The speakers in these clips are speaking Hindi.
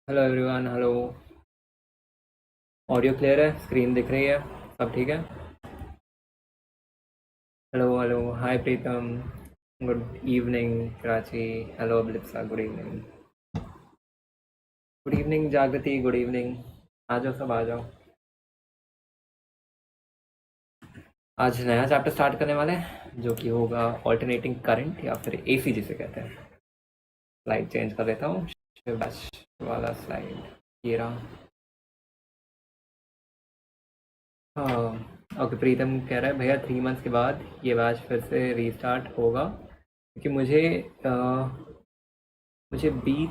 Hello everyone. Hello. Audio clear है? स्क्रीन दिख रही है? सब ठीक है? Hello hello. Hi Pritam. Good evening Karachi. Hello Abhilipsa. Good evening. Good evening Jagriti. Good evening. आ जाओ, सब आ जाओ। आज नया चैप्टर स्टार्ट करने वाले हैं जो कि होगा ऑल्टरनेटिंग करंट या फिर एसी जिसे कहते हैं। स्लाइड चेंज कर देता हूँ। बस वाला स्लाइड ये रहा। हाँ ओके। प्रीतम कह रहा है भैया 3 मंथ्स के बाद ये बैच फिर से रीस्टार्ट होगा क्योंकि अ, मुझे बीज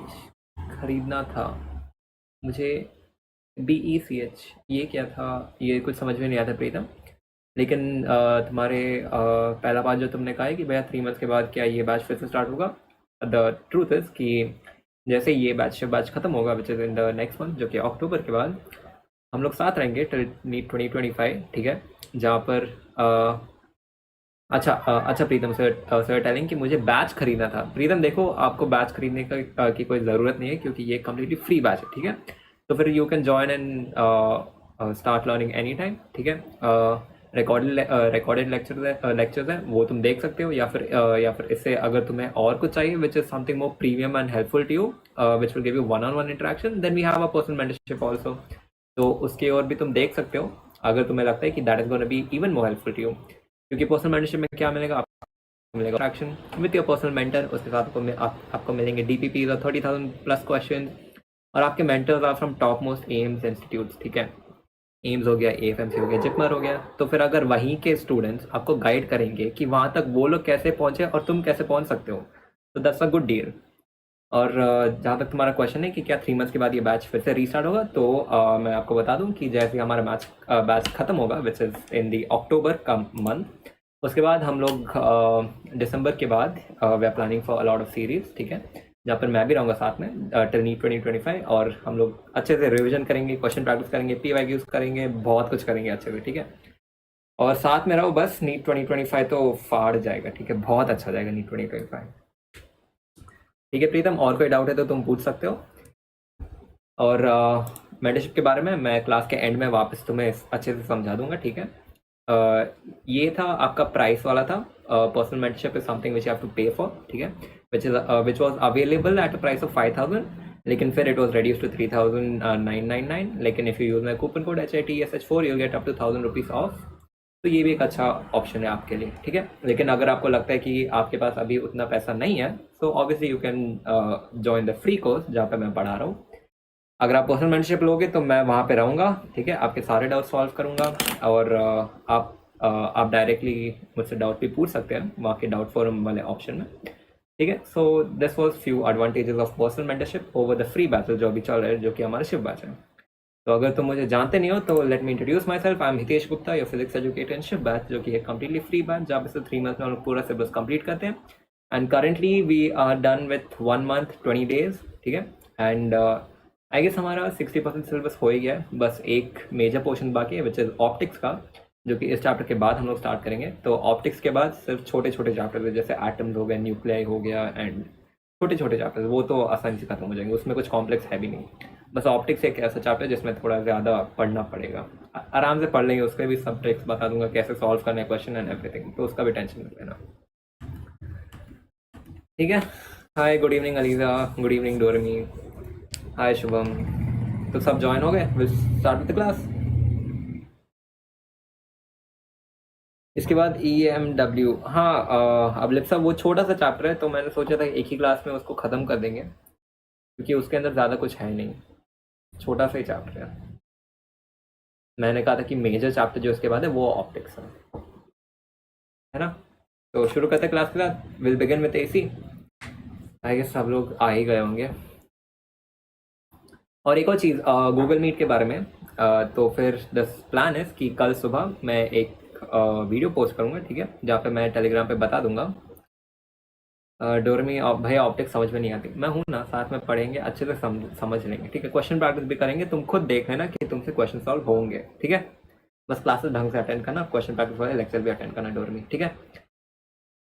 खरीदना था। मुझे BECH ये क्या था? ये कुछ समझ में नहीं आता प्रीतम। लेकिन तुम्हारे पहला बात जो तुमने कहा है कि भैया 3 मंथ्स के बाद क्या ये बैच फिर से स्टार्ट होगा। द ट्रूथ इज़ कि जैसे ये बैच खत्म होगा which is in the next month जो कि अक्टूबर के बाद हम लोग साथ रहेंगे टिल नीट 2025। ठीक है। जहाँ पर अच्छा प्रीतम सर सर टेलिंग कि मुझे बैच खरीदना था। प्रीतम देखो, आपको बैच खरीदने की कोई ज़रूरत नहीं है क्योंकि ये कम्प्लीटली फ्री बैच है। ठीक है। तो फिर you can join and start learning any time. ठीक है। रिकॉर्डेड लेक्चर्स हैं वो तुम देख सकते हो या फिर इससे अगर तुम्हें और कुछ चाहिए which is something more premium and helpful to you which will give you one on one interaction then we have a personal mentorship also. तो उसके और भी तुम देख सकते हो अगर तुम्हें लगता है कि that is gonna be even more helpful to you. क्योंकि पर्सनल मेंटरशिप में क्या मिलेगा? आपको मिलेगा interaction with your personal mentor. उसके साथ आपको मिलेंगे DPP और 30,000 प्लस क्वेश्चन। और आपके mentors are from top most AIIMS institutes. ठीक है। एम्स हो गया, AFMC हो गया, जिपमर हो गया। तो फिर अगर वहीं के स्टूडेंट्स आपको गाइड करेंगे कि वहाँ तक वो लोग कैसे पहुँचे और तुम कैसे पहुँच सकते हो, तो दैट्स अ गुड डील। और जहाँ तक तुम्हारा क्वेश्चन है कि क्या 3 मंथ्स के बाद ये बैच फिर से रीस्टार्ट होगा, तो मैं आपको बता दूं कि जैसे हमारा बैच खत्म होगा विच इज़ इन दी अक्टूबर का मंथ, उसके बाद हम लोग दिसंबर के बाद we are planning for a lot of series. ठीक है। जहाँ पर मैं भी रहूँगा साथ में टिल नीट 2025। और हम लोग अच्छे से रिविजन करेंगे, क्वेश्चन प्रैक्टिस करेंगे, PYQs करेंगे, बहुत कुछ करेंगे अच्छे से। ठीक है। और साथ में रहो बस, नीट 2025 तो फाड़ जाएगा। ठीक है। बहुत अच्छा जाएगा नीट 2025। ठीक है प्रीतम, और कोई डाउट है तो तुम पूछ सकते हो। और मेंटरशिप के बारे में मैं क्लास के एंड में वापस तुम्हें अच्छे से समझा दूंगा। ठीक है। ये था आपका प्राइस वाला था। Personal mentorship is something which you have to pay for. ठीक है। Which was available at a price of 5,000, लेकिन फिर इट वाज reduced टू 3,999। लेकिन if you use my coupon code HITSH4 you get up to 1,000 rupees off. तो ये भी एक अच्छा ऑप्शन है आपके लिए। ठीक है। लेकिन अगर आपको लगता है कि आपके पास अभी उतना पैसा नहीं है, so obviously you can join the free course जहाँ पे मैं पढ़ा रहा हूँ। अगर आप पर्सनल मेंटरशिप लोगे तो मैं वहाँ पे रहूँगा। ठीक है। आपके सारे डाउट सॉल्व करूँगा। और आप डायरेक्टली मुझसे डाउट भी पूछ सकते हैं वहाँ के डाउट फोरम वाले ऑप्शन में। ठीक है। So this was few advantages of personal mentorship over the free batches जो अभी चल रहे हैं, जो कि हमारे शिव बैच है। तो अगर तुम मुझे जानते नहीं हो तो let me introduce myself. I am Hitesh Gupta, your physics educator in Shiv batch, जो कि है कम्प्लीटली फ्री बैच जहाँ पे से 3 मंथ में हम लोग पूरा सिलेबस कंप्लीट करते हैं। And currently we are done with 1 month 20 days। ठीक है। एंड आई गेस हमारा 60% सिलेबस हो ही गया है। बस एक मेजर पोर्शन बाकी है विच इज़ ऑप्टिक्स का, जो कि इस चैप्टर के बाद हम लोग स्टार्ट करेंगे। तो ऑप्टिक्स के बाद सिर्फ छोटे छोटे चैप्टर है जैसे एटम्स हो गए, न्यूक्लियाई हो गया, एंड छोटे छोटे चैप्टर वो तो आसानी से खत्म हो जाएंगे, उसमें कुछ कॉम्प्लेक्स है भी नहीं। बस ऑप्टिक्स एक ऐसा चैप्टर है जिसमें थोड़ा ज़्यादा पढ़ना पड़ेगा। आराम से पढ़ लेंगे, उसके भी सब ट्रिक्स बता दूंगा कैसे सॉल्व करना है क्वेश्चन एंड एवरीथिंग, तो उसका भी टेंशन मत लेना। ठीक है। Hi good evening Aliza. Good evening Dormi. Hi Shubham. तो सब ज्वाइन हो गए? Will start with the class. इसके बाद EMW। हाँ अब लिप्सा वो छोटा सा चैप्टर है तो मैंने सोचा था एक ही क्लास में उसको ख़त्म कर देंगे क्योंकि उसके अंदर ज़्यादा कुछ है नहीं, छोटा सा ही चैप्टर है। मैंने कहा था कि मेजर चैप्टर जो उसके बाद है वो ऑप्टिक्स है ना। तो शुरू करते क्लास के साथ। Will begin with AC। I guess सब लोग आ ही गए होंगे। और एक और चीज़ गूगल मीट के बारे में। तो फिर द प्लान है कि कल सुबह मैं एक वीडियो पोस्ट करूँगा। ठीक है। जहाँ पे मैं टेलीग्राम पे बता दूंगा। डोरमी भैया ऑप्टिक्स समझ में नहीं आती, मैं हूँ ना, साथ में पढ़ेंगे अच्छे से समझ लेंगे। ठीक है। क्वेश्चन प्रैक्टिस भी करेंगे, तुम खुद देख लेना कि तुमसे क्वेश्चन सॉल्व होंगे। ठीक है। बस क्लासेस ढंग से अटेंड करना, क्वेश्चन प्रैक्टिस वाले लेक्चर भी अटेंड करना डोरमी। ठीक है।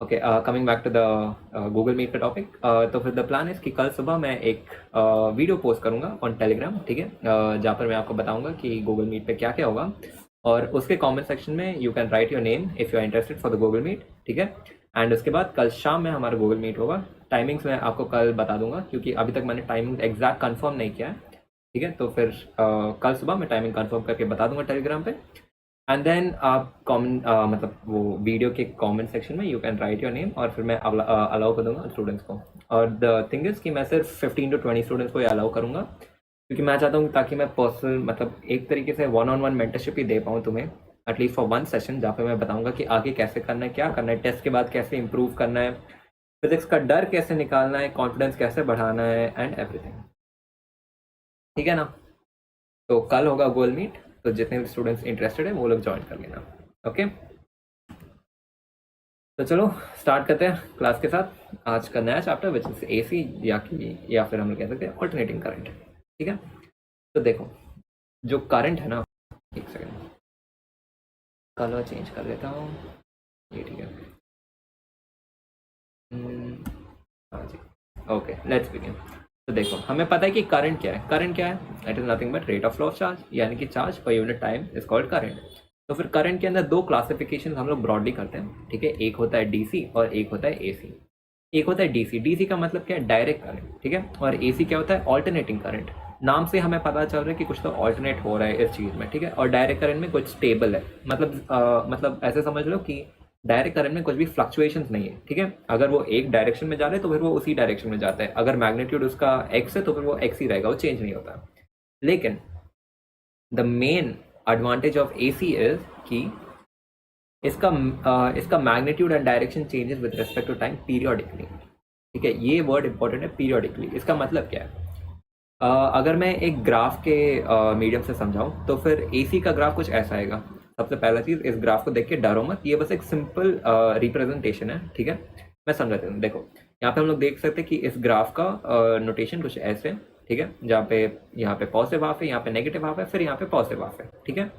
Okay, coming back to the Google Meet का टॉपिक। तो फिर द प्लान है कि कल सुबह मैं एक वीडियो पोस्ट करूंगा ऑन टेलीग्राम, ठीक है, जहाँ पर मैं आपको बताऊंगा कि गूगल मीट पे क्या क्या होगा, और उसके कमेंट सेक्शन में you can write your name if you are interested for the Google Meet, ठीक है। एंड उसके बाद कल शाम में हमारा गूगल मीट होगा। टाइमिंग्स मैं आपको कल बता दूंगा, क्योंकि अभी तक मैंने टाइमिंग एग्जैक्ट कंफर्म नहीं किया है, ठीक है। तो फिर कल सुबह मैं टाइमिंग कंफर्म करके बता दूंगा टेलीग्राम पे। एंड देन आप कॉमेंट मतलब वो वीडियो के कमेंट सेक्शन में you can write your name, और फिर मैं अलाउ कर दूंगा स्टूडेंट्स को। और द थिंग इज कि मैं सिर्फ 15 to 20 स्टूडेंट्स को ही अलाउ करूंगा, क्योंकि मैं चाहता हूँ ताकि मैं पर्सनल मतलब एक तरीके से वन ऑन वन मेंटरशिप ही दे पाऊँ तुम्हें, एटलीस्ट फॉर वन सेशन, जहाँ पे मैं बताऊंगा कि आगे कैसे करना है, क्या करना है, टेस्ट के बाद कैसे इंप्रूव करना है, फिजिक्स का डर कैसे निकालना है, कॉन्फिडेंस कैसे बढ़ाना है, एंड एवरीथिंग, ठीक है ना। तो कल होगा गूगल मीट, तो जितने भी स्टूडेंट्स इंटरेस्टेड है वो लोग ज्वाइन कर लेना, ओके। तो चलो स्टार्ट करते हैं क्लास के साथ आज का नया चैप्टर, विच इज एसी, या फिर हम लोग कह सकते हैं ऑल्टरनेटिंग करंट, ठीक है। तो देखो, जो करंट है ना, एक सेकेंड कलर चेंज कर लेता हूँ, ये ठीक है। हाँ जी, ओके, लेट्स बिगिन। तो देखो, हमें पता है कि करंट क्या है। करंट क्या है? It is nothing but rate of flow of charge, यानी कि charge per unit time is called current. तो फिर करंट के अंदर दो क्लासिफिकेशन हम लोग ब्रॉडली करते हैं, ठीक है। एक होता है डीसी और एक होता है एसी। एक होता है डीसी, डीसी का मतलब क्या है? डायरेक्ट करंट, ठीक है। और एसी क्या होता है? Alternating current. नाम से हमें पता चल रहा है कि कुछ तो ऑल्टरनेट हो रहा है इस चीज़ में, ठीक है। और डायरेक्ट करंट में कुछ स्टेबल है, मतलब ऐसे समझ लो कि डायरेक्ट करंट में कुछ भी फ्लक्चुएशंस नहीं है, ठीक है। अगर वो एक डायरेक्शन में जा रहे हैं तो फिर वो उसी डायरेक्शन में जाता है। अगर मैग्नीट्यूड उसका एक्स है तो फिर वो एक्स ही रहेगा, वो चेंज नहीं होता। लेकिन the main advantage of AC is कि इसका magnitude and direction changes with respect to time periodically, ठीक है। ये वर्ड इंपॉर्टेंट है, पीरियोडिकली। इसका मतलब क्या है? अगर मैं एक ग्राफ के मीडियम से समझाऊं तो फिर एसी का ग्राफ कुछ ऐसा आएगा। सबसे पहला चीज, इस ग्राफ को देख के डरो मत, ये बस एक सिंपल रिप्रेजेंटेशन है, ठीक है। मैं समझाता हूँ। देखो, यहाँ पे हम लोग देख सकते हैं कि इस ग्राफ का नोटेशन कुछ ऐसे, ठीक है, जहाँ पे यहाँ पे पॉजिटिव हाफ है, यहाँ पे नेगेटिव हाफ है, फिर यहाँ पे पॉजिटिव हाफ है, ठीक है।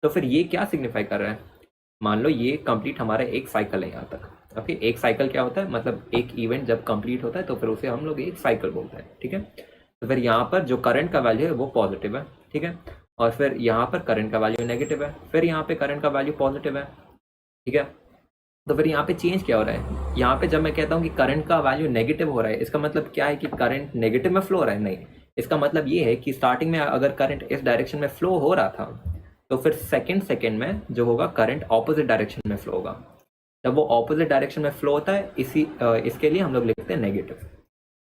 तो फिर ये क्या सिग्निफाई कर रहा है? मान लो ये कंप्लीट हमारा एक साइकिल है यहाँ तक, ओके। एक साइकिल क्या होता है? मतलब एक इवेंट जब कंप्लीट होता है तो फिर उसे हम लोग एक साइकिल बोलते हैं, ठीक है। तो फिर यहाँ पर जो करंट का वैल्यू है वो पॉजिटिव है, ठीक है। और फिर यहाँ पर करंट का वैल्यू नेगेटिव है, फिर यहाँ पे करंट का वैल्यू पॉजिटिव है, ठीक है। तो फिर यहाँ पे चेंज क्या हो रहा है? यहाँ पे जब मैं कहता हूँ कि करंट का वैल्यू नेगेटिव हो रहा है, इसका मतलब क्या है कि करंट नेगेटिव में फ्लो हो रहा है? नहीं, इसका मतलब ये है कि स्टार्टिंग में अगर करंट इस डायरेक्शन में फ्लो हो रहा था, तो फिर सेकेंड में जो होगा करंट ऑपोजिट डायरेक्शन में फ्लो होगा। जब वो ऑपोजिट डायरेक्शन में फ्लो होता है, इसके लिए हम लोग लिखते हैं नेगेटिव।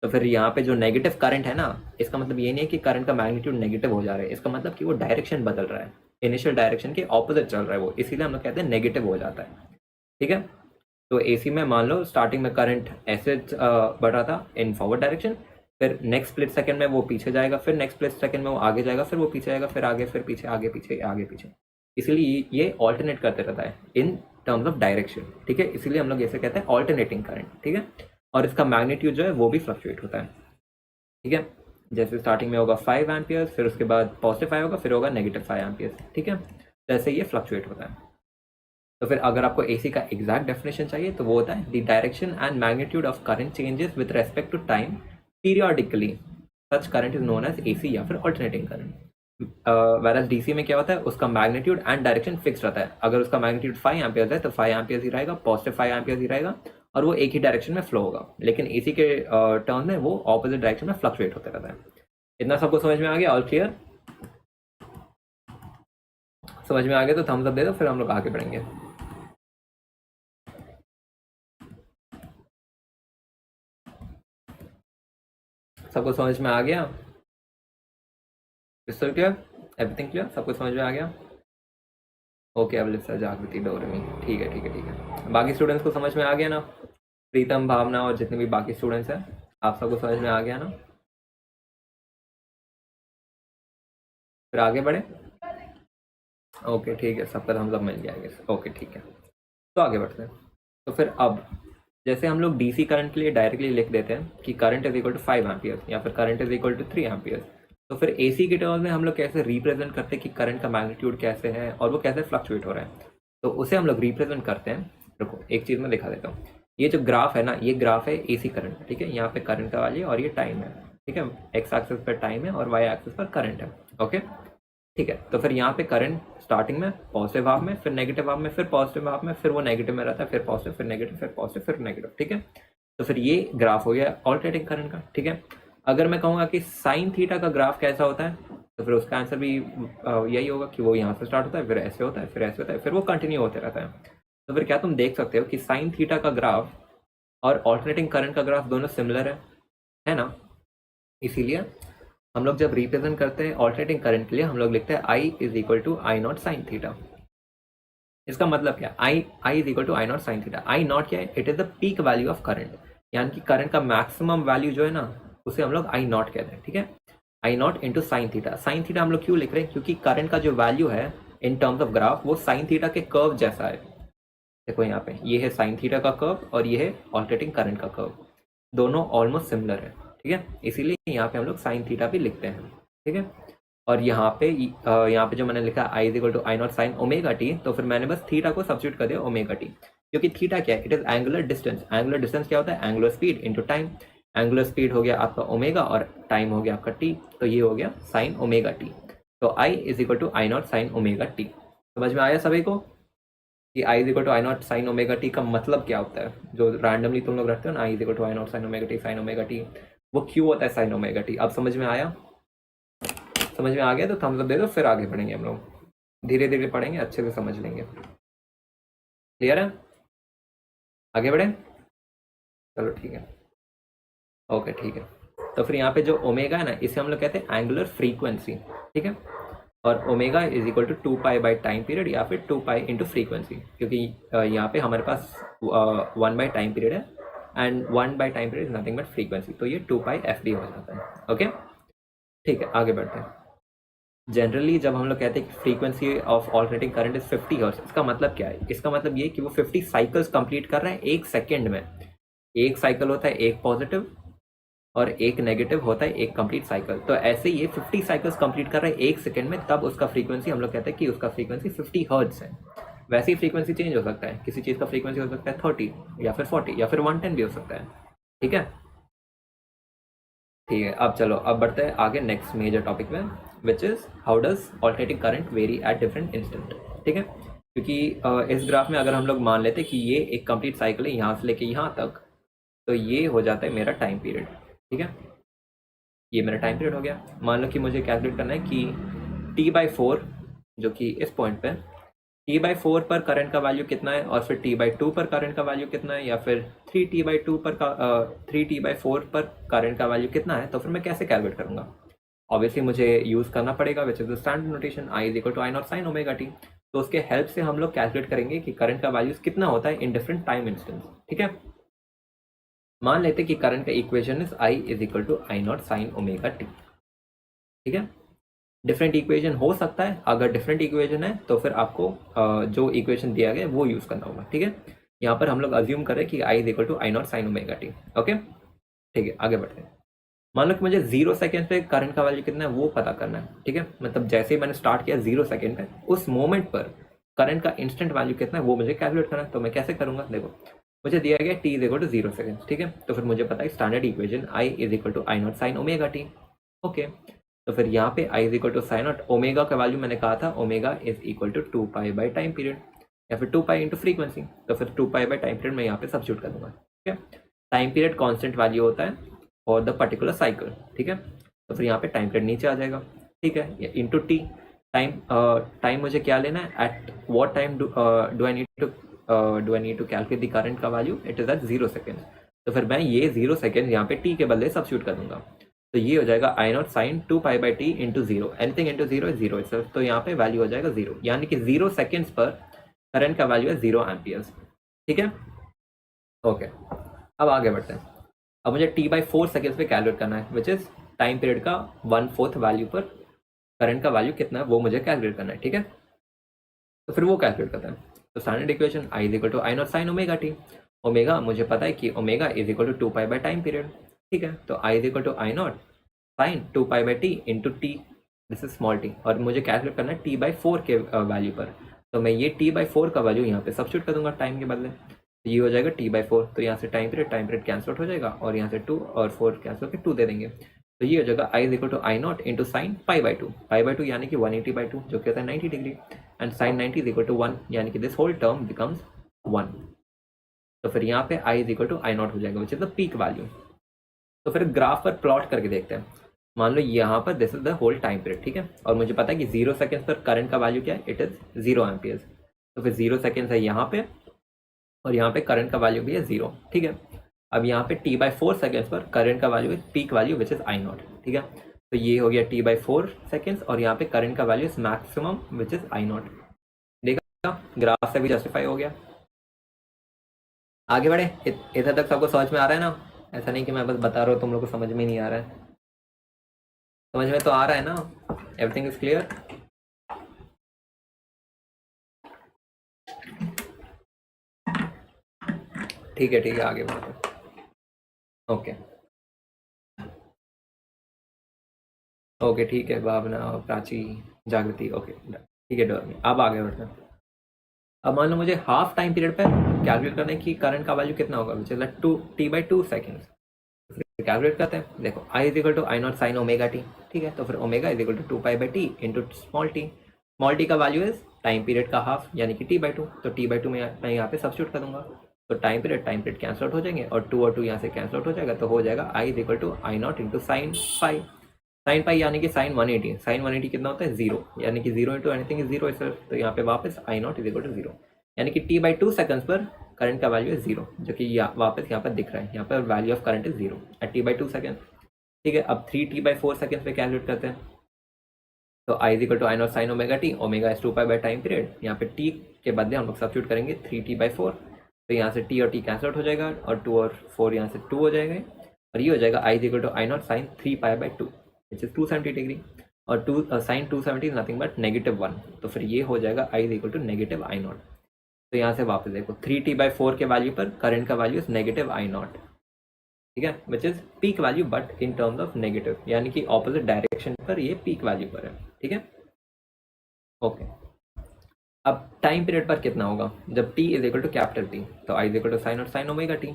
तो फिर यहाँ पे जो नेगेटिव करंट है ना, इसका मतलब ये नहीं है कि करंट का मैग्नीट्यूड नेगेटिव हो जा रहा है, इसका मतलब कि वो डायरेक्शन बदल रहा है, इनिशियल डायरेक्शन के ऑपोजिट चल रहा है वो, इसीलिए हम लोग कहते हैं नेगेटिव हो जाता है, ठीक है। तो एसी में मान लो स्टार्टिंग में करंट ऐसे बढ़ रहा था इन फॉरवर्ड डायरेक्शन, फिर नेक्स्ट स्प्लिट सेकंड में वो पीछे जाएगा, फिर नेक्स्ट स्प्लिट सेकंड में वो आगे जाएगा, फिर वो पीछे जाएगा, फिर आगे, फिर पीछे, आगे पीछे, आगे पीछे। इसीलिए ये ऑल्टरनेट करते रहता है इन टर्म्स ऑफ डायरेक्शन, ठीक है। इसीलिए हम लोग ऐसे कहते हैं ऑल्टरनेटिंग करंट, ठीक है। और इसका मैग्नीट्यूड जो है वो भी फ्लक्चुएट होता है, ठीक है। जैसे स्टार्टिंग में होगा 5 एम्पियर्स, फिर उसके बाद पॉजिटिव 5 होगा, फिर होगा नेगेटिव 5 एम्पियर्स, ठीक है। तो ऐसे ये फ्लक्चुएट होता है। तो फिर अगर आपको एसी का एग्जैक्ट डेफिनेशन चाहिए तो वो होता है the direction and magnitude of current changes with respect to time periodically, such current is known as AC या फिर ऑल्टरनेटिंग करंट। वेरएज डीसी में क्या होता है? उसका मैग्नीट्यूड एंड डायरेक्शन फिक्स रहता है। अगर उसका मैग्नीट्यूड 5 एम्पियर्स है तो 5 एम्पियर्स ही रहेगा, पॉजिटिव 5 एम्पियर्स ही रहेगा, और वो एक ही डायरेक्शन में फ्लो होगा। लेकिन एसी के टर्म में वो ऑपोजिट डायरेक्शन में फ्लक्चुएट होता रहता है। इतना सबको समझ में आ गया? All clear? समझ में आ गया तो थम्स अप दे दो, फिर हम लोग आगे बढ़ेंगे। सबको समझ में आ गया? Crystal clear? Everything clear? सबको समझ में आ गया? ओके, अब लिखा जागृति डोरेमी, ठीक है, ठीक है, ठीक है। बाकी स्टूडेंट्स को समझ में आ गया ना? प्रीतम, भावना और जितने भी बाकी स्टूडेंट्स हैं, आप सबको समझ में आ गया ना? फिर आगे बढ़े? ओके, ठीक है, सबका हम सब मिल गया। ओके, ठीक है, तो आगे बढ़ते हैं। तो फिर अब जैसे हम लोग डीसी करंट के लिए डायरेक्टली लिख देते हैं कि current is equal to 5 amperes या फिर current is equal to 3 amperes, तो फिर एसी के टर्म्स में हम लोग कैसे रिप्रेजेंट करते हैं कि करंट का मैग्नीट्यूड कैसे है और वो कैसे फ्लक्चुएट हो रहा है? तो उसे हम लोग रिप्रेजेंट करते हैं। रुको, एक चीज़ मैं दिखा देता हूँ। ये जो ग्राफ है ना, ये ग्राफ है एसी करंट, ठीक है। यहाँ पे करंट का वैल्यू और ये टाइम है, ठीक है। एक्स एक्सिस पर टाइम है और वाई एक्सिस पर करंट है, ओके, ठीक है। तो फिर यहाँ पे करंट स्टार्टिंग में पॉजिटिव हाफ में, फिर नेगेटिव हाफ में, फिर पॉजिटिव हाफ में, फिर वो नेगेटिव में रहता है, फिर पॉजिटिव, फिर नेगेटिव, फिर पॉजिटिव, फिर नेगेटिव, ठीक है। तो फिर ये ग्राफ हो गया ऑल्टरनेटिंग करंट का, ठीक है। अगर मैं कहूँगा कि साइन थीटा का ग्राफ कैसा होता है, तो फिर उसका आंसर भी यही होगा कि वो यहाँ से स्टार्ट होता है, फिर ऐसे होता है, फिर ऐसे होता है, फिर वो कंटिन्यू होते रहता है। तो फिर क्या तुम देख सकते हो कि साइन थीटा का ग्राफ और ऑल्टरनेटिंग करंट का ग्राफ दोनों सिमिलर है ना। इसीलिए हम लोग जब रिप्रेजेंट करते हैं ऑल्टरनेटिंग करंट के लिए, हम लोग लिखते हैं I is equal to I naught sine theta. इसका मतलब क्या, I is equal to I naught sine theta. I naught क्या है, it is the peak value of current, यानी कि करंट का मैक्सिमम वैल्यू जो है ना, उसे हम लोग आई नॉट कहते हैं, ठीक है। I naught into sine theta. Sine theta हम लोग क्यों लिख रहे हैं, क्योंकि करंट का जो वैल्यू है इन टर्म्स ऑफ ग्राफ वो साइन थीटा के कर्व जैसा है। देखो यहाँ पे ये है साइन थीटा का कर्व और ये है ऑल्टरनेटिंग करंट का कर्व, दोनों ऑलमोस्ट सिमिलर है, ठीक है। इसीलिए यहाँ पे हम लोग साइन थीटा भी लिखते हैं, ठीक है। और यहाँ पे जो मैंने लिखा I is equal to I naught sine omega T, तो फिर मैंने बस थीटा को सब्स्टिट्यूट कर दिया ओमेगा टी, क्योंकि थीटा क्या है, it is angular distance. Angular distance क्या होता है, angular speed into time. Angular speed हो गया आपका ओमेगा और टाइम हो गया आपका टी, तो ये हो गया साइन ओमेगा टी। तो I is equal to I naught sine omega t. समझ में आया सभी को कि I is equal to I naught sine omega T का मतलब क्या होता है, जो रैंडमली तुम लोग रखते हो ना, I is equal to I naught sine omega t, sine omega t, वो क्यों होता है साइन ओमेगा टी। अब समझ में आया, समझ में आ गया तो थम्स अप दे दो, फिर आगे बढ़ेंगे हम लोग, धीरे धीरे पढ़ेंगे, अच्छे से समझ लेंगे। क्लियर है, आगे बढ़े, चलो ठीक है, ओके ठीक है। तो फिर यहाँ पे जो ओमेगा है ना, इसे हम लोग कहते हैं एंगुलर फ्रीक्वेंसी, ठीक है। और omega is equal to 2 pi by time period या फिर 2 पाई इंटू फ्रीक्वेंसी, क्योंकि यहाँ पे हमारे पास 1 बाई टाइम पीरियड है and 1 by time period is nothing but frequency, तो ये 2 पाई एफ डी हो जाता है, ओके ठीक है। आगे बढ़ते हैं। जनरली जब हम लोग कहते हैं कि frequency of alternating current is 50 hertz, इसका मतलब क्या है, इसका मतलब ये कि वो 50 साइकिल्स कंप्लीट कर रहा है एक सेकेंड में। एक साइकिल होता है एक पॉजिटिव और एक नेगेटिव होता है एक कंप्लीट साइकिल, तो ऐसे ये 50 साइकिल्स कंप्लीट कर रहा है एक सेकंड में, तब उसका फ्रीक्वेंसी हम लोग कहते हैं कि उसका फ्रीक्वेंसी 50 हर्ट्ज है। वैसे ही फ्रीक्वेंसी चेंज हो सकता है, किसी चीज़ का फ्रीक्वेंसी हो सकता है 30 या फिर 40 या फिर 110 भी हो सकता है, ठीक है ठीक है। अब चलो, अब बढ़ते हैं आगे नेक्स्ट मेजर टॉपिक में, which is how does alternating current very at different instant, ठीक है। क्योंकि इस ग्राफ में अगर हम लोग मान लेते कि ये एक कंप्लीट साइकिल है यहाँ से लेके यहाँ तक, तो ये हो जाता है मेरा टाइम पीरियड, ठीक है। ये मेरा टाइम पीरियड हो गया। मान लो कि मुझे कैलकुलेट करना है कि t/4, जो कि इस पॉइंट पे t/4 पर करंट का वैल्यू कितना है, और फिर t/2 पर करंट का वैल्यू कितना है, या फिर 3t/2 पर 3t/4 पर करंट का वैल्यू कितना है, तो फिर मैं कैसे कैलकुलेट करूंगा। ऑब्वियसली मुझे यूज़ करना पड़ेगा which is the standard notation I is equal to I naught sine omega T. तो उसके हेल्प से हम लोग कैलकुलेट करेंगे कि करंट का वैल्यूज कितना होता है इन डिफरेंट टाइम इंस्टेंस, ठीक है। मान लेते कि करंट का equation is I is equal to I naught sine omega T, ठीक है। डिफरेंट इक्वेशन हो सकता है, अगर डिफरेंट इक्वेशन है तो फिर आपको जो इक्वेशन दिया गया वो यूज़ करना होगा, ठीक है। यहाँ पर हम लोग अज्यूम करें कि I is equal to I naught sine omega t, okay ठीक है। आगे बढ़ते हैं। मान लो कि मुझे 0 सेकेंड पे करंट का वैल्यू कितना है वो पता करना है, ठीक है। मतलब जैसे ही मैंने स्टार्ट किया 0 सेकेंड पे, उस मोमेंट पर करंट का इंस्टेंट वैल्यू कितना है वो मुझे कैलकुलेट करना है। तो मैं कैसे करूंगा, देखो मुझे दिया गया t is equal to 0 second, ठीक है। तो फिर मुझे पता है standard equation i is equal to I naught sine omega t, okay. तो फिर यहाँ पे i is equal to sine naught omega का वैल्यू मैंने कहा था omega is equal to 2 pi by time period या फिर 2 पाई इंटू फ्रीक्वेंसी, तो फिर 2 पाई बाई टाइम पीरियड मैं यहाँ पे सब्स्टिट्यूट कर दूंगा, ठीक है। टाइम पीरियड कॉन्स्टेंट वैल्यू होता है फॉर द पर्टिकुलर साइकिल, ठीक है। तो फिर यहाँ पे टाइम पीरियड नीचे आ जाएगा, ठीक है, इंटू टी। टाइम मुझे क्या लेना है, at what time do I need to calculate the current का value, it is at 0 second. तो फिर मैं ये 0 सेकेंड यहाँ पे t के बदले सब्स्टिट्यूट कर दूंगा, तो ये हो जाएगा आई नॉट साइन 2 पाई/t into 0, anything into 0 is 0 itself, तो यहाँ पे वैल्यू हो जाएगा 0, यानी कि 0 सेकेंड्स पर करंट का वैल्यू है 0 एम्पियर्स, ठीक है ओके। अब आगे बढ़ते हैं। अब मुझे t/4 सेकेंड्स पे कैलकुलेट करना है, विच इज टाइम पीरियड का 1/4 वैल्यू पर करंट का वैल्यू कितना है वो मुझे कैलकुलेट करना है, ठीक है। तो फिर वो कैलकुलेट करते हैं। तो standard equation I is equal to I naught sine omega T. Omega मुझे पता है कि omega is equal to 2 pi by time period, ठीक है। तो I is equal to I naught sine 2 पाई/t into t, this is small t, और मुझे कैलकुलेट करना है t/4 के वैल्यू पर। तो मैं ये t/4 का वैल्यू यहाँ पे सब्स्टिट्यूट कर दूंगा टाइम के बदले, ये हो जाएगा t/4, तो यहाँ से टाइम पीरियड कैंसिल आउट हो जाएगा और यहाँ से 2 और 4 कैंसिल होकर 2 दे देंगे। तो ये हो जाएगा I is equal to I naught into sine पाई/2 यानी कि 180/2 जो कि होता है 90 degree, and sine 90 is equal to 1 यानी कि दिस होल टर्म बिकम्स 1। तो फिर यहाँ पे I is equal to I naught हो जाएगा which is the peak value. तो फिर ग्राफ पर प्लॉट करके देखते हैं। मान लो यहाँ पर this is the whole time period, ठीक है, और मुझे पता है कि 0 सेकेंड्स पर करंट का वैल्यू क्या है, इट इज 0 एम्पियर्स। तो फिर 0 सेकेंड्स है यहाँ पे और यहाँ पे करंट का वैल्यू भी है 0, ठीक है। अब यहाँ पे t/4 सेकेंड्स पर करंट का वैल्यू है peak value which is I naught, ठीक है। तो ये हो गया t/4 सेकेंड्स और यहाँ पे करंट का value is maximum which is I not. देखा, ग्राफ से भी जस्टिफाई हो गया। आगे बढ़े, इधर तक सबको समझ में आ रहा है ना? ऐसा नहीं कि मैं बस बता रहा हूँ तुम लोग को समझ में नहीं आ रहा है, समझ में तो आ रहा है ना? Everything is clear? ठीक है आगे बढ़ते। ओके ठीक है, भावना, प्राची, जागृति, ओके ठीक है, डर में। अब आगे बढ़ते हैं। अब मान लो मुझे हाफ टाइम पीरियड पर कैलकुलेट करने की करंट का वैल्यू कितना होगा, which is like t/2 seconds. Calculate करते हैं। देखो I is equal to I naught sine omega T, ठीक है। तो फिर omega is equal to 2π/t into small t का वैल्यू इज टाइम पीरियड का हाफ यानी कि t/2। तो t/2 में मैं यहाँ पे सब्स्टिट्यूट कर दूंगा, तो टाइम पीरियड कैंसिल आउट हो जाएंगे और 2 और 2 यहाँ से कैंसिल आउट हो जाएगा। तो हो जाएगा I is equal to I naught into sine pi. Sine pi यानी कि साइन 180, साइन 180 कितना होता है 0, यानी कि 0 इंटू एनीथिंग इज 0 सर। तो यहाँ पे वापस आई नॉट इज इक्वल टू 0 यानी कि t/2 सेकंड्स पर करंट का वैल्यू है 0, जो कि वापस यहाँ पर दिख रहा है। यहाँ पर value of current is 0 at t/2 second, ठीक है। अब 3t/4 सेकंड पे कैलकुलेट करते हैं। तो I is equal to I naught sine omega T, omega is 2π by time period. यहाँ पे t के बदले हम लोग सब्स्टिट्यूट करेंगे 3t/4, तो यहाँ से t और t कैंसिल आउट हो जाएगा और 2 और 4 यहाँ से 2 हो जाएंगे और ये हो जाएगा I is equal to I naught sine 3π/2 which is 270 degree और साइन 270 इज नथिंग बट -1। तो फिर ये हो जाएगा I is equal to negative I naught. तो यहाँ से वापस देखो 3t/4 के वैल्यू पर करंट का value is negative I naught, ठीक है, which is peak value but in terms of negative, यानी कि ऑपोजिट डायरेक्शन पर ये पीक वैल्यू पर है, ठीक है। ओके, अब टाइम पीरियड पर कितना होगा जब t is equal to capital T, तो I is equal to sine और साइन ओमेगा टी,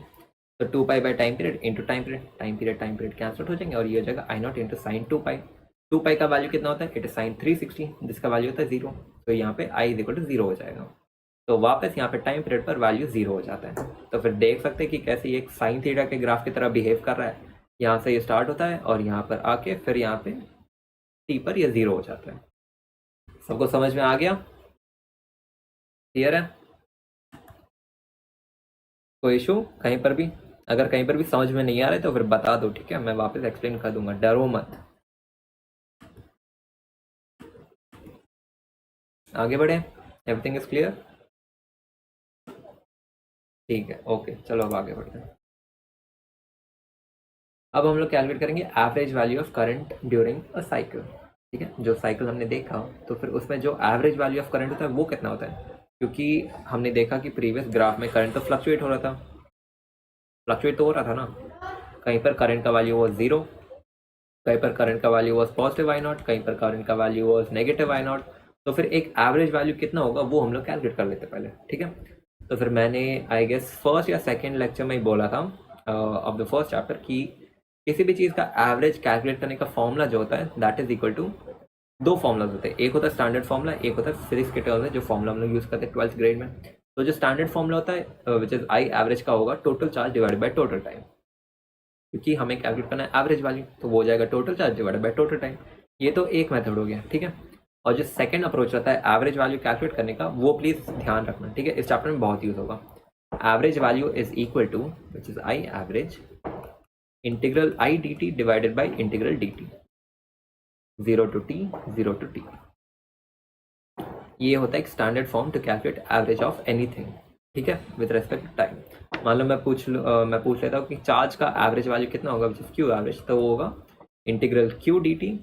तो 2π by time period into time period cancel हो जाएंगे और ये हो जाएगा आई नॉट इंटू साइन 2π का वैल्यू कितना होता है, इट इज साइन 360 जिसका वैल्यू होता है 0, तो यहाँ पे I इज इक्वल टू 0 हो जाएगा। तो वापस यहाँ पे टाइम पीरियड पर वैल्यू 0 हो जाता है। तो फिर देख सकते हैं कि कैसे ये एक साइन थीटा के ग्राफ की तरह बिहेव कर रहा है। यहाँ से ये स्टार्ट होता है और यहाँ पर आके फिर यहाँ पे t पर ये 0 हो जाता है। सबको समझ में आ गया? क्लियर है? कोई इशू कहीं पर भी? अगर कहीं पर भी समझ में नहीं आ रहा है तो फिर बता दो, ठीक है, मैं वापस एक्सप्लेन कर दूंगा, डरो मत। आगे बढ़े, एवरीथिंग इज क्लियर? ठीक है, ओके, चलो अब आगे बढ़ते हैं। अब हम लोग कैलकुलेट करेंगे average value of current during a cycle, ठीक है। जो साइकिल हमने देखा तो फिर उसमें जो एवरेज वैल्यू ऑफ करंट होता है वो कितना होता है, क्योंकि हमने देखा कि प्रीवियस ग्राफ में करंट तो फ्लक्चुएट हो रहा था, फ्लक्चुएट तो हो रहा था ना, कहीं पर करंट का वैल्यू वॉज 0, कहीं पर करंट का value was positive I not, कहीं पर करंट का value was negative I naught. तो फिर एक एवरेज वैल्यू कितना होगा वो हम लोग कैलकुलेट कर लेते पहले, ठीक है। तो फिर मैंने आई गेस फर्स्ट या सेकेंड लेक्चर में ही बोला था ऑफ द फर्स्ट चैप्टर कि किसी भी चीज़ का एवरेज कैलकुलेट करने का फॉर्मूला जो होता है दैट इज इक्वल टू, दो फॉर्मूलाज होते हैं, एक होता है स्टैंडर्ड फॉर्मूला, एक होता है फिजिक्स के टर्म्स में जो फॉर्मूला हम लोग यूज़ करते हैं 12th ग्रेड में। तो जो स्टैंडर्ड फॉर्मूला होता है विच इज आई एवरेज का होगा total charge divided by total time, क्योंकि हमें कैलकुलेट करना है एवरेज वैल्यू, तो वो हो जाएगा total charge divided by total time. ये तो एक मेथड हो गया, ठीक है। और जो सेकंड अप्रोच रहता है एवरेज वैल्यू कैलकुलेट करने का, वो प्लीज ध्यान रखना, ठीक है, इस चैप्टर में बहुत यूज होगा। Average value is equal to which is I average integral I d t divided by integral d t, 0 to t। ये होता है एक standard form to calculate average of anything, ठीक है, विद रेस्पेक्ट टू टाइम। मान लो मैं पूछ लेता हूँ कि चार्ज का एवरेज वैल्यू कितना होगा विच इज क्यू एवरेज, तो वो होगा integral Q D t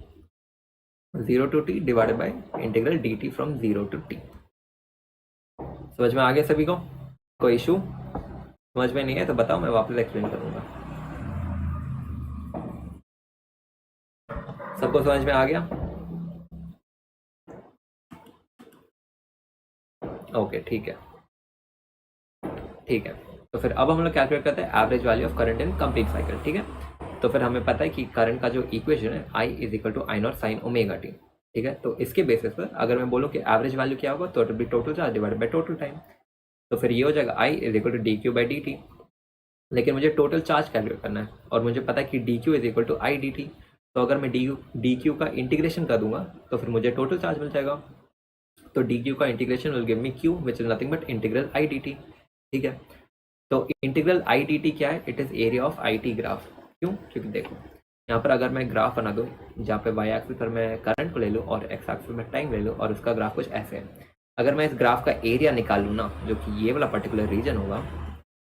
0 to t divided by integral d T from 0 to t। समझ में आ गया सभी को? कोई इशू? समझ में नहीं है तो बताओ, मैं वापस एक्सप्लेन करूंगा। सबको समझ में आ गया? ओके, ठीक है। तो फिर अब हम लोग कैलकुलेट करते हैं average value of current in complete cycle, ठीक है। तो फिर हमें पता है कि करंट का जो इक्वेशन है I is equal to I naught sine omega T, ठीक है। तो इसके बेसिस पर अगर मैं बोलूँ कि एवरेज वैल्यू क्या होगा, तो it will be total charge divided by total time. तो फिर ये हो जाएगा I is equal to d Q by D T, लेकिन मुझे टोटल चार्ज कैलकुलेट करना है और मुझे पता है कि d q is equal to I d t. तो अगर मैं डी क्यू का इंटीग्रेशन कर दूंगा तो फिर मुझे टोटल चार्ज मिल जाएगा। तो डी क्यू का integration will give me Q which is nothing but integral I d T, ठीक है। तो इंटीग्रल आई डी टी क्या है, it is area of I t graph. क्यों? क्योंकि देखो यहाँ पर अगर मैं ग्राफ बना दूँ जहाँ पे वाई एक्सिस पर मैं करंट को ले लूँ और एक्स एक्सिस में टाइम ले लूँ और उसका ग्राफ कुछ ऐसे है। अगर मैं इस ग्राफ का एरिया निकाल लूँ ना, जो कि ये वाला पर्टिकुलर रीजन होगा,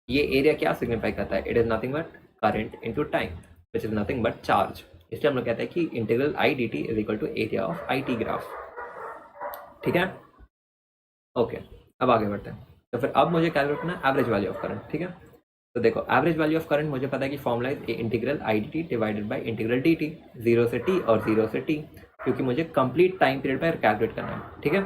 ये एरिया क्या सिग्निफाई करता है, it is nothing but current into time which is nothing but charge. इसलिए हम लोग कहते हैं कि integral I d T is equal to area of I t graph, ठीक है। ओके, अब आगे बढ़ते हैं। तो फिर अब मुझे कैलकुलेट करना है एवरेज वैल्यू ऑफ करंट, ठीक है। तो देखो एवरेज वैल्यू ऑफ करंट मुझे पता है कि formula is integral I d t divided by integral d t, 0 से t और 0 से t, क्योंकि मुझे कंप्लीट टाइम पीरियड पर कैलकुलेट करना है, ठीक है।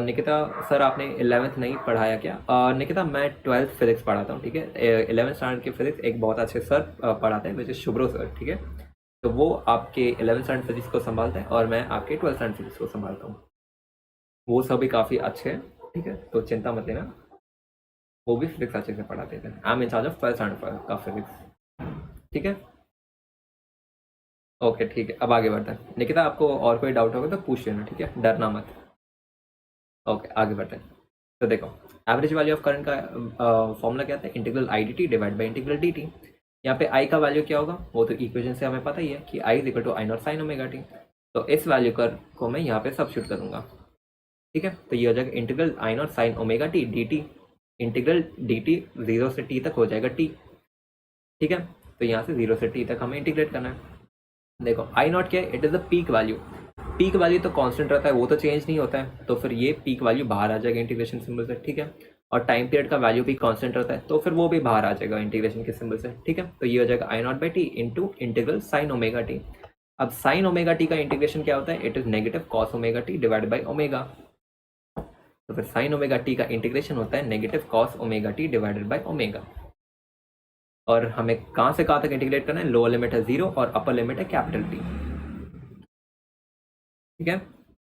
निकिता सर आपने 11th नहीं पढ़ाया क्या? निकिता मैं 12th फिजिक्स पढ़ाता हूँ, ठीक है। 11th स्टैंडर्ड की फिजिक्स एक बहुत अच्छे सर पढ़ाते हैं विच इज शुभ्रो सर, ठीक है। तो वो आपके 11th स्टैंडर्ड फिजिक्स को संभालते हैं और मैं आपके 12th स्टैंडर्ड फिजिक्स को संभालता हूँ। वो सभी काफ़ी अच्छे हैं, ठीक है, तो चिंता मत लेना, वो भी फिजिक्स अच्छे से पढ़ाते थे। I am in charge of 12th standard का फिजिक्स, ठीक है। ओके ठीक है, अब आगे बढ़ते हैं। निकिता आपको और कोई डाउट होगा तो पूछ लेना, ठीक है, डरना मत। ओके आगे बढ़ते हैं। तो देखो एवरेज वैल्यू ऑफ करंट का फॉर्मूला क्या था, integral I d t divide by integral d t. यहाँ पे आई का वैल्यू क्या होगा, वो तो इक्वेशन से हमें पता ही है कि I is equal to I naught sine omega T. तो इस वैल्यू को मैं यहाँ पे सब्स्टिट्यूट करूँगा, ठीक है। तो ये हो जाएगा integral I naught sine omega T D T, integral d t 0 से टी तक हो जाएगा टी, ठीक है। तो यहाँ से 0 से टी तक हमें इंटीग्रेट करना है। देखो आई नॉट क्या है, it is the peak value. Peak value तो कांस्टेंट रहता है, वो तो चेंज नहीं होता है, तो फिर ये पीक वैल्यू बाहर आ जाएगा इंटीग्रेशन सिंबल से, ठीक है। और टाइम पीरियड का वैल्यू भी कांस्टेंट रहता है, तो फिर वो भी बाहर आ जाएगा इंटीग्रेशन के सिंबल से, ठीक है। तो ये हो जाएगा I naught by T into integral sine omega T. अब साइन ओमेगा टी का इंटीग्रेशन क्या होता है, it is negative cos omega t divide by omega. तो फिर साइन ओमेगा टी का इंटीग्रेशन होता है negative cos omega t divided by omega. और हमें कहाँ से कहाँ तक इंटीग्रेट करना है, लोअर लिमिट है 0 और अपर लिमिट है कैपिटल टी, ठीक है।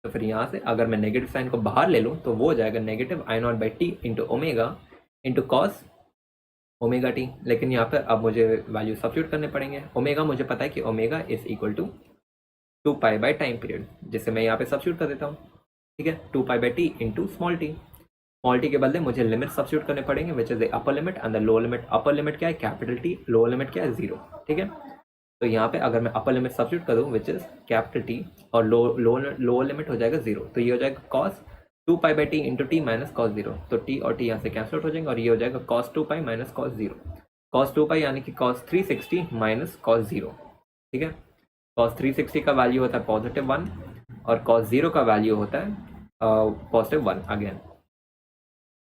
तो फिर यहाँ से अगर मैं नेगेटिव साइन को बाहर ले लूँ तो वो हो जाएगा negative I naught by T into omega into cos omega t. लेकिन यहाँ पर अब मुझे वैल्यू सब्स्टिट्यूट करने पड़ेंगे। ओमेगा मुझे पता है कि omega is equal to 2 pi by time period, जिससे मैं यहाँ पे सब्स्टिट्यूट कर देता हूँ, ठीक है। 2 pi by T into small T. Small T के बदले मुझे लिमिट सब्स्टिट्यूट करने पड़ेंगे विच is the upper limit and the lower limit. Upper limit क्या है, कैपिटल टी, लोअर लिमिट क्या है, 0, ठीक है। तो यहाँ पे अगर मैं अपर लिमिट सब्स्टिट्यूट करूँ विच इज कैपिटल टी और लोअर लिमिट हो जाएगा 0, तो ये हो जाएगा cos 2 pi by T into T minus cos 0। तो टी और टी यहाँ से कैंसिल आउट हो जाएंगे और ये हो जाएगा cos 2 pi minus cos 0। Cos 2 पाई यानी कि कॉस 360 माइनस कॉस 0, ठीक है। कॉस 360 का वैल्यू होता है पॉजिटिव 1 और कॉस 0 का वैल्यू होता है पॉजिटिव 1 अगेन।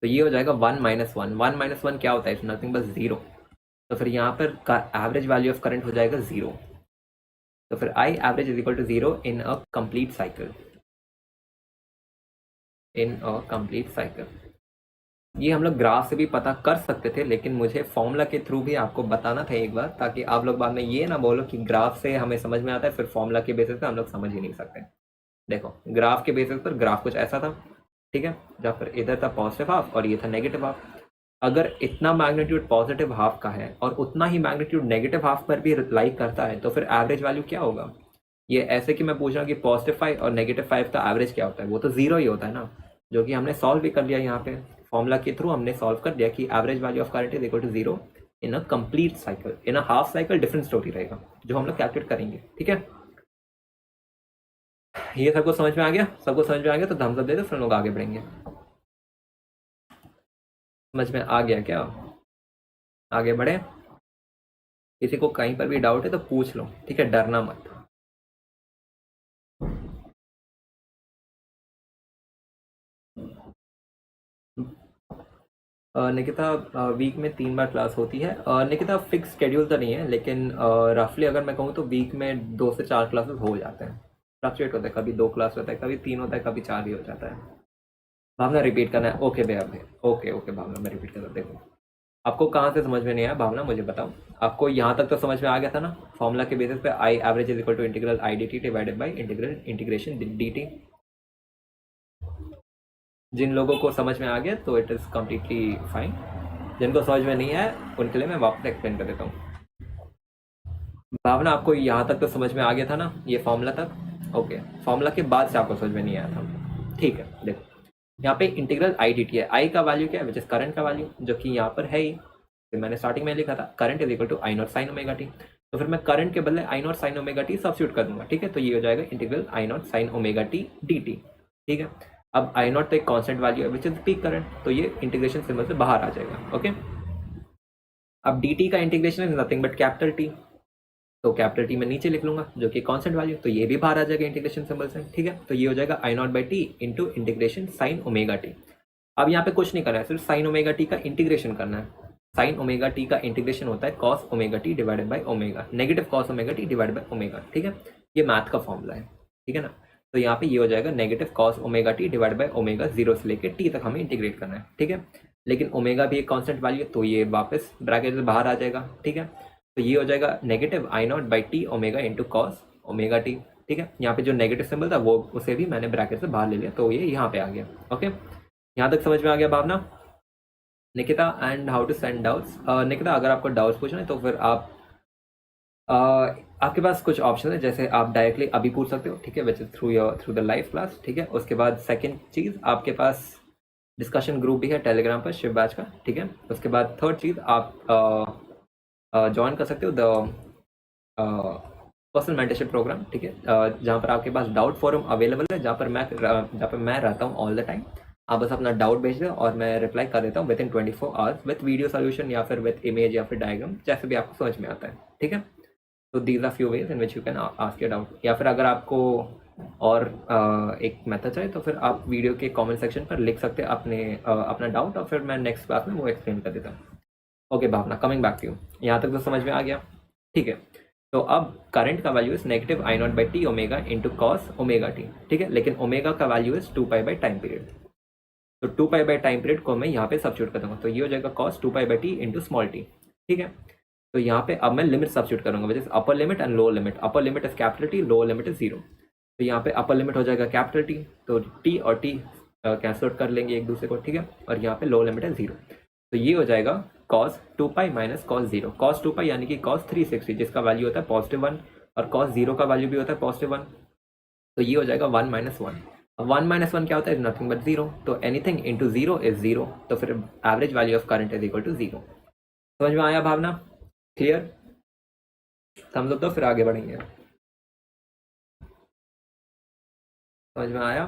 तो ये हो जाएगा 1 माइनस 1। 1 माइनस 1 क्या होता है, इट्स नथिंग बट 0। तो फिर यहाँ पर का एवरेज वैल्यू ऑफ करंट हो जाएगा 0। तो फिर I average is equal to 0 in a complete cycle, in a complete cycle. ये हम लोग ग्राफ से भी पता कर सकते थे, लेकिन मुझे फॉर्मूला के थ्रू भी आपको बताना था एक बार, ताकि आप लोग बाद में ये ना बोलो कि ग्राफ से हमें समझ में आता है फिर फॉर्मूला के बेसिस पे हम लोग समझ ही नहीं सकते। देखो ग्राफ के बेसिस पर ग्राफ कुछ ऐसा था, ठीक है, जहाँ पर इधर था पॉजिटिव हाफ और ये था नेगेटिव हाफ। अगर इतना मैग्नीट्यूड पॉजिटिव हाफ का है और उतना ही मैग्नीट्यूड नेगेटिव हाफ पर भी लाइक करता है, तो फिर एवरेज वैल्यू क्या होगा। ये ऐसे कि मैं पूछ रहा हूँ कि पॉजिटिव 5 और नेगेटिव 5 का एवरेज क्या होता है, वो तो 0 ही होता है ना, जो कि हमने सॉल्व भी कर लिया। यहाँ पे फॉर्मूला के थ्रू हमने सॉल्व कर दिया कि average value of current is equal to 0 in a complete cycle. In a half cycle different story रहेगा जो हम लोग कैलकुलेट करेंगे, ठीक है। ये सबको समझ में आ गया? सबको समझ में आ गया तो थम्स अप दे दो, फिर लोग आगे बढ़ेंगे। समझ में आ गया क्या? आगे बढ़े। किसी को कहीं पर भी डाउट है तो पूछ लो, ठीक है, डरना मत। निकिता वीक में 3 बार क्लास होती है। निकिता फिक्स शेड्यूल तो नहीं है, लेकिन रफली अगर मैं कहूँ तो वीक में 2 से 4 क्लासेस हो जाते हैं। फ्लक्चुएट होता है, कभी 2 क्लास होता है, कभी 3 होता है, कभी 4 भी हो जाता है। भावना रिपीट करना है, ओके भैया भैया, ओके ओके भावना मैं रिपीट करता हूँ। देखो आपको कहाँ से समझ में नहीं आया भावना, मुझे बताओ। आपको यहाँ तक तो समझ में आ गया था ना, फॉर्मूला के बेसिस पे I average is equal to integral I d t divided by integral integration d t. जिन लोगों को समझ में आ गया तो इट इज़ कम्प्लीटली फाइन, जिनको समझ में नहीं आया उनके लिए मैं वापस एक्सप्लेन कर देता हूँ। भावना आपको यहाँ तक तो समझ में आ गया था ना, ये फॉर्मूला तक, ओके। फॉर्मूला के बाद से आपको समझ में नहीं आया था, ठीक है। देखो यहाँ पे इंटीग्रल आई डी टी है, आई का वैल्यू क्या है, विच इज करंट का वैल्यू, जो कि यहाँ पर है ही, फिर मैंने स्टार्टिंग में लिखा था current is equal to I naught sine omega T, तो फिर मैं करंट के बदले I naught sine omega t substitute कर दूंगा, ठीक है। तो ये हो जाएगा integral I naught sine omega T D T, ठीक है। अब आई नॉट तो एक कॉन्स्टेंट वैल्यू है विच इज पीक करंट, तो ये इंटीग्रेशन सिंबल से बाहर आ जाएगा, ओके। अब डी टी का integration is nothing but capital T, तो कैपिटल टी में नीचे लिख लूंगा जो कि कांस्टेंट वैल्यू, तो ये भी बाहर आ जाएगा इंटीग्रेशन सिंबल से, ठीक है। तो ये हो जाएगा I naught by T into integration sine omega T. अब यहाँ पे कुछ नहीं करना है, सिर्फ साइन ओमेगा टी का इंटीग्रेशन करना है। साइन ओमेगा टी का इंटीग्रेशन होता है cos omega t divided by omega, negative cos omega t divided by omega, ठीक है। ये मैथ का फॉर्मूला है, ठीक है ना। तो यहाँ पे ये हो जाएगा negative cos omega t divide by omega, zero से लेकर टी तक हमें इंटीग्रेट करना है, ठीक है। लेकिन ओमेगा भी एक कॉन्स्टेंट वैल्यू है, तो ये वापस ब्रैकेट से बाहर आ जाएगा, ठीक है। तो ये हो जाएगा negative I naught by T omega into cos omega T, ठीक है। यहाँ पे जो नेगेटिव सिंबल था वो उसे भी मैंने ब्रैकेट से बाहर ले लिया, तो ये यहाँ पे आ गया, ओके। यहाँ तक समझ में आ गया Bhavna? Nikita and how to send doubts, Nikita अगर आपको डाउट्स पूछना है तो फिर आप आपके पास कुछ ऑप्शन है, जैसे आप डायरेक्टली अभी पूछ सकते हो, ठीक है, which is through the live class, ठीक है। उसके बाद सेकंड चीज़, आपके पास डिस्कशन ग्रुप भी है टेलीग्राम पर शिव बैच का, ठीक है। उसके बाद थर्ड चीज़, आप ज्वाइन कर सकते हो द पर्सनल मेंटरशिप प्रोग्राम, ठीक है, जहाँ पर आपके पास डाउट फोरम अवेलेबल है, जहाँ पर मैं रहता हूँ ऑल द टाइम। आप बस अपना डाउट भेज दो और मैं रिप्लाई कर देता हूँ with in 24 hours with video solution या फिर विथ इमेज या फिर डायग्राम, जैसे भी आपको समझ में आता है, ठीक है। तो these are few ways in which you can ask your doubt, या फिर अगर आपको और एक मेथड चाहिए तो फिर आप वीडियो के कमेंट सेक्शन पर लिख सकते हैं अपना डाउट, और फिर मैं नेक्स्ट क्लास में वो एक्सप्लेन कर देता हूँ। Okay Bhavna, coming back to you, यहाँ तक तो समझ में आ गया, ठीक है। तो अब करंट का value is negative I naught by T omega into cos omega T, ठीक है। लेकिन ओमेगा का value is 2 pi by time period, तो 2 पाई बाई टाइम पीरियड को मैं यहाँ पे सब्स्टिट्यूट कर दूंगा, तो ये हो जाएगा cos 2 pi by T into small T, ठीक है। तो यहाँ पे अब मैं लिमिट सब्स्टिट्यूट करूंगा, which is upper limit and lower limit. Upper limit is capital T, lower limit is 0। तो यहाँ पे अपर लिमिट हो जाएगा कैपिटल टी, तो टी और टी कैंसल आउट कर लेंगे एक दूसरे को, ठीक है। और यहाँ पे लोअर लिमिट है 0, तो ये हो जाएगा cos 2 pi minus cos 0। cos 2 पाई यानी कि cos 360, जिसका वैल्यू होता है +1, और cos 0 का वैल्यू भी होता है +1, तो ये हो जाएगा 1 माइनस 1। अब 1 माइनस 1 क्या होता है, नथिंग बट 0, तो एनीथिंग इंटू 0 इज 0, तो फिर average value of current is equal to 0। समझ में आया भावना? क्लियर? हम लोग तो फिर आगे बढ़ेंगे। समझ में आया?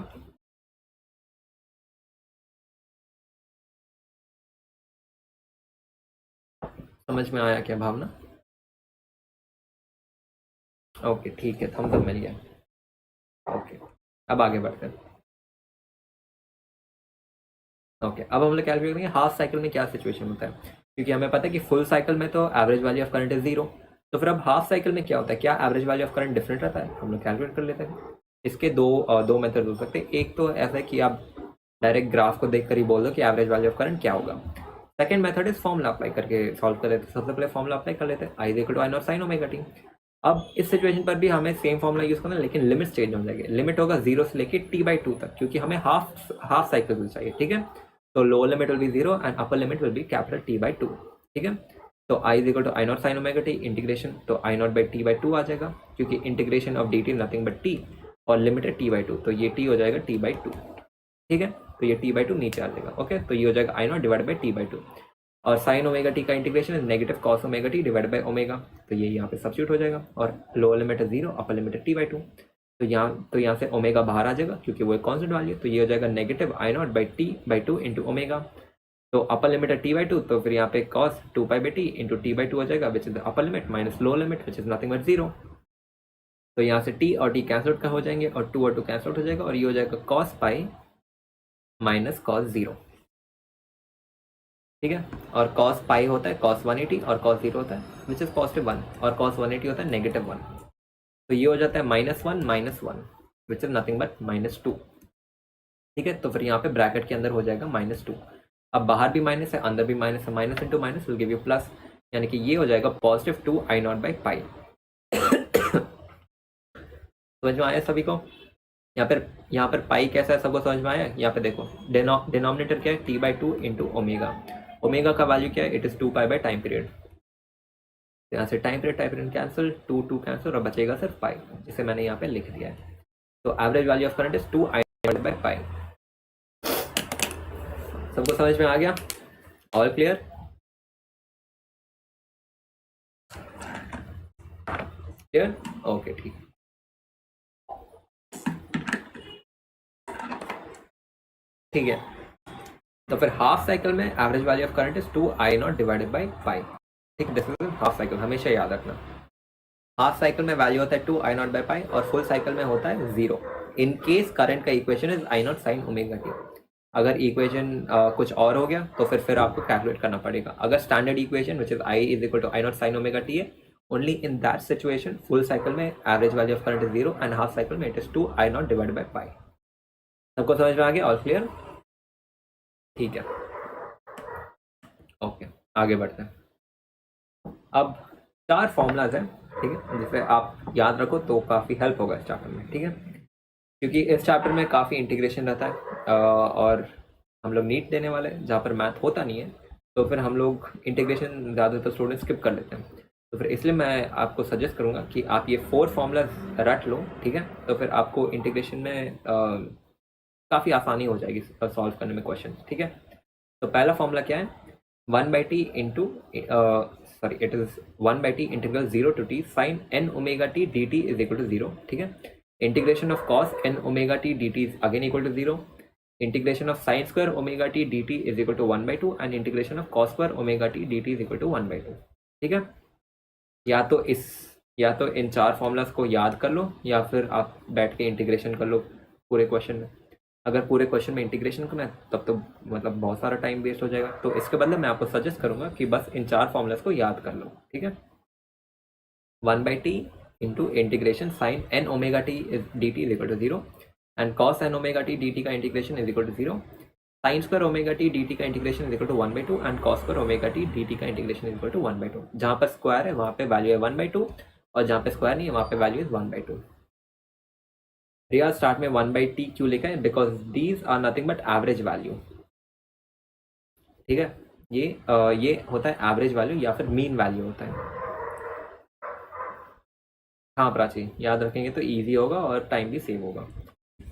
समझ में आया क्या भावना? ओके ठीक है, थम्स अप मिल गया, ओके। अब आगे बढ़ते हैं, ओके। अब हम लोग कैलकुलेट करेंगे हाफ साइकिल में क्या सिचुएशन होता है, क्योंकि हमें पता है कि फुल साइकिल में तो average value of current is 0, तो फिर अब हाफ साइकिल में क्या होता है, क्या average value of current different रहता है, हम लोग कैलकुलेट कर लेते हैं। इसके दो मेथड हो सकते हैं। एक तो ऐसा है कि आप डायरेक्ट ग्राफ को देख कर ही बोल दो कि एवरेज वैल्यू ऑफ करंट क्या होगा। Second method is formula apply करके सॉल्व कर लेते हैं। सबसे पहले फॉर्मूला अप्लाई कर लेते हैं, I equal to I naught sine omega T. अब इस सिचुएशन पर भी हमें सेम फॉर्मूला यूज करना है, लेकिन लिमिट चेंज हो जाएगी। लिमिट होगा 0 से लेके t/2 तक, क्योंकि हमें हाफ साइकिल चाहिए, ठीक है। तो lower limit will be 0 and upper limit will be capital t/2, ठीक है। तो I is equal to I naught sine omega T integration, तो आई नॉट बाई t/2 आ जाएगा, क्योंकि integration of D T nothing but t, और लिमिट है t/2, तो ये t हो जाएगा t/2, ठीक है। तो ये t/2 नीचे आ जाएगा, ओके। तो ये हो जाएगा I not divide by t/2, और साइन ओमेगा टी का इंटीग्रेशन है negative cos omega t divide by omega, तो ये यहाँ पे सब्स्टिट्यूट हो जाएगा, और लोअर लिमिट है 0, अपर लिमिट है t/2, तो यहाँ से ओमेगा बाहर आ जाएगा क्योंकि वो एक कॉन्स्टेंट वैल्यू, तो ये हो जाएगा negative I naught by t/2 into omega. तो अपर लिमिट है t/2, तो फिर यहाँ पे cos 2 pi by T into t/2 हो जाएगा, which is upper limit minus lower limit which is nothing but 0। तो यहाँ से t और t कैंसल आउट का हो जाएंगे, और 2 और 2 कैंसल आउट हो जाएगा, और ये हो जाएगा cos पाई माइनस cos 0, ठीक है। और cos पाई होता है cos 180, और cos 0 होता है विच इज +1, और cos 180 होता है -1, तो ये हो जाता है -1 -1 विच इज नथिंग बट -2। ठीक है, तो फिर यहाँ पे ब्रैकेट के अंदर हो जाएगा -2। अब बाहर भी माइनस है, अंदर भी माइनस है, minus into minus will give you plus, यानी कि ये हो जाएगा +2 I0/π। समझ में आया सभी को? यहाँ पर पाई कैसा है सबको समझ में आया? यहाँ पे देखो डिनोमिनेटर क्या है, T/2 इंटू ओमेगा। ओमेगा का वैल्यू क्या है, it is 2π by time period. यहाँ से टाइम पीरियड कैंसिल, 2 कैंसिल और बचेगा सिर्फ पाई, जिसे मैंने यहाँ पे लिख दिया है। तो average value of current is 2I/π। सबको समझ में आ गया? All clear? क्लियर? ओके, ठीक। ठीक है, तो फिर हाफ साइकिल में average value of current is 2I0/π। ठीक, दिस इज हाफ साइकिल, हमेशा याद रखना। हाफ साइकिल में वैल्यू होता है 2I0/π और फुल साइकिल में होता है 0। इन केस करंट का equation is I0 sin ω t। अगर इक्वेशन कुछ और हो गया तो फिर आपको कैलकुलेट करना पड़ेगा। अगर standard equation which is I = I0 sin ω t है, only in that situation full cycle में average value of current is 0 and half cycle में इट इज 2I0/π। सबको समझ में आ गया? All clear? ठीक है, ओके, आगे बढ़ते हैं। अब 4 फॉर्मूलाज हैं, ठीक है, जिसे आप याद रखो तो काफ़ी हेल्प होगा इस चैप्टर में। ठीक है, क्योंकि इस चैप्टर में काफ़ी इंटीग्रेशन रहता है और हम लोग नीट देने वाले हैं जहाँ पर मैथ होता नहीं है, तो फिर हम लोग इंटीग्रेशन ज़्यादातर स्टूडेंट स्किप कर लेते हैं। तो फिर इसलिए मैं आपको सजेस्ट करूँगा कि आप ये 4 फॉर्मूलाज रट लो। ठीक है, तो फिर आपको इंटीग्रेशन में काफ़ी आसानी हो जाएगी सॉल्व करने में क्वेश्चन। ठीक है, तो पहला फॉर्मूला क्या है, 1/t into sorry it is 1/t integral 0 to t sin n omega t dt is equal to 0। ठीक है, integration of cos n omega t dt is again equal to 0। Integration of sin square omega t dt is equal to 1/2 and integration of cos square omega t dt is equal to 1/2। ठीक है, या तो इन 4 फॉर्मूलाज को याद कर लो या फिर आप बैठ के इंटीग्रेशन कर लो पूरे क्वेश्चन में। अगर पूरे क्वेश्चन में इंटीग्रेशन करना है तब तो मतलब बहुत सारा टाइम वेस्ट हो जाएगा, तो इसके बदले मैं आपको सजेस्ट करूंगा कि बस इन 4 फॉर्मूलाज को याद कर लो। ठीक है, 1/t into integration sine n omega t dt is equal to 0 and cos n omega t dt का integration is equal to 0, sine square omega t dt का integration is equal to 1/2 and cos square omega t dt का इंटीग्रेशन इज इक्वल टू 1/2। जहाँ पर स्क्वायर है वहाँ पे वैल्यू है 1/2 और जहाँ पे स्क्वायर नहीं है वहाँ पे वैल्यू इज 1/2। रिया स्टार्ट में 1/t क्यों लिखा है, because these are nothing but average value. ठीक है, ये होता है एवरेज वैल्यू या फिर मीन वैल्यू होता है। हाँ प्राची, याद रखेंगे तो इजी होगा और टाइम भी सेव होगा।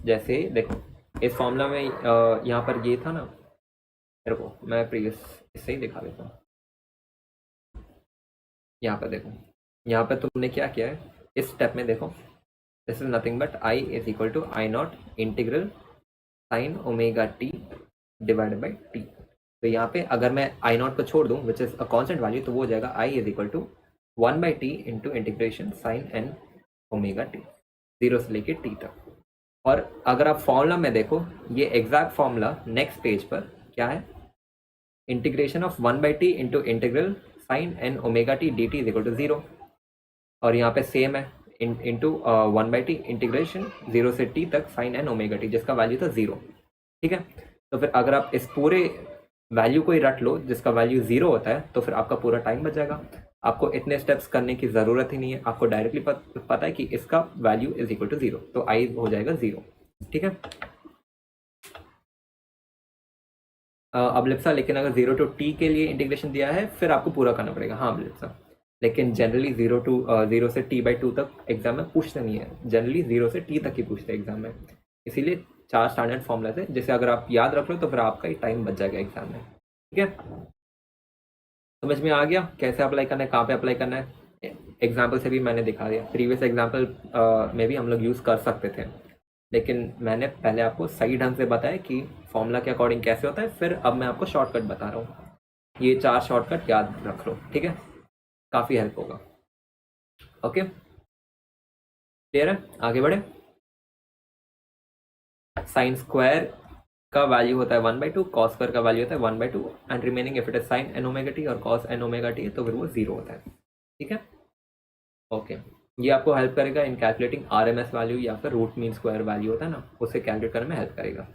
जैसे देखो इस फॉर्मूला में यहाँ पर ये था ना, मेरे को मैं प्रीवियस इससे ही दिखा देता हूँ। यहाँ पर देखो, यहाँ पर तुमने क्या किया है इस स्टेप में, देखो this is nothing but I is equal to I0 integral sine omega t divided by t। तो यहाँ पे अगर मैं I0 को छोड़ दूँ which is a constant value, तो वो हो जाएगा I is equal to 1/t into integration sine n omega t 0 से लेके t तक। और अगर आप फॉर्मूला में देखो ये एग्जैक्ट फॉर्मूला नेक्स्ट पेज पर क्या है, integration of 1/t into integral sine n omega t dt is equal to 0 और यहाँ पे सेम है इंटू 1/t इंटीग्रेशन 0 से t तक साइन n ओमेगा t जिसका वैल्यू था 0। ठीक है, तो फिर अगर आप इस पूरे वैल्यू को ही रट लो जिसका वैल्यू 0 होता है तो फिर आपका पूरा टाइम बच जाएगा। आपको इतने स्टेप्स करने की ज़रूरत ही नहीं है, आपको डायरेक्टली पता है कि इसका वैल्यू इज इक्वल टू 0, तो I हो जाएगा 0। ठीक है, अब लिप्सा लेकिन अगर 0 to t के लिए इंटीग्रेशन दिया है फिर आपको पूरा करना पड़ेगा। हाँ लिप्सा, लेकिन जनरली 0 से t/2 तक एग्जाम में पूछते नहीं है, जनरली 0 से t तक ही पूछते हैं एग्जाम में। इसीलिए 4 स्टैंडर्ड फॉर्मूला थे जिसे अगर आप याद रख लो तो फिर आपका ही टाइम बच जाएगा एग्जाम में। ठीक है, समझ में आ गया कैसे अप्लाई करना है, कहाँ पे अप्लाई करना है? एग्जाम्पल से भी मैंने दिखा दिया, प्रीवियस एग्जाम्पल में भी हम लोग यूज़ कर सकते थे, लेकिन मैंने पहले आपको सही ढंग से बताया कि फॉर्मूला के अकॉर्डिंग कैसे होता है, फिर अब मैं आपको शॉर्टकट बता रहा हूँ। ये 4 शॉर्टकट याद रख लो। ठीक है, काफ़ी हेल्प होगा। ओके क्लियर है, आगे बढ़े। साइन स्क्वायर का वैल्यू होता है 1/2, कॉस स्क्वायर का वैल्यू होता है 1/2 and remaining if it is sign n omega t और कॉस n ओमेगा t तो फिर वो 0 होता है। ठीक है, ओके, ये आपको हेल्प करेगा इन कैलकुलेटिंग RMS वैल्यू या फिर रूट मीन स्क्वायर वैल्यू होता है ना, उसे कैलकुलेट करने में हेल्प करेगा।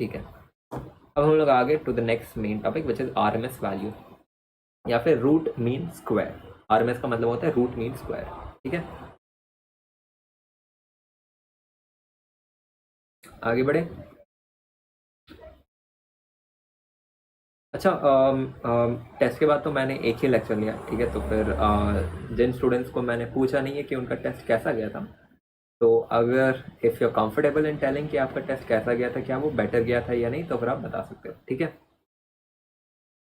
ठीक है, अब हम लोग आगे to the next main topic which is RMS value या फिर रूट मीन स्क्वायर। आरएमएस का मतलब होता है रूट मीन स्क्वायर। ठीक है, आगे बढ़े। अच्छा, टेस्ट के बाद तो मैंने एक ही लेक्चर लिया, ठीक है, तो फिर जिन स्टूडेंट्स को मैंने पूछा नहीं है कि उनका टेस्ट कैसा गया था, तो अगर if you comfortable in telling कि आपका टेस्ट कैसा गया था, क्या वो बेटर गया था या नहीं, तो फिर आप बता सकते हो। ठीक है,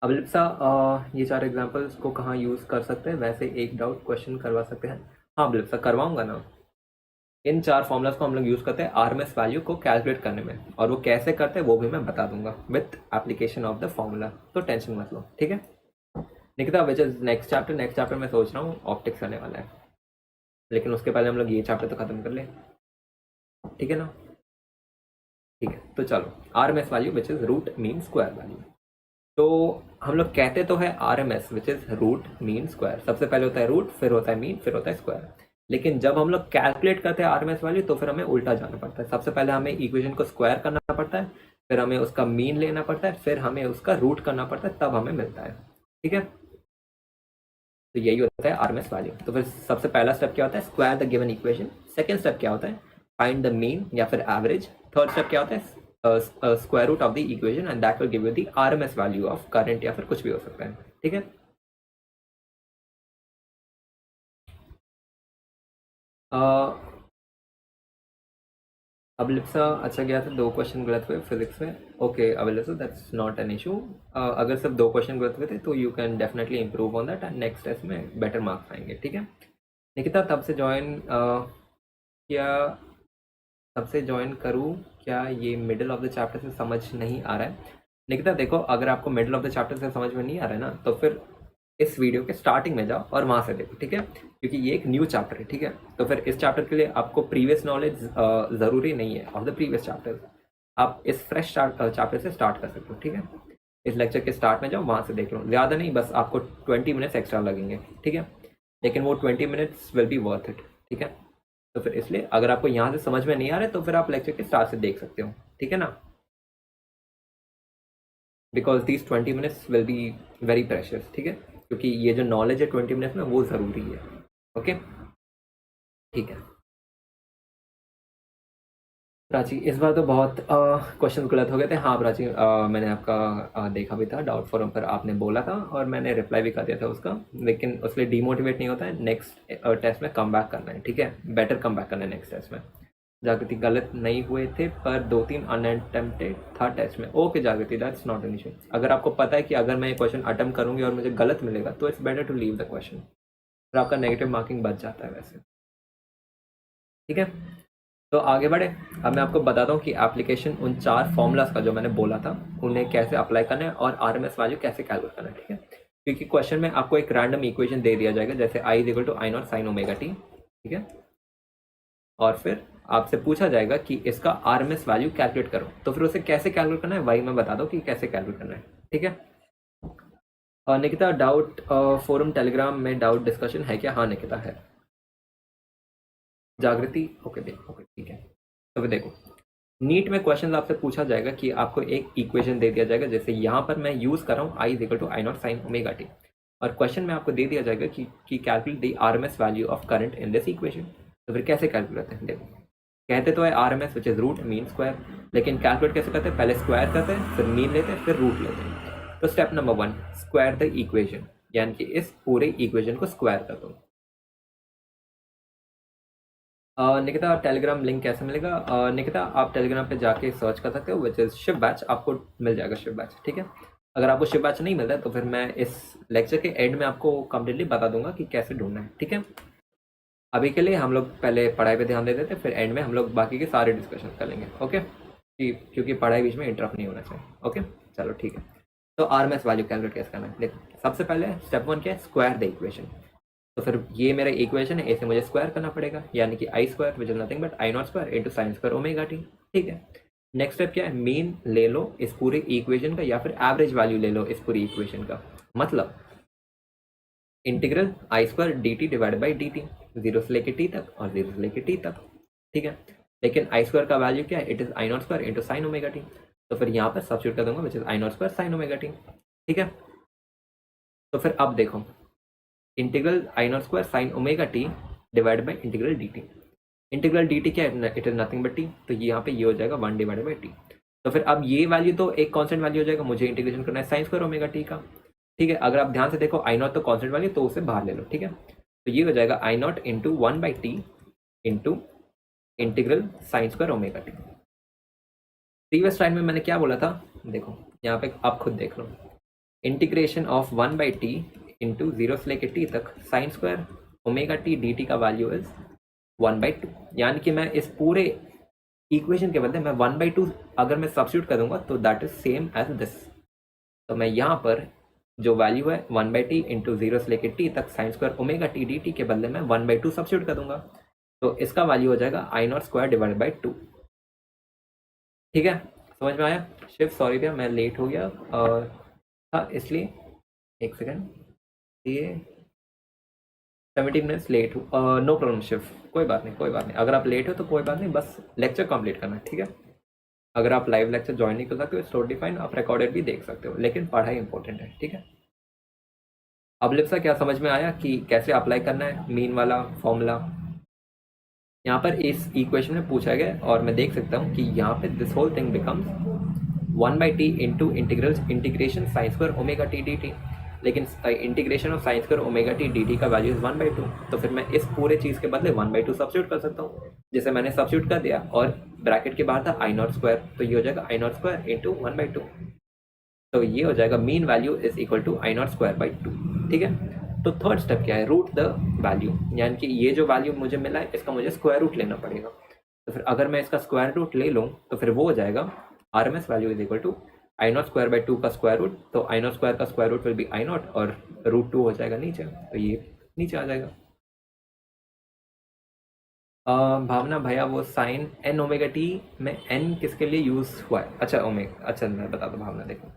अब लिप्सा ये 4 एग्जांपल्स को कहाँ यूज़ कर सकते हैं, वैसे एक डाउट क्वेश्चन करवा सकते हैं। हाँ लिप्सा, करवाऊंगा ना। इन 4 फॉर्मूलाज को हम लोग यूज़ करते हैं आरएमएस वैल्यू को कैलकुलेट करने में, और वो कैसे करते हैं वो भी मैं बता दूंगा with application of the formula, तो टेंशन मत लो। ठीक है Nikita, which is next chapter. Next chapter मैं सोच रहा हूँ ऑप्टिक्स आने वाला है, लेकिन उसके पहले हम लोग ये चैप्टर तो खत्म कर ले। ठीक है ना, ठीक है, तो चलो RMS value which is root mean square value. तो हम लोग कहते तो है RMS which is root mean square, सबसे पहले होता है रूट, फिर होता है मीन, फिर होता है स्क्वायर। लेकिन जब हम लोग कैलकुलेट करते हैं आरएमएस वैल्यू तो फिर हमें उल्टा जाना पड़ता है। सबसे पहले हमें इक्वेशन को स्क्वायर करना पड़ता है, फिर हमें उसका मीन लेना पड़ता है, फिर हमें उसका रूट करना पड़ता है, तब हमें मिलता है। ठीक है, तो यही होता है आरएमएस वैल्यू। तो फिर सबसे पहला स्टेप क्या होता है, square the given equation. Second step क्या होता है, फाइंड द मीन या फिर एवरेज। थर्ड स्टेप क्या होता है, square root of the equation, and that will give you the RMS value of current, या फिर कुछ भी हो सकता है। ठीक है, अब लिप्सा अच्छा गया था, 2 क्वेश्चन गलत हुए फिजिक्स में। ओके अब Lipsa, that's not an issue. अगर सिर्फ 2 क्वेश्चन गलत हुए थे तो you can definitely improve on that, and next test में बेटर मार्क्स आएंगे। ठीक है निकिता, तब से ज्वाइन क्या, तब से ज्वाइन करूँ क्या, ये मिडिल ऑफ द चैप्टर से समझ नहीं आ रहा है। निकिता देखो, अगर आपको मिडिल ऑफ द चैप्टर से समझ में नहीं आ रहा है ना, तो फिर इस वीडियो के स्टार्टिंग में जाओ और वहाँ से देखो। ठीक है, क्योंकि ये एक न्यू चैप्टर है। ठीक है, तो फिर इस चैप्टर के लिए आपको प्रीवियस नॉलेज ज़रूरी नहीं है ऑफ द प्रीवियस चैप्टर, आप इस फ्रेश चैप्टर से स्टार्ट कर सकते हो। ठीक है, इस लेक्चर के स्टार्ट में जाओ, वहाँ से देख लो, ज़्यादा नहीं, बस आपको 20 मिनट्स एक्स्ट्रा लगेंगे। ठीक है, लेकिन वो 20 minutes will be worth it. ठीक है, तो फिर इसलिए अगर आपको यहाँ से समझ में नहीं आ रहा है तो फिर आप लेक्चर के स्टार्ट से देख सकते हो। ठीक है ना, because these 20 minutes will be very precious. ठीक है, क्योंकि ये जो नॉलेज है 20 मिनट्स में वो ज़रूरी है। ओके ठीक है प्राची, इस बार तो बहुत क्वेश्चन गलत हो गए थे। हाँ प्राची, मैंने आपका देखा भी था डाउट फोरम पर, आपने बोला था और मैंने रिप्लाई भी कर दिया था उसका, लेकिन उसके डीमोटिवेट नहीं होता है, नेक्स्ट टेस्ट में कम बैक करना है। ठीक है, बेटर कम बैक करना है नेक्स्ट टेस्ट में। जागृति, गलत नहीं हुए थे पर 2-3 अनअटेम्प्टेड था टेस्ट में। ओके जागृति, दैट्स नॉट एन इशू। अगर आपको पता है कि अगर मैं ये क्वेश्चन अटेम्प्ट करूंगी और मुझे गलत मिलेगा तो it's better to leave the question, फिर आपका नेगेटिव मार्किंग बच जाता है वैसे। ठीक है, तो आगे बढ़े। अब मैं आपको बताता हूँ कि एप्लीकेशन उन 4 फॉर्मूलाज का जो मैंने बोला था उन्हें कैसे अप्लाई करना है और आरएमएस वैल्यू कैसे कैलकुलेट करना है। ठीक है, क्योंकि क्वेश्चन में आपको एक रैंडम इक्वेशन दे दिया जाएगा, जैसे I equal to I0 sine omega T. ठीक है, और फिर आपसे पूछा जाएगा कि इसका आरएमएस वैल्यू कैलकुलेट करो, तो फिर उसे कैसे कैलकुलेट करना है वही मैं बता दूँ कि कैसे कैलकुलेट करना है। ठीक है, और निकिता, डाउट फोरम टेलीग्राम में डाउट डिस्कशन है क्या? हाँ निकिता है। जागृति, ओके देखो, ओके ठीक है, तो फिर देखो, नीट में क्वेश्चन आपसे पूछा जाएगा कि आपको एक इक्वेशन दे दिया जाएगा, जैसे यहाँ पर मैं यूज़ कर रहा हूँ I equal to I0 sine omega T, और क्वेश्चन में आपको दे दिया जाएगा कि calculate the RMS value of current in this equation. तो फिर कैसे कैलकुलेट करते हैं, देखो, कहते तो है RMS which is root mean square, लेकिन कैलकुलेट कैसे करते हैं, पहले स्क्वायर करते हैं, फिर मीन लेते हैं, फिर रूट लेते हैं। तो step number 1, square the equation, यानी कि इस पूरे इक्वेशन को स्क्वायर कर दो। निकिता, टेलीग्राम लिंक कैसे मिलेगा? निकिता, आप टेलीग्राम पे जाके सर्च कर सकते हो विच इज शिव बैच, आपको मिल जाएगा शिव बैच। ठीक है, अगर आपको शिव बैच नहीं मिलता है तो फिर मैं इस लेक्चर के एंड में आपको कंप्लीटली बता दूंगा कि कैसे ढूंढना है। ठीक है, अभी के लिए हम लोग पहले पढ़ाई पे ध्यान दे देते, फिर एंड में हम लोग बाकी के सारे डिस्कशन कर लेंगे। ओके, क्योंकि पढ़ाई बीच में इंटरप्ट नहीं होना चाहिए। ओके चलो ठीक है, तो आरएमएस वैल्यू कैलकुलेट कैसे करना है, देखो सबसे पहले स्टेप 1 क्या है, स्क्वायर द इक्वेशन। तो फिर ये मेरा इक्वेशन है, इसे मुझे स्क्वायर करना पड़ेगा, यानी कि I square which is nothing but I0 square into sine square omega T. ठीक है, नेक्स्ट स्टेप क्या है, मीन ले लो इस पूरे इक्वेशन का, या फिर एवरेज वैल्यू ले लो इस पूरी इक्वेशन का, मतलब integral I square D t divide by D t, 0 से लेके t तक और 0 से लेके t तक। ठीक है, लेकिन I स्क्वायर का वैल्यू क्या है, it is I0 square into sine omega T. तो फिर यहाँ पे सब्स्टिट्यूट कर दूंगा विच is I naught square sine omega T. ठीक है, तो फिर अब देखो integral I naught square sine omega t divide by integral d T. Integral d T क्या है, it is nothing but T, तो यहाँ पे ये हो जाएगा 1 डिवाइडेड बाई टी। तो फिर अब ये वैल्यू तो एक कांस्टेंट वैल्यू हो जाएगा, मुझे इंटीग्रेशन करना है साइन स्क्वायर ओमेगा टी का। ठीक है, अगर आप ध्यान से देखो आई नॉट तो कांस्टेंट वैल्यू, तो उसे बाहर ले लो। ठीक है, तो ये हो जाएगा I naught into 1 by T into integral sine square omega T. Previous slide में मैंने क्या बोला था, देखो यहाँ पे आप खुद देख लो, integration of 1 by T into 0 से लेके टी तक sine square omega T D T का वैल्यू इज 1/2। यानी कि मैं इस पूरे इक्वेशन के बदले मैं 1/2 अगर मैं सब्स्टिट्यूट कर दूंगा तो that is same as this. तो मैं यहाँ पर जो वैल्यू है 1/t इंटू 0 से लेके टी तक sine square omega T D T के बदले में 1/2 सब्स्टिट्यूट कर दूंगा, तो इसका वैल्यू हो जाएगा I naught square divide by 2। ठीक है, समझ में आया? शिव सॉरी भैया मैं लेट हो गया था, इसलिए एक सेकेंड, ये 17 मिनट्स लेट हूँ। नो प्रॉब्लम शिव, कोई बात नहीं, कोई बात नहीं। अगर आप लेट हो तो कोई बात नहीं, बस लेक्चर कंप्लीट करना है। ठीक है, अगर आप लाइव लेक्चर ज्वाइन नहीं कर सकते हो इट्स टोटली फाइन, आप रिकॉर्डेड भी देख सकते हो, लेकिन पढ़ाई इंपॉर्टेंट है। ठीक है, अब लिप्सा क्या समझ में आया कि कैसे अप्लाई करना है मीन वाला फॉर्मूला? यहाँ पर इस इक्वेशन में पूछा गया और मैं देख सकता हूँ कि यहाँ पे this whole thing becomes 1/t into integration sine square omega T D T, लेकिन integration of sine square omega T D T का वैल्यू इज 1/2। तो फिर मैं इस पूरे चीज़ के बदले 1/2 सब्स्टिट्यूट कर सकता हूँ, जैसे मैंने सब्स्टिट्यूट कर दिया और ब्रैकेट के बाहर था आई नॉट स्क्वायर, तो ये हो जाएगा आई नॉट स्क्वायर इंटू 1/2। तो ये हो जाएगा mean value is equal to I naught square by 2। ठीक है, तो थर्ड स्टेप क्या है, रूट द वैल्यू, यानी कि ये जो वैल्यू मुझे मिला है इसका मुझे स्क्वायर रूट लेना पड़ेगा। तो फिर अगर मैं इसका स्क्वायर रूट ले लूँ तो फिर वो हो जाएगा R M S value is equal to I naught square by 2 का स्क्वायर रूट, तो आई नॉट स्क्वायर का square root will be I naught और √2 हो जाएगा नीचे, तो ये नीचे आ जाएगा। भावना भैया वो साइन एन ओमेगा टी में एन किसके लिए यूज हुआ है? अच्छा ओमेगा, अच्छा मैं बता दूँ भावना, देखो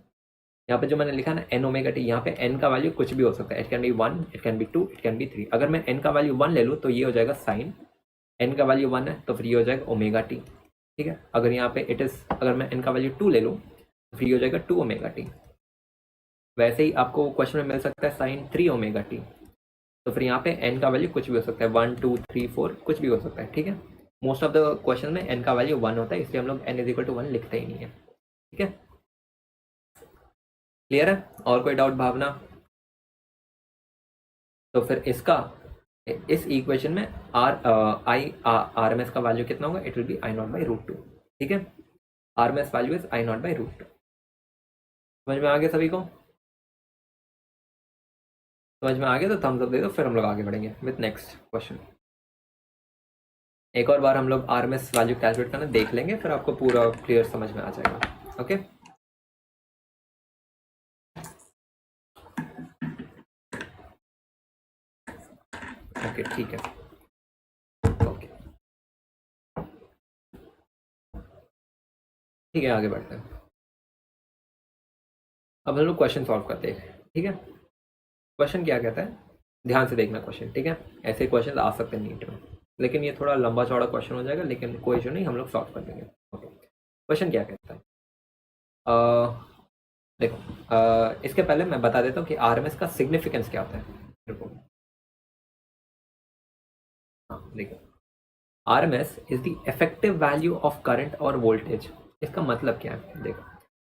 यहाँ पे जो मैंने लिखा ना एन ओमेगा टी, यहाँ पे एन का वैल्यू कुछ भी हो सकता है, it can be 1, it can be 2, it can be 3। अगर मैं एन का वैल्यू 1 ले लूँ तो ये हो जाएगा साइन, एन का वैल्यू 1 है तो फिर ये हो जाएगा ओमेगा टी। ठीक है, अगर यहाँ पे इट इज, अगर मैं एन का वैल्यू 2 ले लूँ तो फिर ये हो जाएगा 2 ओमेगा टी। वैसे ही आपको क्वेश्चन में मिल सकता है साइन 3 ओमेगा टी, तो फिर यहाँ पे एन का वैल्यू कुछ भी हो सकता है, 1 2 3 4 कुछ भी हो सकता है। ठीक है, मोस्ट ऑफ द क्वेश्चन में एन का वैल्यू 1 होता है, इसलिए हम लोग एन इज इक्वल टू 1 लिखते ही नहीं है। ठीक है, क्लियर है? और कोई डाउट भावना? तो फिर इसका इस इक्वेशन में आर एम एस का वैल्यू कितना होगा, it will be I naught by √2। ठीक है, R M S value is I naught by √2। समझ में आ गया सभी को? समझ में आ गया तो थम्स अप दे दो, फिर हम लोग आगे बढ़ेंगे विथ नेक्स्ट क्वेश्चन। एक और बार हम लोग R M S value calculate करना देख लेंगे, फिर आपको पूरा क्लियर समझ में आ जाएगा। ओके, ओके ठीक है, ओके ठीक है, आगे बढ़ते हैं। अब हम लोग क्वेश्चन सॉल्व करते हैं। ठीक है, क्वेश्चन क्या कहता है, ध्यान से देखना क्वेश्चन। ठीक है, ऐसे क्वेश्चन आ सकते हैं नीट में, लेकिन ये थोड़ा लंबा चौड़ा क्वेश्चन हो जाएगा, लेकिन कोई इशू नहीं, हम लोग सॉल्व कर देंगे। ओके, क्वेश्चन क्या कहता है, देखो इसके पहले मैं बता देता हूँ कि आरएमएस का सिग्निफिकेंस क्या होता है। देखो हाँ, देखो RMS is the effective value of current और वोल्टेज। इसका मतलब क्या है, देखो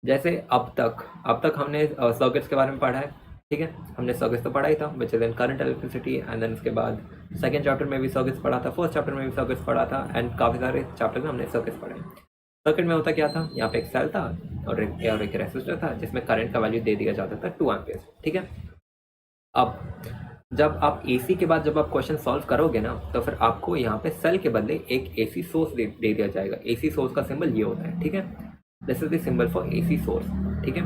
जैसे अब तक हमने सर्किट्स के बारे में पढ़ा है। ठीक है, हमने सर्किट्स तो पढ़ा ही था, which is in current electricity, and then उसके बाद सेकंड चैप्टर में भी सर्किट्स पढ़ा था, फर्स्ट चैप्टर में भी सर्किट्स पढ़ा था, एंड काफ़ी सारे चैप्टर में हमने सर्किट्स पढ़े। सर्किट में होता क्या था, यहाँ पे एक सेल था और एक रेसिस्टर था जिसमें करंट का वैल्यू दे दिया जाता था 2 एम्पियर। ठीक है, अब जब आप एसी के बाद जब आप क्वेश्चन सॉल्व करोगे ना, तो फिर आपको यहाँ पे सेल के बदले एक एसी सोर्स दे दिया जाएगा। एसी सोर्स का सिंबल ये होता है। ठीक है, this is the symbol for AC source. ठीक है,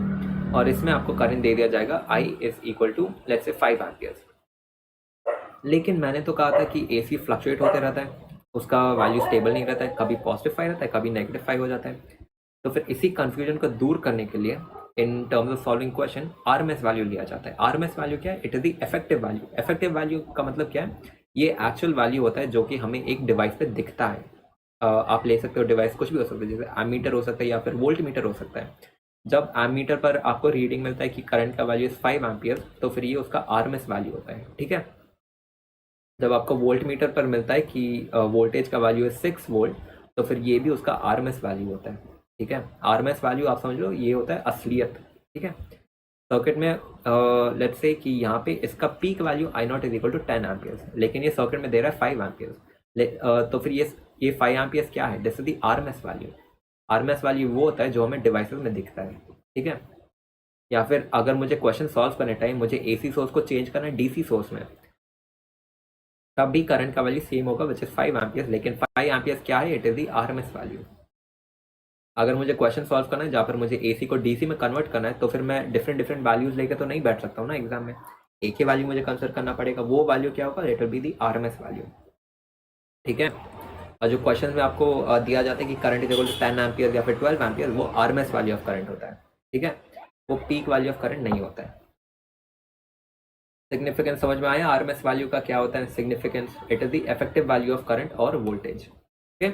और इसमें आपको करंट दे दिया जाएगा I is equal to let's say 5 amperes. लेकिन मैंने तो कहा था कि एसी फ्लक्चुएट होते रहता है, उसका वैल्यू स्टेबल नहीं रहता है, कभी पॉजिटिव 5 रहता है, कभी नेगेटिव 5 हो जाता है। तो फिर इसी कंफ्यूजन को दूर करने के लिए in terms of solving question RMS value लिया जाता है। आरएमएस वैल्यू क्या है, it is the effective value. Effective value का मतलब क्या है, ये एक्चुअल वैल्यू होता है जो कि हमें एक डिवाइस पे दिखता है। आप ले सकते हो डिवाइस, कुछ भी हो सकता है, जैसे एमीटर हो सकता है या फिर वोल्ट मीटर हो सकता है। जब एमीटर पर आपको रीडिंग मिलता है कि करंट का वैल्यू इज 5 एम्पियर, तो फिर ये उसका आरएमएस वैल्यू होता है, ठीक है। जब आपको वोल्ट मीटर पर मिलता है कि वोल्टेज का वैल्यू है 6 वोल्ट, तो फिर ये भी उसका आरएमएस वैल्यू होता है, ठीक है। आरएमएस वैल्यू आप समझ लो ये होता है असलियत, ठीक है। सर्किट में लेट्स से कि यहाँ पे इसका peak value I naught is equal to 10 amperes, लेकिन ये सर्किट में दे रहा है 5 एम्पियर्स। तो फिर ये 5 एम्पियर्स क्या है, this is the RMS value. RMS value वो होता है जो हमें डिवाइसेस में दिखता है, ठीक है। या फिर अगर मुझे क्वेश्चन सॉल्व करने टाइम मुझे एसी सोर्स को चेंज करना है डीसी सोर्स में, तब भी करंट का वैल्यू सेम होगा विच इज 5 एम्पियर्स, लेकिन 5 एम्पियर्स क्या है, it is the RMS value. अगर मुझे क्वेश्चन सॉल्व करना है जहाँ पर मुझे एसी को डीसी में कन्वर्ट करना है, तो फिर मैं डिफरेंट डिफरेंट वैल्यूज लेकर तो नहीं बैठ सकता हूँ ना एग्जाम में, एक ही वैल्यू मुझे कंसिडर करना पड़ेगा। वो वैल्यू क्या होगा, it will be the RMS value, ठीक है। और जो क्वेश्चन में आपको दिया जाता है कि current is equal to 10 ampere या फिर 12 एम्पियर, वो आरएमएस वैल्यू ऑफ करंट होता है, ठीक है। वो पीक वैल्यू ऑफ करंट नहीं होता है। सिग्निफिकेंस समझ में आया, आरएमएस वैल्यू का क्या होता है significance, it is the effective value of current और वोल्टेज, ठीक है।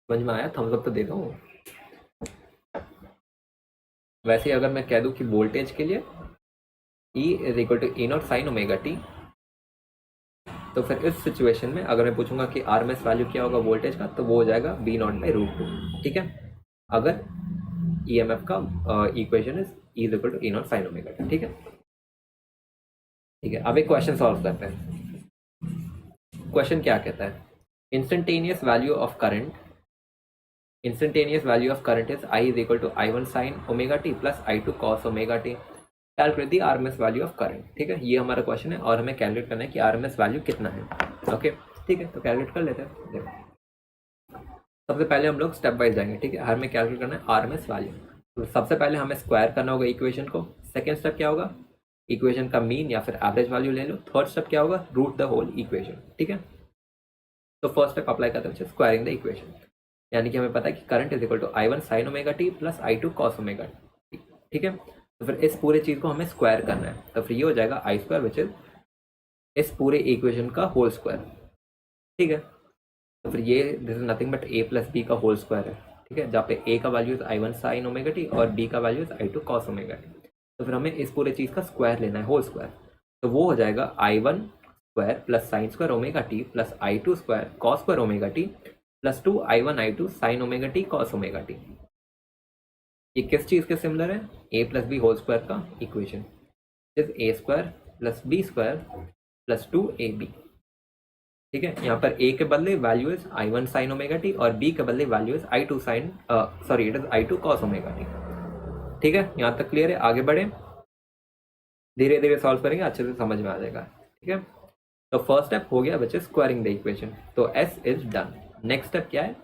समझ में आया, थम्स अप तो दे दो। वैसे अगर मैं कह दूं कि वोल्टेज के लिए E is equal to E naught sine omega T, तो फिर इस सिचुएशन में अगर मैं पूछूंगा कि आरएमएस वैल्यू क्या होगा वोल्टेज का, तो वो हो जाएगा B naught by root two, ठीक है। अगर ईएमएफ का equation is E is equal to E naught sine omega T, ठीक है। ठीक है, अब एक क्वेश्चन सॉल्व करते हैं। क्वेश्चन क्या कहता है, instantaneous value of current, instantaneous value of current is I is equal to I1 sin omega t plus I2 cos omega t. Calculate the RMS value of current, ठीक है। ये हमारा क्वेश्चन है और हमें कैलकुलेट करना है कि RMS वैल्यू कितना है, ओके ठीक है। तो कैलकुलेट कर लेते हैं। देखो सबसे पहले हम लोग स्टेप वाइज जाएंगे, ठीक है। हमें कैलकुलेट करना है RMS वैल्यू। तो सबसे पहले हमें स्क्वायर करना होगा इक्वेशन को। सेकेंड स्टेप क्या होगा, इक्वेशन का मीन या फिर एवरेज वैल्यू ले लो। थर्ड स्टेप क्या होगा, रूट द होल इक्वेशन, ठीक है। तो फर्स्ट स्टेप अप्लाई करते हैं स्क्वायरिंग द इक्वेशन, यानी कि हमें पता है कि current is equal to I1 sine omega T plus I2 cos omega T, ठीक है। तो फिर इस पूरे चीज को हमें स्क्वायर करना है, तो फिर ये हो जाएगा आई स्क्वायर विच इज इस पूरे इक्वेशन का होल स्क्वायर, ठीक है। तो फिर ये this is nothing but a plus b का होल स्क्वायर है, ठीक है, जहाँ पे a का value is I1 sine omega T और b का value is I2 cos omega T. तो फिर हमें इस पूरे चीज का स्क्वायर लेना है, होल स्क्वायर। तो वो हो जाएगा I1 square plus sine square omega T plus I2 square cos square omega T plus 2 I1 I2 sine omega T cos omega T. ये किस चीज के सिमिलर है, a plus B whole square का equation, is a square plus B square plus 2ab, ठीक है। यहाँ पर a के बदले value is I1 sine omega T और b के बदले value is I2 sine sorry it is I2 cos omega T, ठीक है। यहाँ तक क्लियर है, आगे बढ़े, धीरे धीरे सॉल्व करेंगे, अच्छे से समझ में आ जाएगा, ठीक है। तो फर्स्ट स्टेप हो गया which is squaring the equation, तो s is done. Next step क्या है,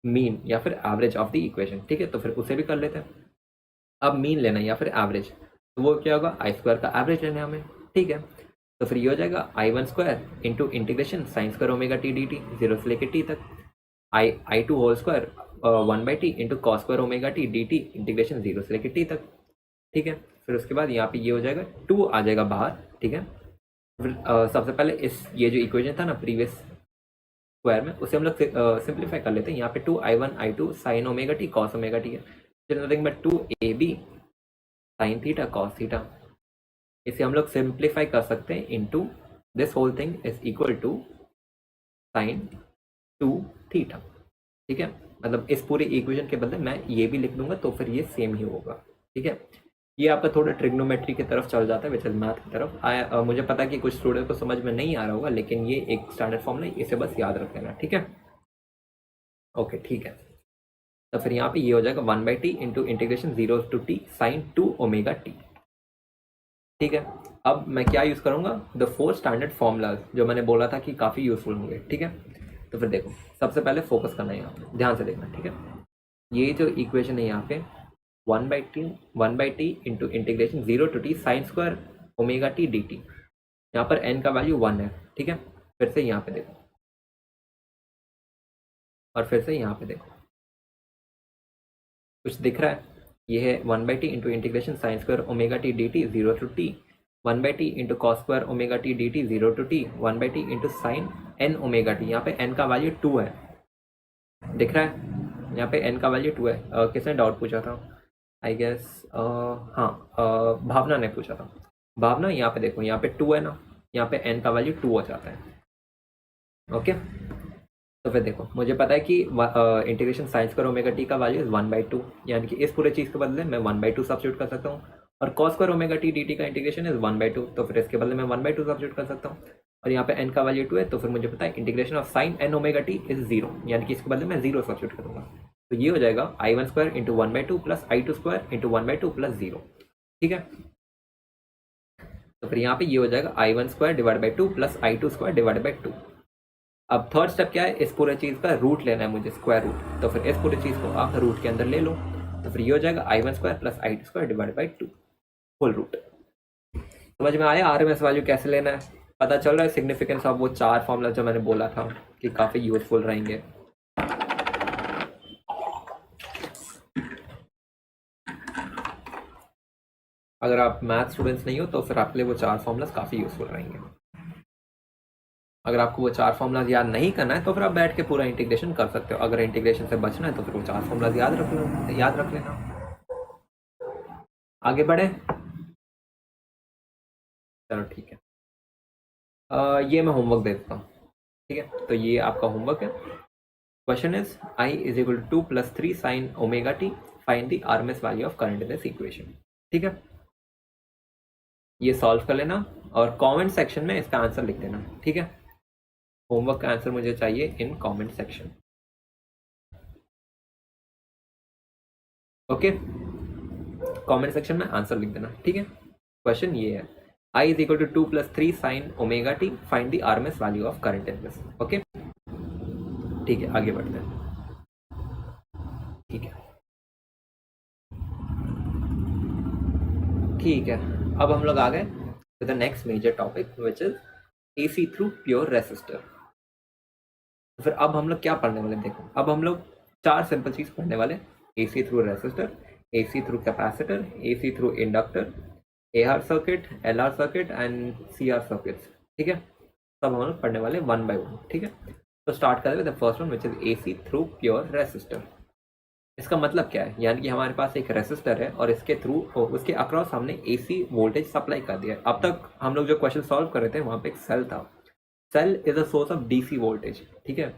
मीन या फिर एवरेज ऑफ द इक्वेशन, ठीक है। तो फिर उसे भी कर लेते हैं। अब मीन लेना है या फिर एवरेज, तो वो क्या होगा, आई स्क्वायर का एवरेज लेना है हमें, ठीक है। तो फिर ये हो जाएगा I1 square into integration sine square omega T D t, zero से लेकर टी तक, I2 whole square 1/t into cos square omega T D t integration zero से लेकर टी तक, ठीक है। फिर उसके बाद यहाँ पे ये हो जाएगा 2 आ जाएगा बाहर, ठीक है। फिर सबसे पहले इस ये जो इक्वेशन था ना प्रीवियस स्क्वायर में, उसे हम लोग सिंप्लीफाई कर लेते हैं। यहाँ पे 2I1 I2 sine omega T cos omega T है, nothing but 2ab sine theta cos theta. इसे हम लोग सिंप्लीफाई कर सकते हैं into this whole thing is equal to sine 2 theta, ठीक है। मतलब इस पूरे इक्वेशन के बदले मैं ये भी लिख दूंगा तो फिर ये सेम ही होगा, ठीक है। ये आपका थोड़ा ट्रिग्नोमेट्री की तरफ चल जाता है, विच इज मैथ की तरफ। मुझे पता है कि कुछ स्टूडेंट को समझ में नहीं आ रहा होगा, लेकिन ये एक स्टैंडर्ड फॉर्मूला है, इसे बस याद रख लेना, ठीक है। ओके ठीक है। तो फिर यहाँ पे ये हो जाएगा 1/t into integration 0 to t sine 2 omega T, ठीक है। अब मैं क्या यूज करूंगा, द 4 स्टैंडर्ड फॉर्मूलाज जो मैंने बोला था कि काफी यूजफुल होंगे, ठीक है। तो फिर देखो सबसे पहले फोकस करना है यहाँ पे, ध्यान से देखना, ठीक है। ये जो इक्वेशन है यहाँ पे 1/t into integration 0 to t sine square omega T D t, यहाँ पर n का वैल्यू 1 है, ठीक है। फिर से यहाँ पे देखो और फिर से यहाँ पे देखो, कुछ दिख रहा है, ये है 1/t into integration sine square omega T D t 0 to t 1/t into cos square omega T D t 0 to t 1/t into sine n omega T. यहाँ पे n का वैल्यू 2 है, दिख रहा है? यहाँ पे n का वैल्यू 2 है। किसने डाउट पूछा था? आई गेस हाँ, भावना ने पूछा था। भावना यहाँ पे देखो, यहाँ पे 2 है ना, यहाँ पे n का वैल्यू 2 हो जाता है। ओके, तो फिर देखो मुझे पता है कि integration sine square omega T का वैल्यू इज 1/2, यानी कि इस पूरे चीज़ के बदले मैं 1/2 सब्स्टिट्यूट कर सकता हूँ। और cos square omega T D T का इंटीग्रेशन इज 1/2, तो फिर इसके बदले मैं 1/2 सब्स्टिट्यूट कर सकता हूँ। और यहाँ पे n का वैल्यू 2 है, तो फिर मुझे पता है integration of sine n omega T is 0, यानी कि इसके बदले मैं 0 सब्स्टिट्यूट करूँगा। तो ये हो जाएगा i1 square into 1/2 plus i2 square into 1/2 plus 0। ठीक है, तो फिर यहाँ पे ये हो जाएगा i1 square divide by 2 plus i2 square divide by 2। अब थर्ड स्टेप क्या है? इस पूरे चीज़ का रूट लेना है मुझे, स्क्वायर रूट। तो फिर इस पूरी चीज़ को आप रूट के अंदर ले लो, तो फिर ये हो जाएगा i1 square plus i2 square divide by 2 whole root. समझ में आया RMS वैल्यू कैसे लेना है? पता चल रहा है सिग्निफिकेंस ऑफ वो 4 फॉर्मूला जो मैंने बोला था कि काफ़ी यूजफुल रहेंगे। अगर आप मैथ स्टूडेंट्स नहीं हो तो फिर आपके लिए वो 4 फॉर्मूलाज काफ़ी यूजफुल रहेंगे। अगर आपको वो 4 फॉर्मूलाज याद नहीं करना है तो फिर आप बैठ के पूरा इंटीग्रेशन कर सकते हो। अगर इंटीग्रेशन से बचना है तो फिर वो 4 फॉर्मूलाज याद रख लेना। आगे बढ़े, चलो ठीक है। ये मैं होमवर्क दे देता हूँ, ठीक है? तो ये आपका होमवर्क है। Question is i is equal to 2 plus 3 sine omega t, find the RMS value of current in this equation. ठीक है, ये सॉल्व कर लेना और कमेंट सेक्शन में इसका आंसर लिख देना। ठीक है, होमवर्क का आंसर मुझे चाहिए in comment section. Okay, comment section में आंसर लिख देना। ठीक है, क्वेश्चन ये है i is equal to 2 plus 3 sine omega t, find the RMS value of current in this. Okay, ठीक है, आगे बढ़ते हैं। ठीक है, ठीक है, अब हम लोग आ गए to the next major topic which is AC through pure resistor. तो फिर अब हम लोग क्या पढ़ने वाले? देखो, अब हम लोग 4 सिंपल चीज पढ़ने वाले। AC through resistor, AC through capacitor, AC through inductor, AR circuit, LR circuit and CR circuits. ठीक है, सब हम लोग पढ़ने वाले 1 by 1। ठीक है, तो स्टार्ट करें the first one which is AC through pure resistor. इसका मतलब क्या है? यानी कि हमारे पास एक रेसिस्टर है और इसके थ्रू उसके अक्रॉस हमने AC वोल्टेज सप्लाई कर दिया है। अब तक हम लोग जो क्वेश्चन सॉल्व कर रहे थे वहाँ पे एक सेल था। Cell is a source of DC voltage, ठीक है,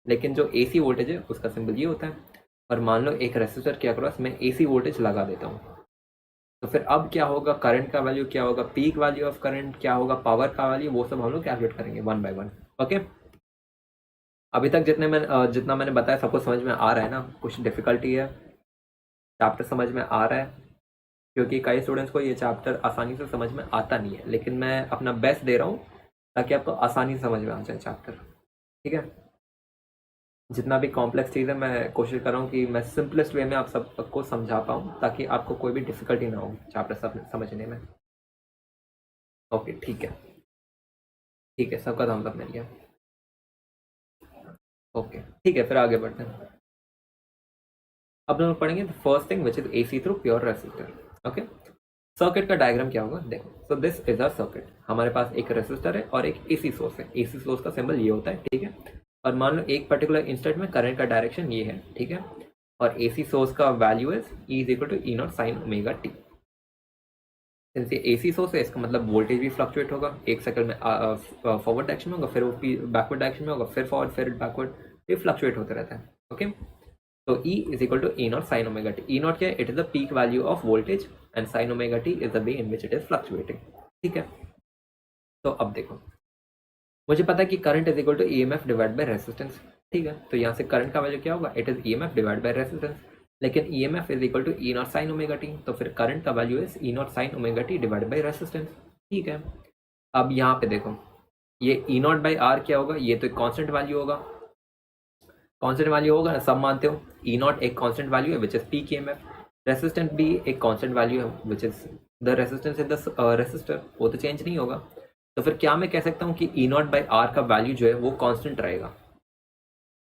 लेकिन जो AC वोल्टेज है उसका सिंबल ये होता है। और मान लो एक रेसिस्टर के अक्रॉस मैं AC वोल्टेज लगा देता हूँ, तो फिर अब क्या होगा? करंट का वैल्यू क्या होगा, पीक वैल्यू ऑफ करंट क्या होगा, पावर का वैल्यू, वो सब हम लोग कैलकुलेट करेंगे 1 by 1। ओके, अभी तक जितना मैंने बताया सबको समझ में आ रहा है ना? कुछ डिफिकल्टी है? चैप्टर समझ में आ रहा है? क्योंकि कई स्टूडेंट्स को ये चैप्टर आसानी से समझ में आता नहीं है, लेकिन मैं अपना बेस्ट दे रहा हूँ ताकि आपको आसानी से समझ में आ जाए चैप्टर। ठीक है, जितना भी कॉम्प्लेक्स चीज़ है मैं कोशिश कर रहा हूँ कि मैं सिंपलेस्ट वे में आप सबको समझा पाऊँ ताकि आपको कोई भी डिफिकल्टी ना हो चैप्टर समझने में। ओके, ठीक है, ठीक है, सबका थम्स अप मिल गया। ओके, ठीक है, फिर आगे बढ़ते हैं। अब हम लोग पढ़ेंगे the first thing which is AC through pure resistor. Okay, circuit का डायग्राम क्या होगा? देखो, so this is a circuit. हमारे पास एक रेसिस्टर है और एक AC सोर्स है। AC सोर्स का सिंबल ये होता है, ठीक है। और मान लो एक पर्टिकुलर इंस्टेंट में करंट का डायरेक्शन ये है, ठीक है। और AC सोर्स का value is E is equal to E0 sign omega T. Since ये AC सोर्स है, इसका मतलब वोल्टेज भी फ्लक्चुएट होगा। एक सेकंड में फॉरवर्ड डायरेक्शन में होगा, फिर वो बैकवर्ड डायरेक्शन में होगा, फिर फॉरवर्ड, फिर बैकवर्ड, ये फ्लक्चुएट होता रहता है। ओके, तो E is equal to E0 sin omega t. E0 क्या है? It is the peak value of voltage and sin omega t is the way in which it is fluctuating. ठीक है, तो अब देखो, मुझे पता है कि current is equal to EMF divide by resistance. ठीक है, तो यहाँ से करंट का वैल्यू क्या होगा? It is EMF divide by resistance. लेकिन EMF is equal to E0 sin omega t, तो फिर करंट का value is E0 sin omega t divide by resistance. ठीक है, अब यहाँ पे देखो, ये E0 बाई R क्या होगा? ये तो एक कॉन्स्टेंट वैल्यू होगा। कांस्टेंट वैल्यू होगा ना, सब मानते हो। E0 एक कांस्टेंट वैल्यू है which is peak EMF। Resistant भी एक कांस्टेंट वैल्यू है which is the resistance in the resistor, वो तो चेंज नहीं होगा। तो फिर क्या मैं कह सकता हूँ कि E0 बाई R का वैल्यू जो है वो कांस्टेंट रहेगा?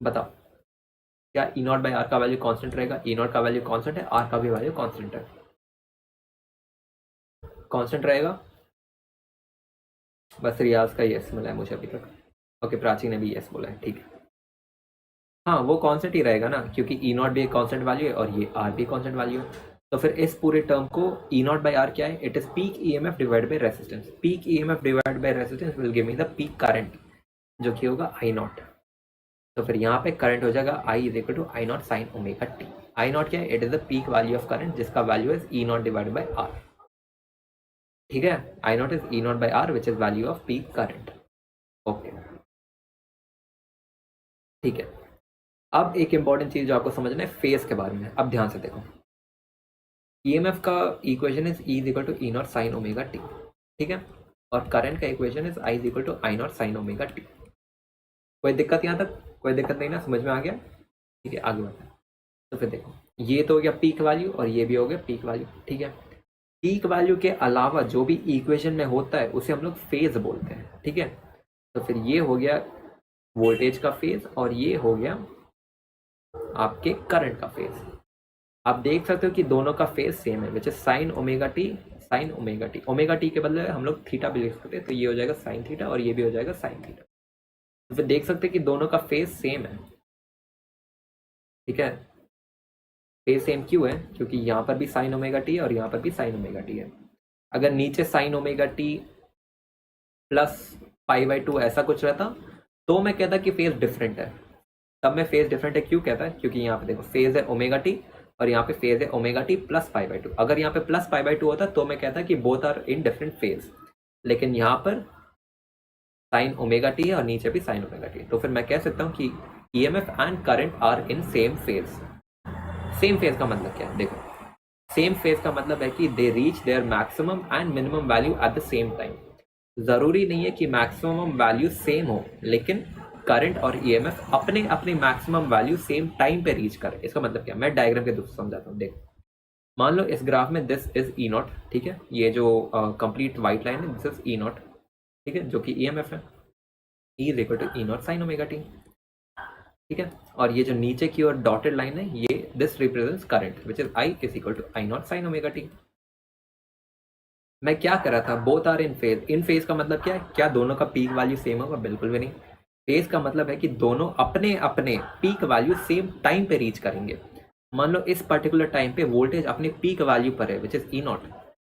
बताओ, क्या E0 बाई R का वैल्यू कांस्टेंट रहेगा? E0 का वैल्यू कांस्टेंट है, R का भी वैल्यू कांस्टेंट है, कांस्टेंट रहेगा। बस रियाज का यस मिला है मुझे अभी तक। ओके, प्राची ने भी यस बोला है, ठीक है। हाँ, वो कॉन्स्टेंट ही रहेगा ना, क्योंकि ई नॉट भी एक कॉन्स्टेंट वैल्यू है और ये आर भी कॉन्स्टेंट वैल्यू है। तो फिर इस पूरे टर्म को ई नॉट बाई आर क्या है? It is peak EMF divide by resistance. Peak EMF divide by resistance will give me the peak current, जो कि होगा आई नॉट। तो फिर यहाँ पे करंट हो जाएगा I is equal to I naught sine omega T. I naught क्या है? It is the peak value of current, जिसका value is E naught divide by R. ठीक है, I naught is E naught by R which is value of peak current. Okay, ठीक है। अब एक इंपॉर्टेंट चीज जो आपको समझना है फेज के बारे में, अब ध्यान से देखो। ईएमएफ का equation is E is equal to E naught sine omega T, ठीक है। और करंट का equation is I is equal to I naught sine omega t. कोई दिक्कत यहाँ तक? कोई दिक्कत नहीं ना, समझ में आ गया? ठीक है, आगे बढ़ते हैं। तो फिर देखो, ये तो हो गया पीक वैल्यू और ये भी हो गया पीक वैल्यू, ठीक है। पीक वैल्यू के अलावा जो भी इक्वेशन में होता है उसे हम लोग फेज बोलते हैं, ठीक है। तो फिर ये हो गया वोल्टेज का फेज और ये हो गया आपके करंट का फेज। आप देख सकते हो कि दोनों का फेज सेम है, which is sine omega t sine omega T. Omega T के बदले हम लोग थीटा भी लिख सकते हैं, तो ये हो जाएगा साइन थीटा और ये भी हो जाएगा साइन थीटा। तो फिर देख सकते हैं कि दोनों का फेज सेम है, ठीक है। फेज सेम क्यों है? क्योंकि यहाँ पर भी साइन ओमेगा टी है और यहाँ पर भी साइन ओमेगा टी है। अगर नीचे sign omega T plus pi by to ऐसा कुछ रहता तो मैं कहता कि फेज डिफरेंट है। तब मैं फेज डिफरेंट है क्यों कहता है? क्योंकि यहाँ पे देखो फेज है ओमेगा टी और यहाँ पे फेज है omega T plus pi by to. अगर यहाँ पे प्लस पाई बाई टू होता तो मैं कहता कि both are in different phase, लेकिन यहाँ पर साइन ओमेगा टी है और नीचे भी साइन ओमेगा टी। तो फिर मैं कह सकता हूँ कि EMF and current are in same phase. Same phase का मतलब क्या है? देखो, सेम फेज का मतलब है कि they reach their maximum and minimum value at the same time. जरूरी नहीं है कि मैक्सिमम वैल्यू सेम हो, लेकिन करंट और ईएमएफ अपने अपने मैक्सिमम वैल्यू सेम टाइम पे रीच करे। इसका मतलब क्या? मैं डायग्राम के द्वारा समझाता हूँ। देखो, मान लो इस ग्राफ में दिस इज ई नॉट, ठीक है। ये जो कंप्लीट व्हाइट लाइन है दिस इज ई नॉट, ठीक है, जो कि ईएमएफ है। E is equal to E naught sine omega T, ठीक है। और ये जो नीचे की ओर डॉटेड लाइन है, ये this represents current which is I is equal to I naught sine omega t. मैं क्या कर रहा था? Both are in phase. In phase का मतलब क्या है? क्या दोनों का पीक वैल्यू सेम होगा? बिल्कुल भी नहीं। फेज का मतलब है कि दोनों अपने अपने पीक वैल्यू सेम टाइम पे रीच करेंगे। मान लो इस पर्टिकुलर टाइम पे वोल्टेज अपने पीक वैल्यू पर है विच इज ई नॉट,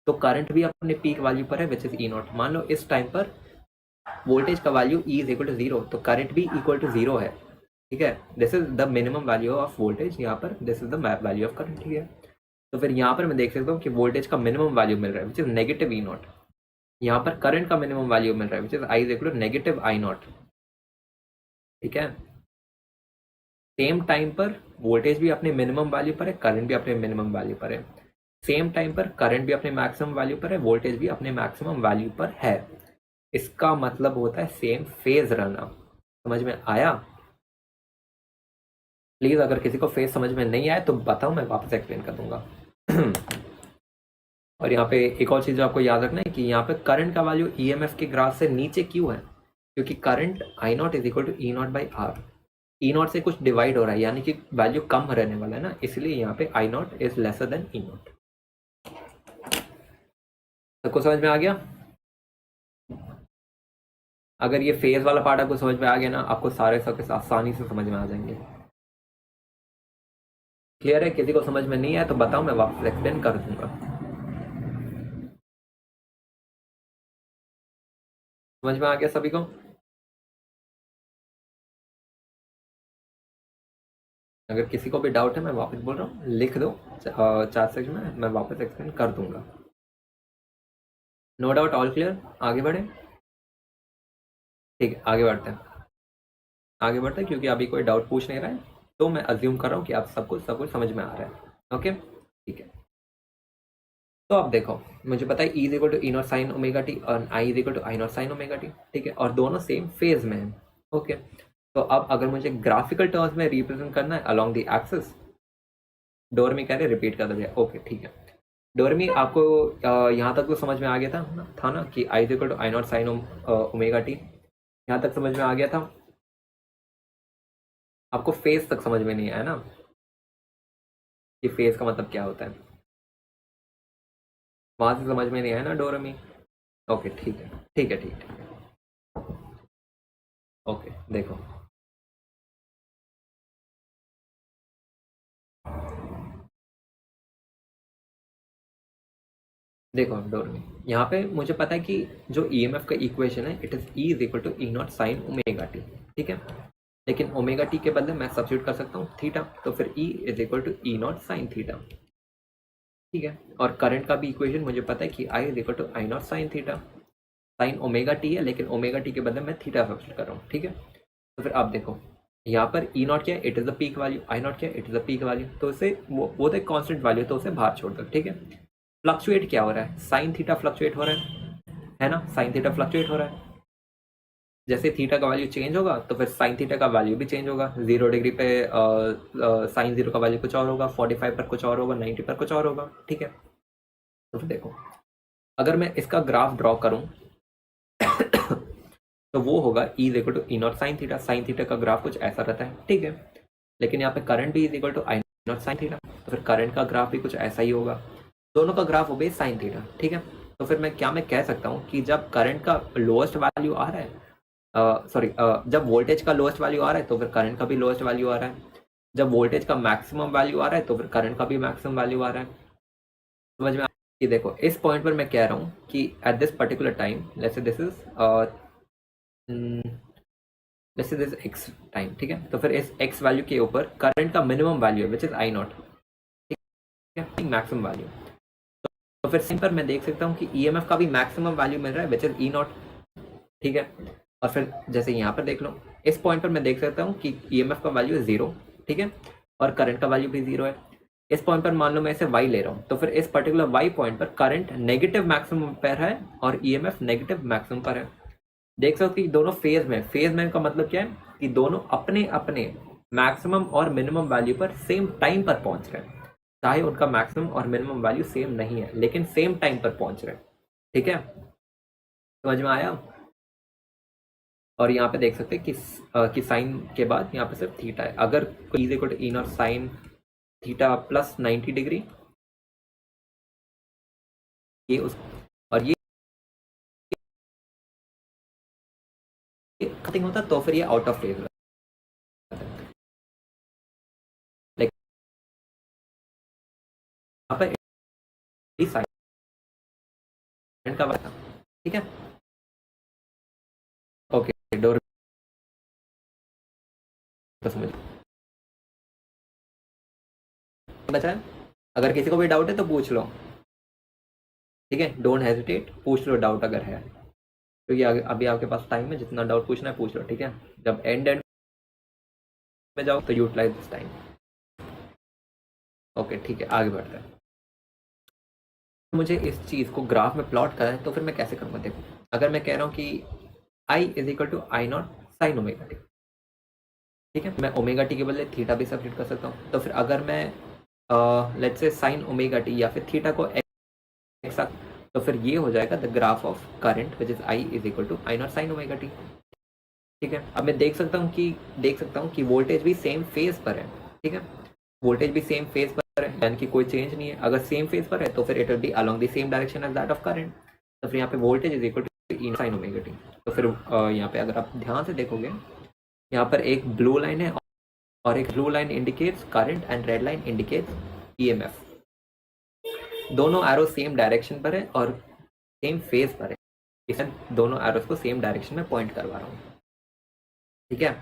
तो करंट भी अपने पीक वैल्यू पर है विच इज ई नॉट। मान लो इस टाइम पर वोल्टेज का value E is equal to zero, तो करंट भी इक्वल टू जीरो है, ठीक है। This is the minimum value of voltage, यहाँ पर this is the map value of current, ठीक है। तो फिर यहाँ पर मैं देख सकता हूँ कि वोल्टेज का मिनिमम वैल्यू मिल रहा है which is negative E naught. यहाँ पर करंट का मिनिमम वैल्यू मिल रहा है which is I is equal to negative I naught, ठीक है। सेम टाइम पर वोल्टेज भी अपने मिनिमम वैल्यू पर है, करंट भी अपने मिनिमम वैल्यू पर है। सेम टाइम पर करंट भी अपने मैक्सिमम वैल्यू पर है, वोल्टेज भी अपने मैक्सिमम वैल्यू पर है। इसका मतलब होता है सेम फेज रहना। समझ में आया? प्लीज अगर किसी को फेज समझ में नहीं आए तो बताओ, मैं वापस एक्सप्लेन कर दूंगा। और यहाँ पे एक और चीज आपको याद रखना है कि यहाँ पे करंट का वैल्यू ईएमएफ के ग्राफ से नीचे क्यों है? क्योंकि current I naught is equal to E naught by R. E naught से कुछ डिवाइड हो रहा है, यानी कि वैल्यू कम रहने वाला है ना, इसलिए यहाँ पे I naught is lesser than E naught. सबको समझ में आ गया? अगर ये फेज वाला पार्ट आपको समझ में आ गया ना, आपको सारे सर्किट आसानी से समझ में आ जाएंगे। क्लियर है? किसी को समझ में नहीं आया तो बताओ, मैं वापस एक्सप्लेन कर दूंगा। समझ में आ गया सभी को? अगर किसी को भी डाउट है, मैं वापस बोल रहा हूँ, लिख दो 4 सेकंड में, मैं वापस एक्सप्लेन कर दूंगा। No doubt, all clear? आगे बढ़े? ठीक है, आगे बढ़ते हैं। आगे बढ़ते हैं क्योंकि अभी कोई डाउट पूछ नहीं रहा है, तो मैं अज्यूम कर रहा हूँ कि आप सबको सब कुछ समझ में आ रहा है। ओके, ठीक है। तो अब देखो, मुझे पता है E is equal to E naught sine omega T और I is equal to I naught sine omega T, ठीक है। और दोनों सेम फेज में है। ओके, तो अब अगर मुझे ग्राफिकल टर्म्स में रिप्रेजेंट करना है अलोंग द एक्सिस, डोरमी कह रहे रिपीट कर दिया। ओके, ठीक है। डोरमी आपको यहाँ तक तो समझ में आ गया था ना कि I is equal to I naught sine omega T. यहाँ तक समझ में आ गया था? आपको फेज तक समझ में नहीं आया ना कि फेज का मतलब क्या होता है? वहां से समझ में नहीं आया ना डोरमी? ओके, ठीक है, ठीक है, ठीक है। ओके देखो, देखो डोर में यहाँ पे मुझे पता है कि जो ईएमएफ का इक्वेशन है it is E is equal to E naught sine omega T, ठीक है। लेकिन ओमेगा टी के बदले मैं सब्स्टिट्यूट कर सकता हूँ थीटा, तो फिर E is equal to E naught sine theta, ठीक है। और करंट का भी इक्वेशन मुझे पता है कि I is equal to I naught sine theta, sine omega T है लेकिन ओमेगा टी के बदले मैं थीटा सब्स्टिट्यूट कर रहा हूँ, ठीक है। तो फिर आप देखो यहाँ पर ई नॉट क्या है, it is the peak value, I naught क्या है, it is the peak value, तो उसे वो तो एक कॉन्स्टेंट वैल्यू, तो उसे बाहर छोड़ दो, ठीक है। फ्लक्चुएट क्या हो रहा है, साइन थीटा फ्लक्चुएट हो रहा है ना, साइन थीटा फ्लक्चुएट हो रहा है। जैसे थीटा का वैल्यू चेंज होगा तो फिर साइन थीटा का वैल्यू भी चेंज होगा, 0 डिग्री पे साइन 0 का वैल्यू कुछ और होगा, 45 पर कुछ और होगा, 90 पर कुछ और होगा, ठीक है। तो फिर देखो अगर मैं इसका ग्राफ ड्रॉ करूं तो वो होगा E is equal to E naught sine theta का ग्राफ कुछ ऐसा रहता है, ठीक है। लेकिन यहाँ पे करंट भी is equal to I naught sine theta, तो फिर करंट का ग्राफ भी कुछ ऐसा ही होगा, दोनों का ग्राफ हो गया साइन थीटा, ठीक है। तो फिर मैं कह सकता हूँ कि जब करंट का लोएस्ट वैल्यू आ रहा है, जब वोल्टेज का लोएस्ट वैल्यू आ रहा है तो फिर करंट का भी लोएस्ट वैल्यू आ रहा है, जब वोल्टेज का मैक्सिमम वैल्यू आ रहा है तो फिर करंट का भी मैक्सिमम वैल्यू आ रहा है। समझ में कि देखो इस पॉइंट पर मैं कह रहा हूँ कि at this particular time let's say this is x time, ठीक है। तो फिर इस एक्स वैल्यू के ऊपर करंट का मिनिमम वैल्यू है विच इज आई नॉट, ठीक है, मैक्सिमम वैल्यू। तो फिर सिंपल मैं देख सकता हूँ कि ईएमएफ का भी मैक्सिमम वैल्यू मिल रहा है विच इज ई नॉट, ठीक है। और फिर जैसे यहाँ पर देख लो इस पॉइंट पर मैं देख सकता हूँ कि ईएमएफ का वैल्यू है 0, ठीक है, और करंट का वैल्यू भी 0 है। इस पॉइंट पर मान लो मैं इसे y ले रहा हूँ, तो फिर इस पर्टिकुलर y पॉइंट पर करंट नेगेटिव मैक्सिमम पर है और ईएमएफ नेगेटिव मैक्सिमम पर है। देख सकते हो कि दोनों फेज में का मतलब क्या है कि दोनों अपने अपने मैक्सिमम और मिनिमम वैल्यू पर सेम टाइम पर पहुंच रहे हैं, चाहे उनका मैक्सिमम और मिनिमम वैल्यू सेम नहीं है लेकिन सेम टाइम पर पहुंच रहे हैं, ठीक है। समझ में आया। और यहाँ पे देख सकते हैं कि साइन के बाद यहाँ पे सिर्फ थीटा है, अगर कोई is equal to E naught sine theta plus 90 degree, ये उस और ये कटिंग होता तो फिर ये आउट ऑफ फेज रहता है, लेकिन यहाँ पर साइन का बता, ठीक है। ओके डोर समझ बचा है, अगर किसी को भी डाउट है तो पूछ लो, ठीक है, डोंट हेजिटेट, पूछ लो डाउट अगर है, क्योंकि अभी आपके पास टाइम है, जितना डाउट पूछना है पूछ लो, ठीक है। जब एंड में जाओ तो यूटिलाइज दिस टाइम। ओके ठीक है, आगे बढ़ते हैं। मुझे इस चीज़ को ग्राफ में प्लॉट करना है तो फिर मैं कैसे करूँगा, देखो अगर मैं कह रहा हूँ कि I is equal to I naught sine omega T, ठीक है, मैं ओमेगा टी के बदले थीटा भी सब्स्टिट्यूट कर सकता हूँ। तो फिर अगर मैं let's say sign omega T या फिर थीटा को एक्स, तो फिर ये हो जाएगा the graph of current which is I is equal to I naught sine omega T, ठीक है। अब मैं देख सकता हूँ कि वोल्टेज भी सेम फेज पर है, ठीक है, वोल्टेज भी सेम फेज पर है, यानी कि कोई चेंज नहीं है। अगर सेम फेज पर है तो फिर it will be along the same direction as that of current, तो फिर यहाँ पे voltage is equal to E sine omega T. तो फिर यहाँ पे अगर आप ध्यान से देखोगे यहाँ पर एक ब्लू लाइन है और एक blue line indicates current and red line indicates EMF, दोनों एरो सेम डायरेक्शन पर है और सेम फेज पर है, इसलिए दोनों एरोस को सेम डायरेक्शन में पॉइंट करवा रहा हूँ, ठीक है।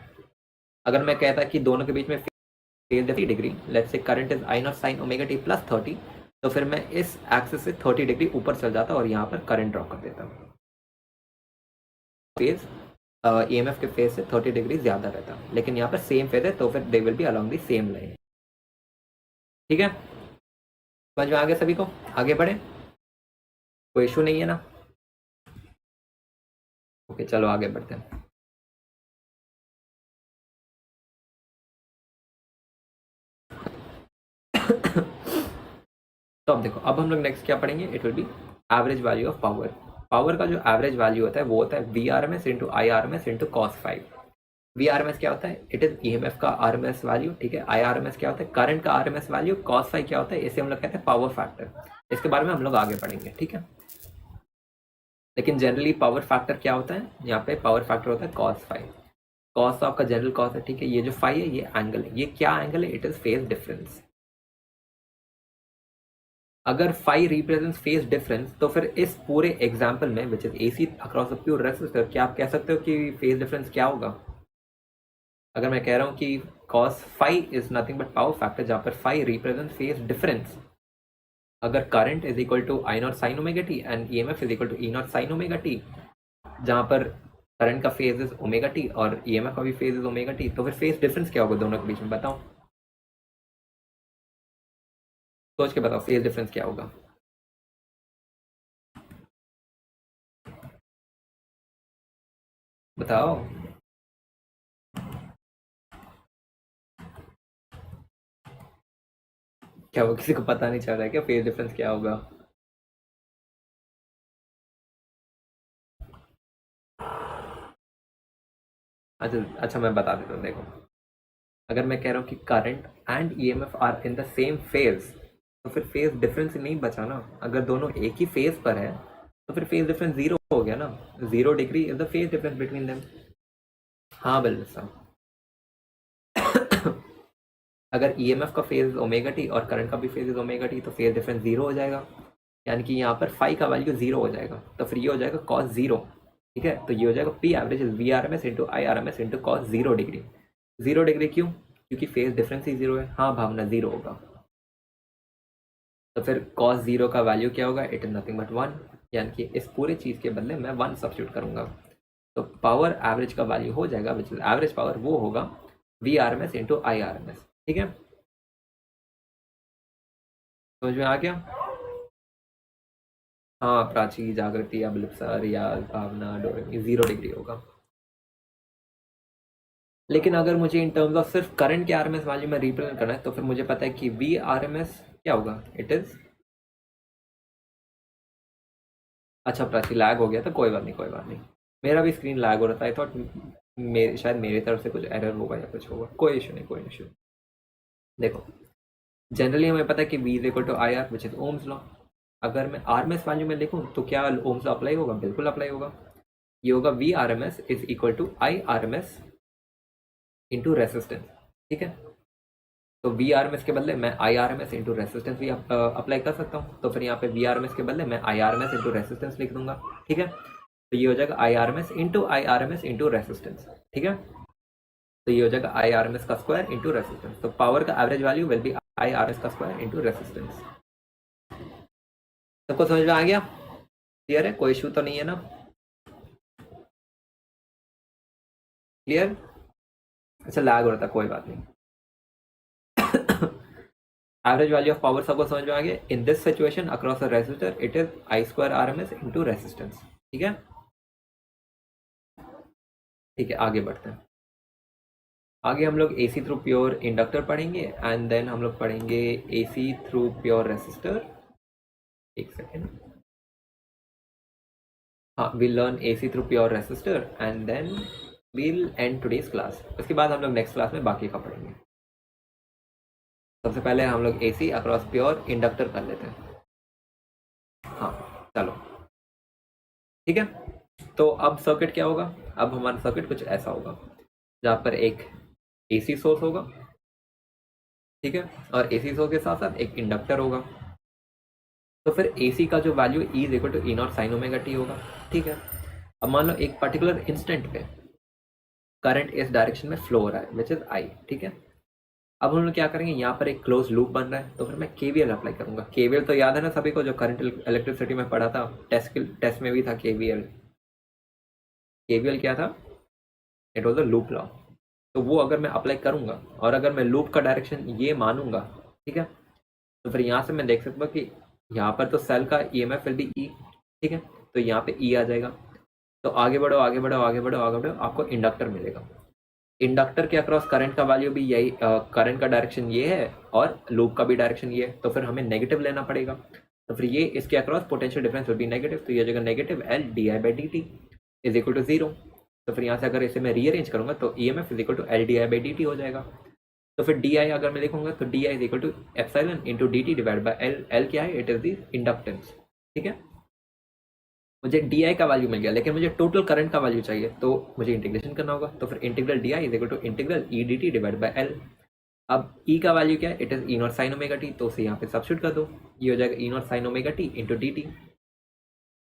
अगर मैं कहता कि दोनों के बीच में phase 30 degree, let's say current is I naught sine omega T plus 30, तो फिर मैं इस एक्सिस से 30 डिग्री ऊपर चल जाता और यहाँ पर करंट ड्रॉ कर देता, फेज ईएमएफ के फेज से 30 डिग्री ज्यादा रहता, लेकिन यहाँ पर सेम फेज है तो फिर they will be along the same line, ठीक है। समझ में आ गया सभी को, आगे बढ़े, कोई इशू नहीं है ना। ओके चलो आगे बढ़ते हैं। तो अब देखो, अब हम लोग नेक्स्ट क्या पढ़ेंगे, it will be average value of power. Power का जो एवरेज वैल्यू होता है वो होता है V R M S into I R M S into cos 5। V R M S क्या होता है, it is E M F का आर एम एस वैल्यू, ठीक है। आई आर एम एस क्या होता है, करंट का R M S value. Cos 5 क्या होता है, इसे हम लोग कहते हैं पावर फैक्टर। इसके बारे में हम लोग आगे पढ़ेंगे, ठीक है। लेकिन जनरली पावर फैक्टर क्या होता है, यहाँ पे पावर फैक्टर होता है कॉस 5। कॉस तो आपका जनरल कॉस है, ठीक है। ये जो फाई है ये एंगल है, ये क्या एंगल है? It is phase difference. अगर फाई रिप्रेजेंट्स फेज डिफरेंस तो फिर इस पूरे एग्जाम्पल में विच is AC across the pure resistor, क्या आप कह सकते हो कि फेज डिफरेंस क्या होगा? अगर मैं कह रहा हूँ कि cos phi is nothing but power factor, जहाँ पर फाई रिप्रेजेंट फेज डिफरेंस, अगर current is equal to I naught sine omega t and EMF is equal to E naught sine omega T, जहाँ पर करंट का फेज इज ओमेगा टी और EMF का भी फेज इज ओमेगा टी, तो फिर फेज डिफरेंस क्या होगा दोनों के बीच में? बताओ, सोच के बताओ फेज डिफरेंस क्या होगा। बताओ। क्या वो किसी को पता नहीं चल रहा है क्या फेज डिफरेंस क्या होगा? अच्छा अच्छा, मैं बता देता हूँ, देखो। अगर मैं कह रहा हूँ कि current and EMF are in the same phase, तो फिर फेज डिफरेंस नहीं बचा ना। अगर दोनों एक ही फेज पर है तो फिर फेज डिफरेंस जीरो हो गया ना। 0 degree is the phase difference between them. हाँ बिल्कुल साहब। अगर EMF का फेज ओमेगा टी और करंट का भी फेज ओमेगा टी, तो फेज डिफरेंस जीरो हो जाएगा, यानी कि यहाँ पर फाई का वैल्यू जीरो हो जाएगा, तो फिर ये हो जाएगा कॉस जीरो। ठीक है, तो ये हो जाएगा P average is VRMS into IRMS into cos 0 degree. 0 degree क्यों? क्योंकि फेज डिफरेंस ही जीरो है। हाँ भावना, जीरो होगा। तो फिर कॉस जीरो का वैल्यू क्या होगा? इट इज नथिंग बट 1, यानी कि इस पूरे चीज़ के बदले मैं 1 सब्स्टिट्यूट करूंगा, तो पावर एवरेज का वैल्यू हो जाएगा विच इज एवरेज पावर, वो होगा VRMS इंटू IRMS। ठीक है, समझ में आ गया? हाँ, प्राची, जागृति, अभिलिप्सा, रियाज, भावना, डोरेमी, 0 डिग्री होगा। लेकिन अगर मुझे इन टर्म्स ऑफ सिर्फ करंट के RMS वैल्यू में रिप्रेजेंट करना है, तो फिर मुझे पता है कि VRMS क्या होगा? इट इज, अच्छा प्राची लैग हो गया था, कोई बात नहीं कोई बात नहीं, मेरा भी स्क्रीन लैग हो रहा था। आई थॉट मेरे शायद मेरी तरफ से कुछ एरर होगा या कुछ होगा, कोई इशू नहीं कोई इशू। देखो, जनरली हमें पता है कि V is equal to IR which is ohm's law. अगर मैं RMS वैल्यू में लिखूं तो क्या ओम्स लॉ अप्लाई होगा? बिल्कुल अप्लाई होगा। ये होगा VRMS is equal to IRMS into resistance. ठीक है, तो VRMS के बदले मैं IRMS इंटू रेसिस्टेंस भी अप्लाई कर सकता हूँ, तो फिर यहाँ पे VRMS के बदले मैं IRMS इंटू रेसिस्टेंस लिख दूंगा। ठीक है, तो ये हो जाएगा IRMS इंटू रेसिस्टेंस। ठीक है, तो ये हो जाएगा IRMS का स्क्वायर इंटू रेसिस्टेंस। तो पावर का average value will be IRMS का स्क्वायर इंटू रेसिस्टेंस। सबको समझ में आ गया? क्लियर है? कोई इशू तो नहीं है ना? क्लियर? अच्छा लैग हो रहा था, कोई बात नहीं। एवरेज वैल्यू ऑफ पावर सबको समझ में आ गया? In this situation across a resistor it is I square RMS into resistance. ठीक है, ठीक है, आगे बढ़ते हैं। आगे हम लोग AC थ्रू प्योर इंडक्टर पढ़ेंगे एंड देन हम लोग पढ़ेंगे AC थ्रू प्योर रेसिस्टर। एक सेकेंड, हाँ, we'll learn AC through pure resistor and then we'll end today's class। उसके बाद हम लोग नेक्स्ट क्लास में बाकी का पढ़ेंगे। सबसे पहले हम लोग AC अक्रॉस प्योर इंडक्टर कर लेते हैं। हाँ चलो, ठीक है। तो अब सर्किट क्या होगा? अब हमारा सर्किट कुछ ऐसा होगा जहाँ पर एक AC सोर्स होगा, ठीक है, और AC सोर्स के साथ साथ एक इंडक्टर होगा। तो फिर AC का जो value E is equal to E naught sine omega t होगा। ठीक है, अब मान लो एक पर्टिकुलर इंस्टेंट पे करंट इस डायरेक्शन में फ्लो हो रहा है विच इज I। ठीक है, अब हम लोग क्या करेंगे, यहाँ पर एक क्लोज लूप बन रहा है, तो फिर मैं KVL अप्लाई करूंगा। KVL तो याद है ना सभी को, जो करंट इलेक्ट्रिसिटी में पढ़ा था, टेस्ट में भी था KVL। KVL क्या था? It was a loop law. तो वो अगर मैं अप्लाई करूंगा और अगर मैं लूप का डायरेक्शन ये मानूंगा, ठीक है, तो फिर यहाँ से मैं देख सकता हूँ कि यहाँ पर तो सेल का EMF विल बी E। ठीक है, तो यहाँ पे E आ जाएगा। तो आगे बढ़ो आगे बढ़ो आगे बढ़ो आगे बढ़ो, आपको इंडक्टर मिलेगा। इंडक्टर के अक्रॉस करंट का वैल्यू भी यही, करंट का डायरेक्शन ये है और लूप का भी डायरेक्शन ये है, तो फिर हमें नेगेटिव लेना पड़ेगा। तो फिर ये इसके across potential difference will be negative, तो ये जगह negative L/di/dt is equal to 0। तो फिर यहाँ से अगर इसे मैं रीअरेंज करूंगा तो EMF is equal to L/di/dt हो जाएगा। तो फिर di अगर मैं लिखूंगा तो di is equal to epsilon into dt divide by L। L क्या है? It is the inductance. ठीक है, मुझे डी आई का वैल्यू मिल गया, लेकिन मुझे टोटल करंट का वैल्यू चाहिए, तो मुझे इंटीग्रेशन करना होगा। तो फिर integral d I is equal to integral E d t divide by L. अब ई का वैल्यू क्या है, it is E naught sine omega T, तो उसे यहाँ पे सब्स्टिट्यूट कर दो, ये हो जाएगा E naught sine omega T into D T.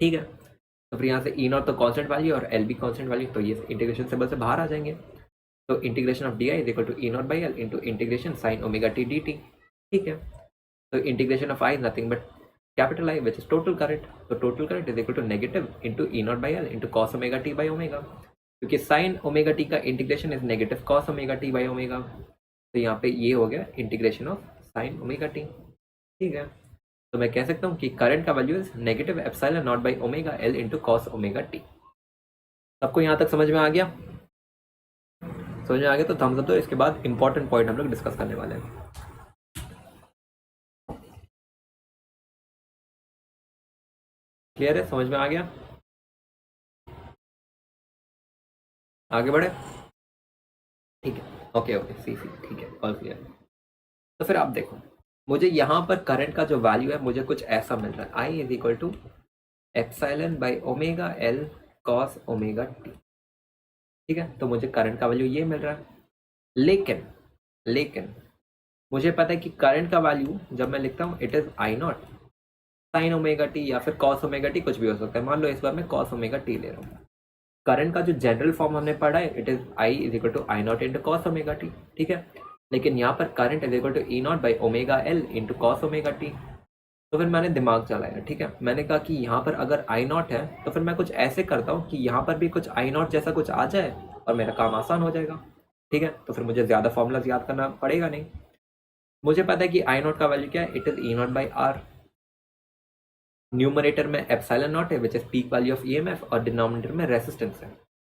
ठीक है, तो फिर यहाँ से ई नॉट तो कॉन्स्टेंट वैल्यू और एल भी कॉन्स्टेंट वैल्यू, तो ये इंटीग्रेशन सिंबल से बाहर आ जाएंगे। तो integration of D I is equal to E naught by L into integration sine omega T D T. ठीक है, तो integration of I is nothing but capital I which is total current. तो total current is equal to negative into E naught by L into cos omega t by omega, क्योंकि साइन ओमेगा टी का integration is negative cos omega t by omega. तो यहाँ पे ये हो गया integration of sine omega T. ठीक है, तो मैं कह सकता हूँ कि करंट का value is negative epsilon not by omega L into cos omega T. सबको यहाँ तक समझ में आ गया? समझ में आ गया तो थम्स अप दो। इसके बाद इंपॉर्टेंट पॉइंट हम लोग डिस्कस करने वाले हैं। क्लियर है? समझ में आ गया? आगे बढ़े? ठीक है, ओके ओके, सी सी, ठीक है, ऑल क्लियर। तो फिर आप देखो, मुझे यहाँ पर करंट का जो वैल्यू है मुझे कुछ ऐसा मिल रहा है, I is equal to epsilon by omega L cos omega T. ठीक है, तो मुझे करंट का वैल्यू ये मिल रहा है, लेकिन लेकिन मुझे पता है कि करंट का वैल्यू जब मैं लिखता हूँ it is I naught sine omega T या फिर कॉस ओमेगा टी, कुछ भी हो सकता है। मान लो इस बार मैं कॉस ओमेगा टी ले रहा हूँ। करंट का जो जनरल फॉर्म हमने पढ़ा है it is I is equal to I naught into cos omega T. ठीक है, लेकिन यहाँ पर current is equal to E naught by omega L into cos omega T. तो फिर मैंने दिमाग चलाया, ठीक है, मैंने कहा कि यहाँ पर अगर आई नॉट है तो फिर मैं कुछ ऐसे करता हूँ कि यहाँ पर भी कुछ आई नॉट जैसा कुछ आ जाए और मेरा काम आसान हो जाएगा। ठीक है, तो फिर मुझे ज़्यादा फॉर्मूलाज याद करना पड़ेगा नहीं। मुझे पता है कि आई नॉट का वैल्यू क्या है, it is E naught by R. Numerator में एप्सिलॉन नॉट है which is peak value of EMF, और डिनोमिनेटर में रेसिस्टेंस है।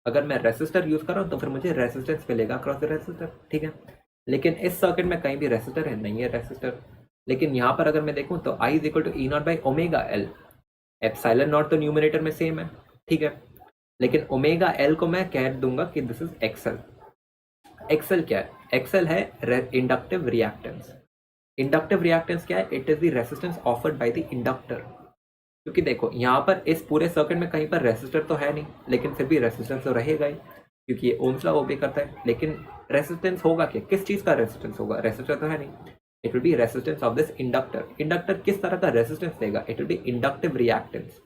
अगर मैं रेसिस्टर यूज कर रहा हूँ तो फिर मुझे रेसिस्टेंस मिलेगा अक्रॉस द रेसिस्टर। ठीक है, लेकिन इस सर्किट में कहीं भी रेसिस्टर है नहीं है रेसिस्टर। लेकिन यहाँ पर अगर मैं देखूँ तो I is equal to E naught by omega L. Epsilon naught तो न्यूमरेटर में सेम है, ठीक है, लेकिन ओमेगा एल को मैं कह दूंगा कि दिस इज एक्सएल। एक्सएल क्या है? एक्सएल है इंडक्टिव रिएक्टेंस। इंडक्टिव रिएक्टेंस क्या है? It is the resistance offered by the inductor. क्योंकि देखो यहाँ पर इस पूरे सर्किट में कहीं पर रेसिस्टर तो है नहीं, लेकिन फिर भी रेसिस्टेंस तो रहेगा ही, क्योंकि ये ओम्स लॉ ओबे करता है। लेकिन रेसिस्टेंस होगा क्या? किस चीज का रेसिस्टेंस होगा? रेसिस्टर तो है नहीं। It will B resistance of this inductor. Inductor किस तरह का रेसिस्टेंस देगा? It will B inductive reactance,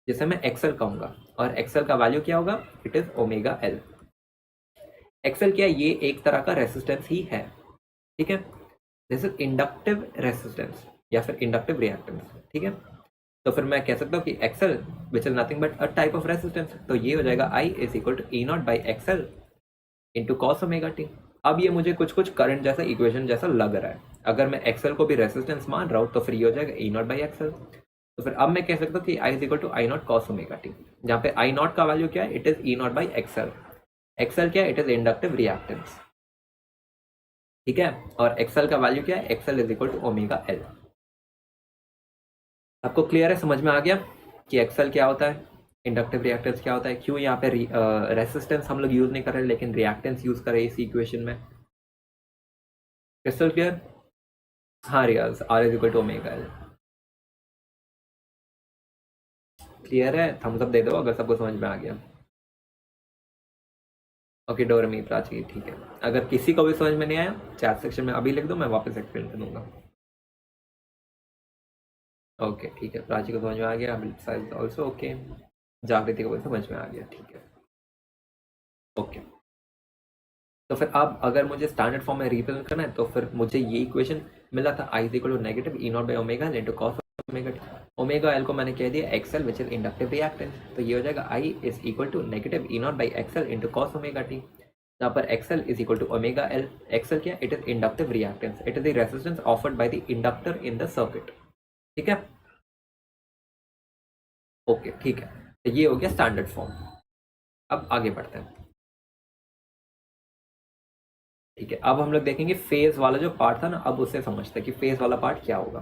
जिसे मैं एक्सएल कहूंगा। और एक्सएल का वैल्यू क्या होगा? It is omega L. XL क्या है? ये एक तरह का रेसिस्टेंस ही है। ठीक है, दिस इज इंडक्टिव रेसिस्टेंस या फिर इंडक्टिव रिएक्टेंस। ठीक है, तो फिर मैं कह सकता हूँ कि XL which is nothing but a type of resistance. तो ये हो जाएगा I is equal to E naught by XL into cos omega T. अब ये मुझे कुछ कुछ करंट जैसा इक्वेशन जैसा लग रहा है। अगर मैं एक्सएल को भी रेसिस्टेंस मान रहा हूँ तो फिर ये हो जाएगा ई नॉट बाई एक्सएल। तो फिर अब मैं कह सकता हूँ कि I is equal to I naught cos omega T, जहाँ पे आई नॉट का वैल्यू क्या है? It is E naught by XL. XL क्या है? It is inductive reactance. ठीक है, और एक्सएल का वैल्यू क्या है? XL is equal to omega L. आपको क्लियर है? समझ में आ गया कि एक्सएल क्या होता है, इंडक्टिव रिएक्टेंस क्या होता है, क्यों यहाँ पे रेसिस्टेंस हम लोग यूज नहीं कर रहे लेकिन रिएक्टेंस यूज कर रहे हैं इस इक्वेशन में। Crystal clear? हाँ Riyaz, R is equal to omega L. Clear है? थम्स अप दे दो अगर सबको समझ में आ गया। ओके डोरमी प्राची, ठीक है। अगर किसी को भी समझ में नहीं आया चैट सेक्शन में अभी लिख दो, मैं वापस एक्सप्लेन कर दूंगा। ओके ठीक है, प्राची को समझ में आ गया, साइज ऑल्सो ओके, जागृति को भी समझ में आ गया, ठीक है ओके। तो फिर अब अगर मुझे स्टैंडर्ड फॉर्म में रिप्रेजेंट करना है तो फिर मुझे ये इक्वेशन मिला था, I is equal to negative E naught by omega L into cos omega T. Omega L को मैंने कह दिया XL which is inductive reactance, तो ये हो जाएगा I is equal to negative E naught by XL into cos omega T, जहाँ पर XL is equal to omega L. XL क्या? It is inductive reactance, it is the resistance offered by the inductor in the circuit. ठीक है ओके ठीक है, तो ये हो गया स्टैंडर्ड फॉर्म। अब आगे बढ़ते हैं। ठीक है, अब हम लोग देखेंगे फेज वाला जो पार्ट था ना, अब उससे समझते हैं कि फेज वाला पार्ट क्या होगा।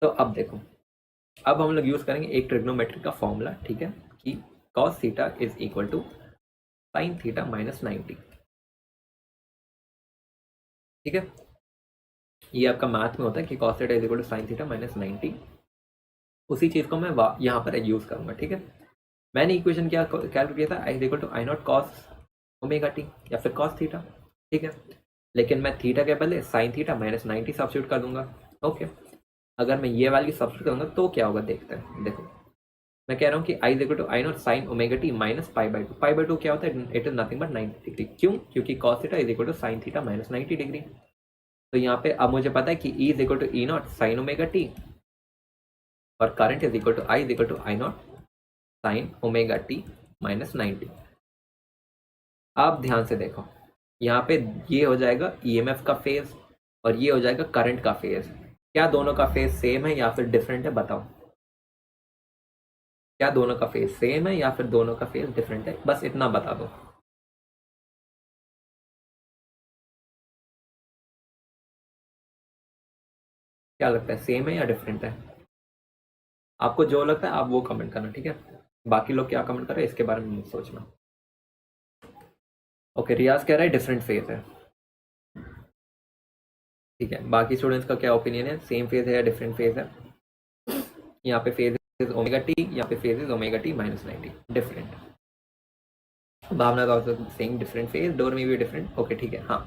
तो अब देखो, अब हम लोग यूज करेंगे एक ट्रिग्नोमेट्री का फॉर्मूला, ठीक है, कि cos theta is equal to sine theta minus 90। ठीक है, ये आपका मैथ में होता है कि cos theta is equal to sine theta minus 90। उसी चीज़ को मैं यहाँ पर यूज़ करूँगा, ठीक है। मैंने इक्वेशन क्या कैलकुलेट किया था, I is equal to I naught cos omega T या फिर कॉस थीटा, ठीक है। लेकिन मैं थीटा के बदले साइन थीटा माइनस 90 सब्स्टिट्यूट कर दूंगा, ओके। अगर मैं ये वैल्यू सब्स्टिट्यूट करूंगा तो क्या होगा देखते हैं। देखो मैं कह रहा हूँ कि I is equal to I naught sine omega T minus pi by two क्या होता है, it is nothing but 90 degree. क्यों? क्योंकि cos theta is equal to sine theta minus 90 degree. तो यहाँ पे अब मुझे पता है कि E is equal to E naught sine omega T और current is equal to I naught sine omega T minus 90। आप ध्यान से देखो, यहाँ पे ये हो जाएगा ईएमएफ का फेज और ये हो जाएगा करंट का फेज। क्या दोनों का फेज सेम है या फिर डिफरेंट है, बताओ। क्या दोनों का फेज सेम है या फिर दोनों का फेज डिफरेंट है, बस इतना बता दो। क्या लगता है, सेम है या डिफरेंट है? आपको जो लगता है आप वो कमेंट करना, ठीक है। बाकी लोग क्या कमेंट कर रहे हैं इसके बारे में मत सोचना। ओके, रियाज कह रहा है डिफरेंट फेज है, ठीक है। बाकी स्टूडेंट्स का क्या ओपिनियन है, सेम फेज है या डिफरेंट फेज है? यहाँ पे फेज इज ओमेगा टी, यहाँ पे phase is omega T minus 90, different. Bhavna तो आल्सो सेइंग डिफरेंट फेज, डोर में भी डिफरेंट, ओके ठीक है। हाँ,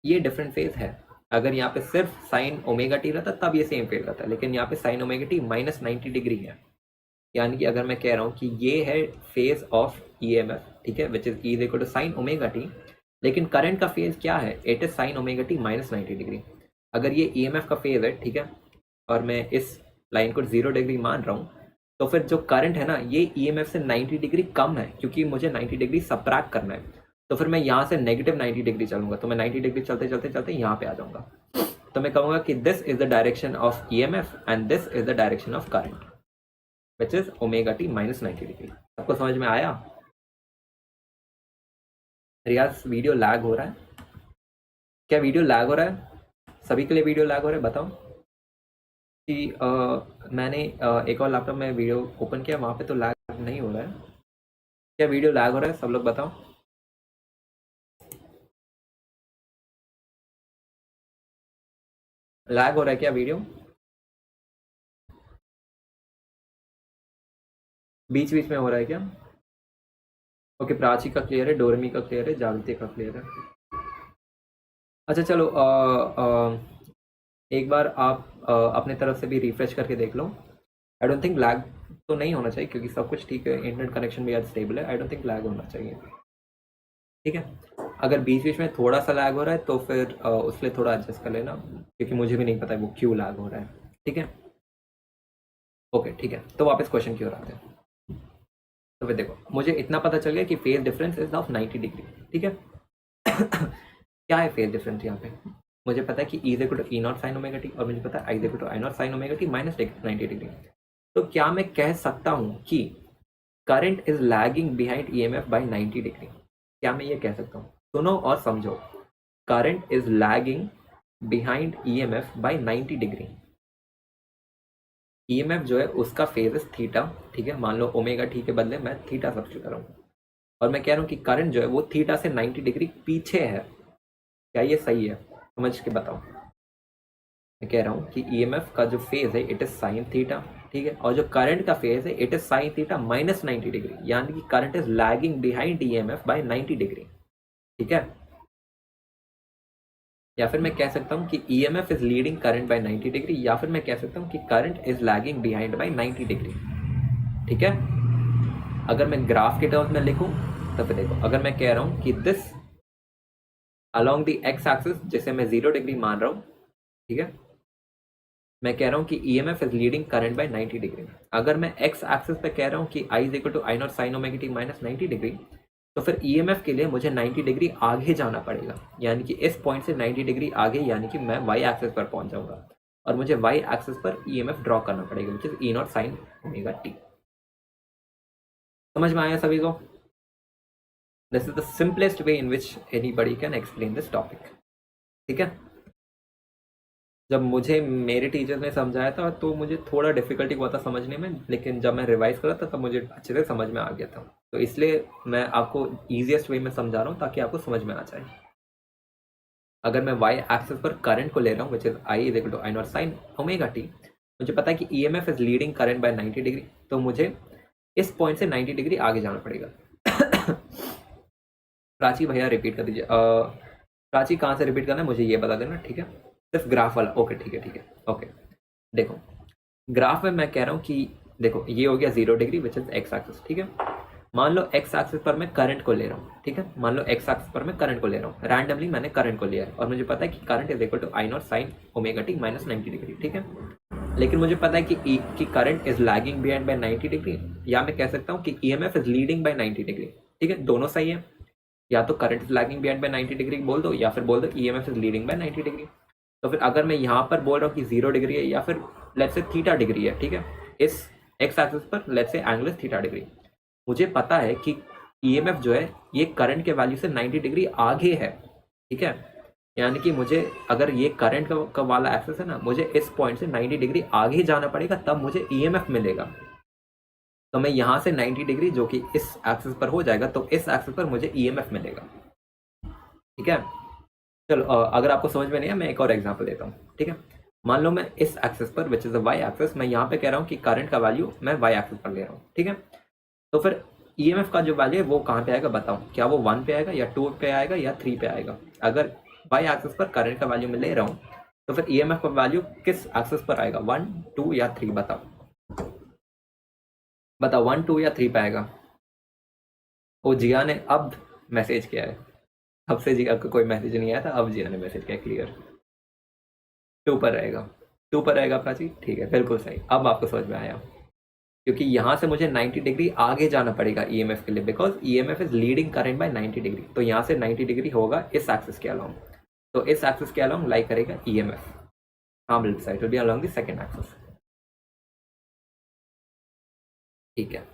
ये डिफरेंट फेज है। अगर यहाँ पे सिर्फ साइन ओमेगा टी रहता तब ये सेम फेज रहता, लेकिन यहाँ पे sign omega T minus 90 degree है। यानी कि अगर मैं कह रहा हूँ कि ये है फेज ऑफ ईएमएफ, ठीक है, which is E is equal to sine omega t, लेकिन करंट का फेज क्या है, it is sine omega T minus 90 degree. अगर ये ईएमएफ का फेज है, ठीक है, और मैं इस लाइन को 0 डिग्री मान रहा हूँ, तो फिर जो करंट है ना ये ईएमएफ से 90 डिग्री कम है, क्योंकि मुझे 90 डिग्री सबट्रैक्ट करना है। तो फिर मैं यहाँ से नेगेटिव 90 डिग्री चलूंगा, तो मैं 90 डिग्री चलते चलते चलते यहाँ पे आ जाऊंगा। तो मैं कहूँगा कि this is the direction of EMF and this is the direction of current which is omega T minus 90 degree. सबको समझ में आया? रियाज वीडियो लैग हो रहा है क्या? वीडियो लैग हो रहा है? सभी के लिए वीडियो लैग हो रहा है? बताओ कि मैंने एक और लैपटॉप में वीडियो ओपन किया, वहाँ पे तो लैग नहीं हो रहा है। क्या वीडियो लैग हो रहा है? सब लोग बताओ। लैग हो रहा है क्या वीडियो? बीच बीच में हो रहा है क्या? ओके, प्राची का क्लियर है, डोरमी का क्लियर है, जागृति का क्लियर है। अच्छा चलो, एक बार आप अपने तरफ से भी रिफ्रेश करके देख लो। आई डोंट थिंक लैग तो नहीं होना चाहिए, क्योंकि सब कुछ ठीक है, इंटरनेट कनेक्शन भी आज स्टेबल है। आई डोंट थिंक लैग होना चाहिए, ठीक है। अगर बीच बीच में थोड़ा सा लैग हो रहा है तो फिर उसके लिए थोड़ा एडजस्ट कर लेना, क्योंकि मुझे भी नहीं पता है वो क्यों लैग हो रहा है, ठीक है। ओके ठीक है, तो वापस क्वेश्चन की ओर आते हैं। तो फिर देखो, मुझे इतना पता चल गया कि phase difference is of 90 degree, ठीक है। क्या है फेज डिफरेंस यहाँ पे? मुझे पता है कि E is equal to E naught sine omega T, और मुझे पता है I is equal to I naught sine omega T minus 90 degree. तो क्या मैं कह सकता हूँ कि current is lagging behind EMF by 90 degree? क्या मैं ये कह सकता हूँ? सुनो और समझो, current is lagging behind EMF by 90 degree. EMF जो है उसका फेज इज थीटा, ठीक है। मान लो ओमेगा टी के बदले मैं थीटा सब्स्टिट्यूट कर रहा हूँ, और मैं कह रहा हूँ कि करंट जो है वो थीटा से 90 डिग्री पीछे है। क्या ये सही है? समझ के बताओ। मैं कह रहा हूँ कि ईएमएफ का जो फेज है इट इज साइन थीटा, ठीक है, और जो करंट का फेज है it is sign theta minus 90 degree, यानी कि current is lagging behind EMF by 90 degree, ठीक है। या फिर मैं कह सकता हूँ कि EMF is leading current by 90 degree, या फिर मैं कह सकता हूँ कि current is lagging behind by 90 degree, ठीक है। अगर मैं ग्राफ के टर्म्स में लिखूं तो फिर देखो, अगर मैं कह रहा हूं कि this along the x axis, जिसे मैं 0 डिग्री मान रहा हूं, ठीक है, मैं कह रहा हूं कि EMF is leading current by 90 degree. अगर मैं एक्स एक्सिस पे कह रहा हूं कि I is equal to I naught sine omega T minus 90 degree, तो फिर ईएमएफ के लिए मुझे 90 डिग्री आगे जाना पड़ेगा, यानी कि इस पॉइंट से 90 डिग्री आगे, यानी कि मैं वाई एक्सिस पर पहुंच जाऊंगा, और मुझे वाई एक्सिस पर ईएमएफ ड्रॉ करना पड़ेगा, which is E naught sine omega t. समझ में आया सभी को? This is the simplest way in which anybody can explain this topic, ठीक है। जब मुझे मेरे टीचर ने समझाया था तो मुझे थोड़ा डिफिकल्टी हुआ था समझने में, लेकिन जब मैं रिवाइज कर रहा था तब मुझे अच्छे से समझ में आ गया था। तो इसलिए मैं आपको ईजिएस्ट वे में समझा रहा हूँ ताकि आपको समझ में आ जाए। अगर मैं वाई एक्सिस पर करंट को ले रहा हूँ which is I is equal to I naught sine omega t, मुझे पता है कि EMF is leading current by 90 degree, तो मुझे इस पॉइंट से 90 डिग्री आगे जाना पड़ेगा। प्राची भैया रिपीट कर दीजिए। प्राची कहाँ से रिपीट करना है मुझे ये बता देना, ठीक है? सिर्फ ग्राफ वाला, ओके ठीक है ओके। देखो ग्राफ में मैं कह रहा हूँ कि देखो ये हो गया 0 degree which is x axis, ठीक है? मान लो एक्स एक्सिस पर मैं करंट को ले रहा हूँ, ठीक है? मान लो एक्स एक्सिस पर मैं करंट को ले रहा हूँ, रैंडमली मैंने करंट को लिया है और मुझे पता है कि current is equal to I naught sine omega T minus 90 degree, ठीक है? लेकिन मुझे पता है कि current is lagging behind by 90 degree, या मैं कह सकता हूँ कि EMF is leading by 90 degree, ठीक है? दोनों सही है, या तो current is lagging behind by 90 degree बोल दो, या फिर बोल दो EMF is leading by 90 degree. तो फिर अगर मैं यहाँ पर बोल रहा हूँ कि 0 डिग्री है या फिर लेट्स से थीटा डिग्री है, ठीक है? इस एक्स एक्सिस पर let's say angle is theta degree, मुझे पता है कि ईएमएफ जो है ये करंट के वैल्यू से 90 डिग्री आगे है, ठीक है? यानी कि मुझे अगर ये करंट का वाला एक्सिस है ना, मुझे इस पॉइंट से 90 डिग्री आगे जाना पड़ेगा तब मुझे ईएमएफ मिलेगा। तो मैं यहाँ से 90 डिग्री जो कि इस एक्सिस पर हो जाएगा, तो इस एक्सिस पर मुझे ईएमएफ मिलेगा, ठीक है? चलो अगर आपको समझ में नहीं है मैं एक और एग्जांपल देता हूँ, ठीक है? मान लो मैं इस एक्सिस पर which is the Y axis, मैं यहाँ पे कह रहा हूँ कि करंट का वैल्यू मैं वाई एक्सिस पर ले रहा हूँ, ठीक है? तो फिर ईएमएफ का जो वैल्यू है वो कहाँ पे आएगा बताओ, क्या वो 1 पे आएगा या 2 पे आएगा या 3 पे आएगा? अगर वाई एक्सिस पर करंट का वैल्यू मैं ले रहा हूँ तो फिर ईएमएफ का वैल्यू किस एक्सिस पर आएगा, 1, 2 या 3? बताओ 1, 2 या 3 पे आएगा? ओ जिया ने अब मैसेज किया है, अब से जिया को कोई मैसेज नहीं आया था, अब जिया ने मैसेज किया क्लियर, 2 पर रहेगा, 2 पर रहेगा प्राची, ठीक है बिल्कुल सही, अब आपको समझ में आया। क्योंकि यहाँ से मुझे 90 डिग्री आगे जाना पड़ेगा ईएमएफ के लिए, because EMF is leading current by 90 degree, तो यहाँ से 90 डिग्री होगा इस एक्सिस के अलोंग, तो इस एक्सिस के अलोंग लाइक करेगा ईएमएफ, हाँ बिल्कुल side will be along the second axis, ठीक है?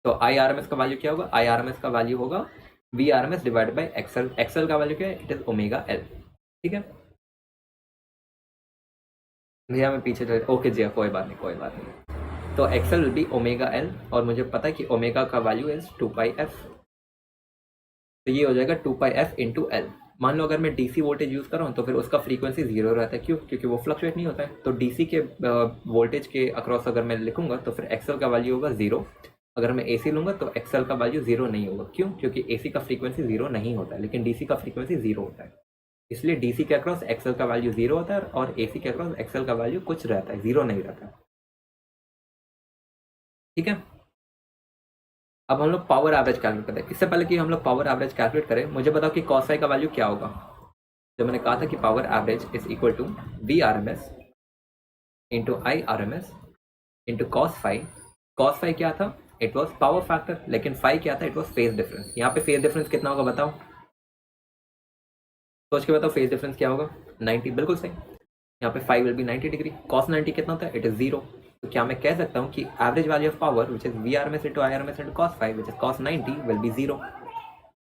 तो आई आर एम एस का वैल्यू क्या होगा? आई आर एम एस का वैल्यू होगा V R M S divide by XL, XL का वैल्यू क्या है? इट इज ओमेगा एल, ठीक है भैया? मैं पीछे चल, ओके जी कोई बात नहीं। तो XL will be omega L, और मुझे पता है कि ओमेगा का वैल्यू इज 2 पाई एफ, तो ये हो जाएगा 2 पाई एफ इंटू एल। मान लो अगर मैं डीसी वोल्टेज यूज कर रहा हूँ तो फिर उसका फ्रीक्वेंसी 0 रहता है, क्यों? क्योंकि वो फ्लक्चुएट नहीं होता है। तो डीसी के वोल्टेज के अक्रॉस अगर मैं लिखूंगा तो फिर एक्सएल का वैल्यू होगा 0, अगर मैं एसी लूंगा तो एक्सएल का वैल्यू 0 नहीं होगा, क्यों? क्योंकि एसी का फ्रीक्वेंसी 0 नहीं होता है, लेकिन डीसी का फ्रीक्वेंसी 0 होता है, इसलिए डीसी के अक्रॉस एक्सएल का वैल्यू 0 होता है और एसी के अक्रॉस एक्सएल का वैल्यू कुछ रहता है, 0 नहीं रहता, ठीक है? अब हम लोग पावर एवरेज कैलकुलेट करते हैं। इससे पहले कि हम लोग पावर एवरेज कैलकुलेट करें, मुझे बताओ कि कॉस फाई का वैल्यू क्या होगा? जब मैंने कहा था कि power average is equal to V R M S into I R M S into cos phi. Cos phi क्या था? इट वॉज पावर फैक्टर, लेकिन फाई क्या था? It was phase difference. यहाँ पे फेज डिफरेंस कितना होगा बताओ, सोच के बताओ फेज डिफरेंस क्या होगा? 90, बिल्कुल सही। यहाँ पे phi will be 90 degree, cos 90 कितना होता है? It is 0। तो क्या मैं कह सकता हूँ कि average value of power which is V R M S into I R M S into cos phi which is cos 90 will be 0।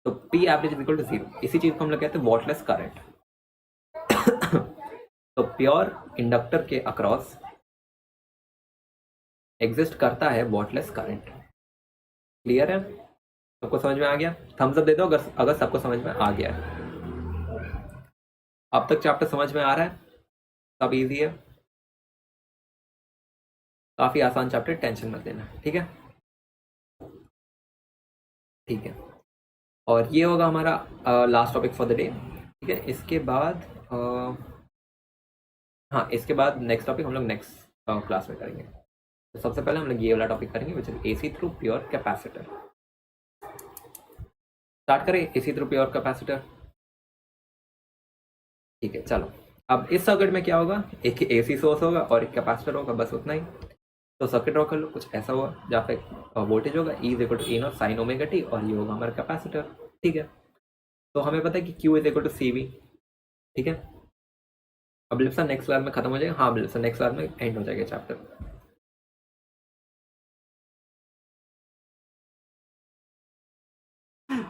तो P average is equal to 0। इसी चीज को हम लोग कहते हैं वॉटलेस करंट। तो प्योर इंडक्टर के अक्रॉस एग्जिस्ट करता है वॉटलेस करंट। क्लियर है? सबको समझ में आ गया? थम्स अप दे दो अगर सबको समझ में आ गया है। अब तक चैप्टर समझ में आ रहा है? सब इजी है, काफी आसान चैप्टर, टेंशन मत लेना, ठीक है? ठीक है, और ये होगा हमारा last topic for the day, ठीक है? इसके बाद हाँ, इसके बाद नेक्स्ट टॉपिक हम लोग नेक्स्ट क्लास में करेंगे। तो सबसे पहले हम लोग ये वाला टॉपिक करेंगे which is AC through pure capacitor. Start करें एसी थ्रू प्योर कैपेसिटर, ठीक है? चलो, अब इस सर्किट में क्या होगा? एक एसी सोर्स होगा और एक कैपेसिटर होगा, बस उतना ही। तो सर्किट ड्रॉ कर लो, कुछ ऐसा होगा जहाँ पे वोल्टेज होगा E is equal to A naught sine omega T, और ये होगा हमारा कैपेसिटर, ठीक है? तो हमें पता है कि Q is equal to C V, ठीक है? अब लिप्सा नेक्स्ट क्लास में खत्म हो जाएगा, हाँ लिप्सा नेक्स्ट क्लास में एंड हो जाएगा चैप्टर।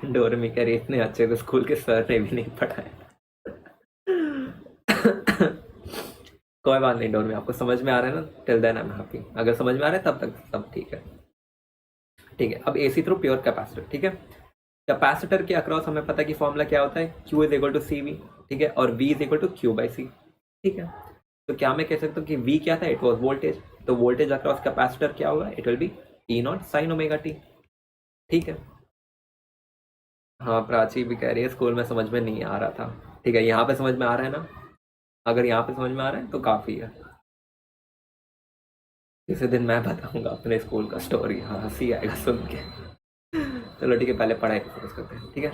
डोरेमी कह रही इतने अच्छे तो स्कूल के सर ने भी नहीं पढ़ाया। कोई बात नहीं डोरेमी, आपको समझ में आ रहा है ना? Till then I am happy. अगर समझ में आ रहा है तब तक सब ठीक है, ठीक है? अब एसी थ्रू प्योर कैपेसिटर, ठीक है? कैपेसिटर के अक्रॉस हमें पता है कि फॉर्मूला क्या होता है? Q is equal to C V, ठीक है? और V is equal to Q by C, ठीक है? तो क्या मैं कह सकता हूँ कि V क्या था, इट वॉज वोल्टेज, तो वोल्टेज अक्रॉस कैपेसिटर क्या होगा, it will B E naught sine omega T. ठीक है, हाँ प्राची भी कह रही है स्कूल में समझ में नहीं आ रहा था। ठीक है, यहाँ पे समझ में आ रहा है ना, अगर यहाँ पे समझ में आ रहा है तो काफ़ी है। किसी दिन मैं बताऊंगा अपने स्कूल का स्टोरी, हाँ हंसी आएगा सुन के। चलो ठीक है, पहले पढ़ाई पे फोकस करते हैं। ठीक है,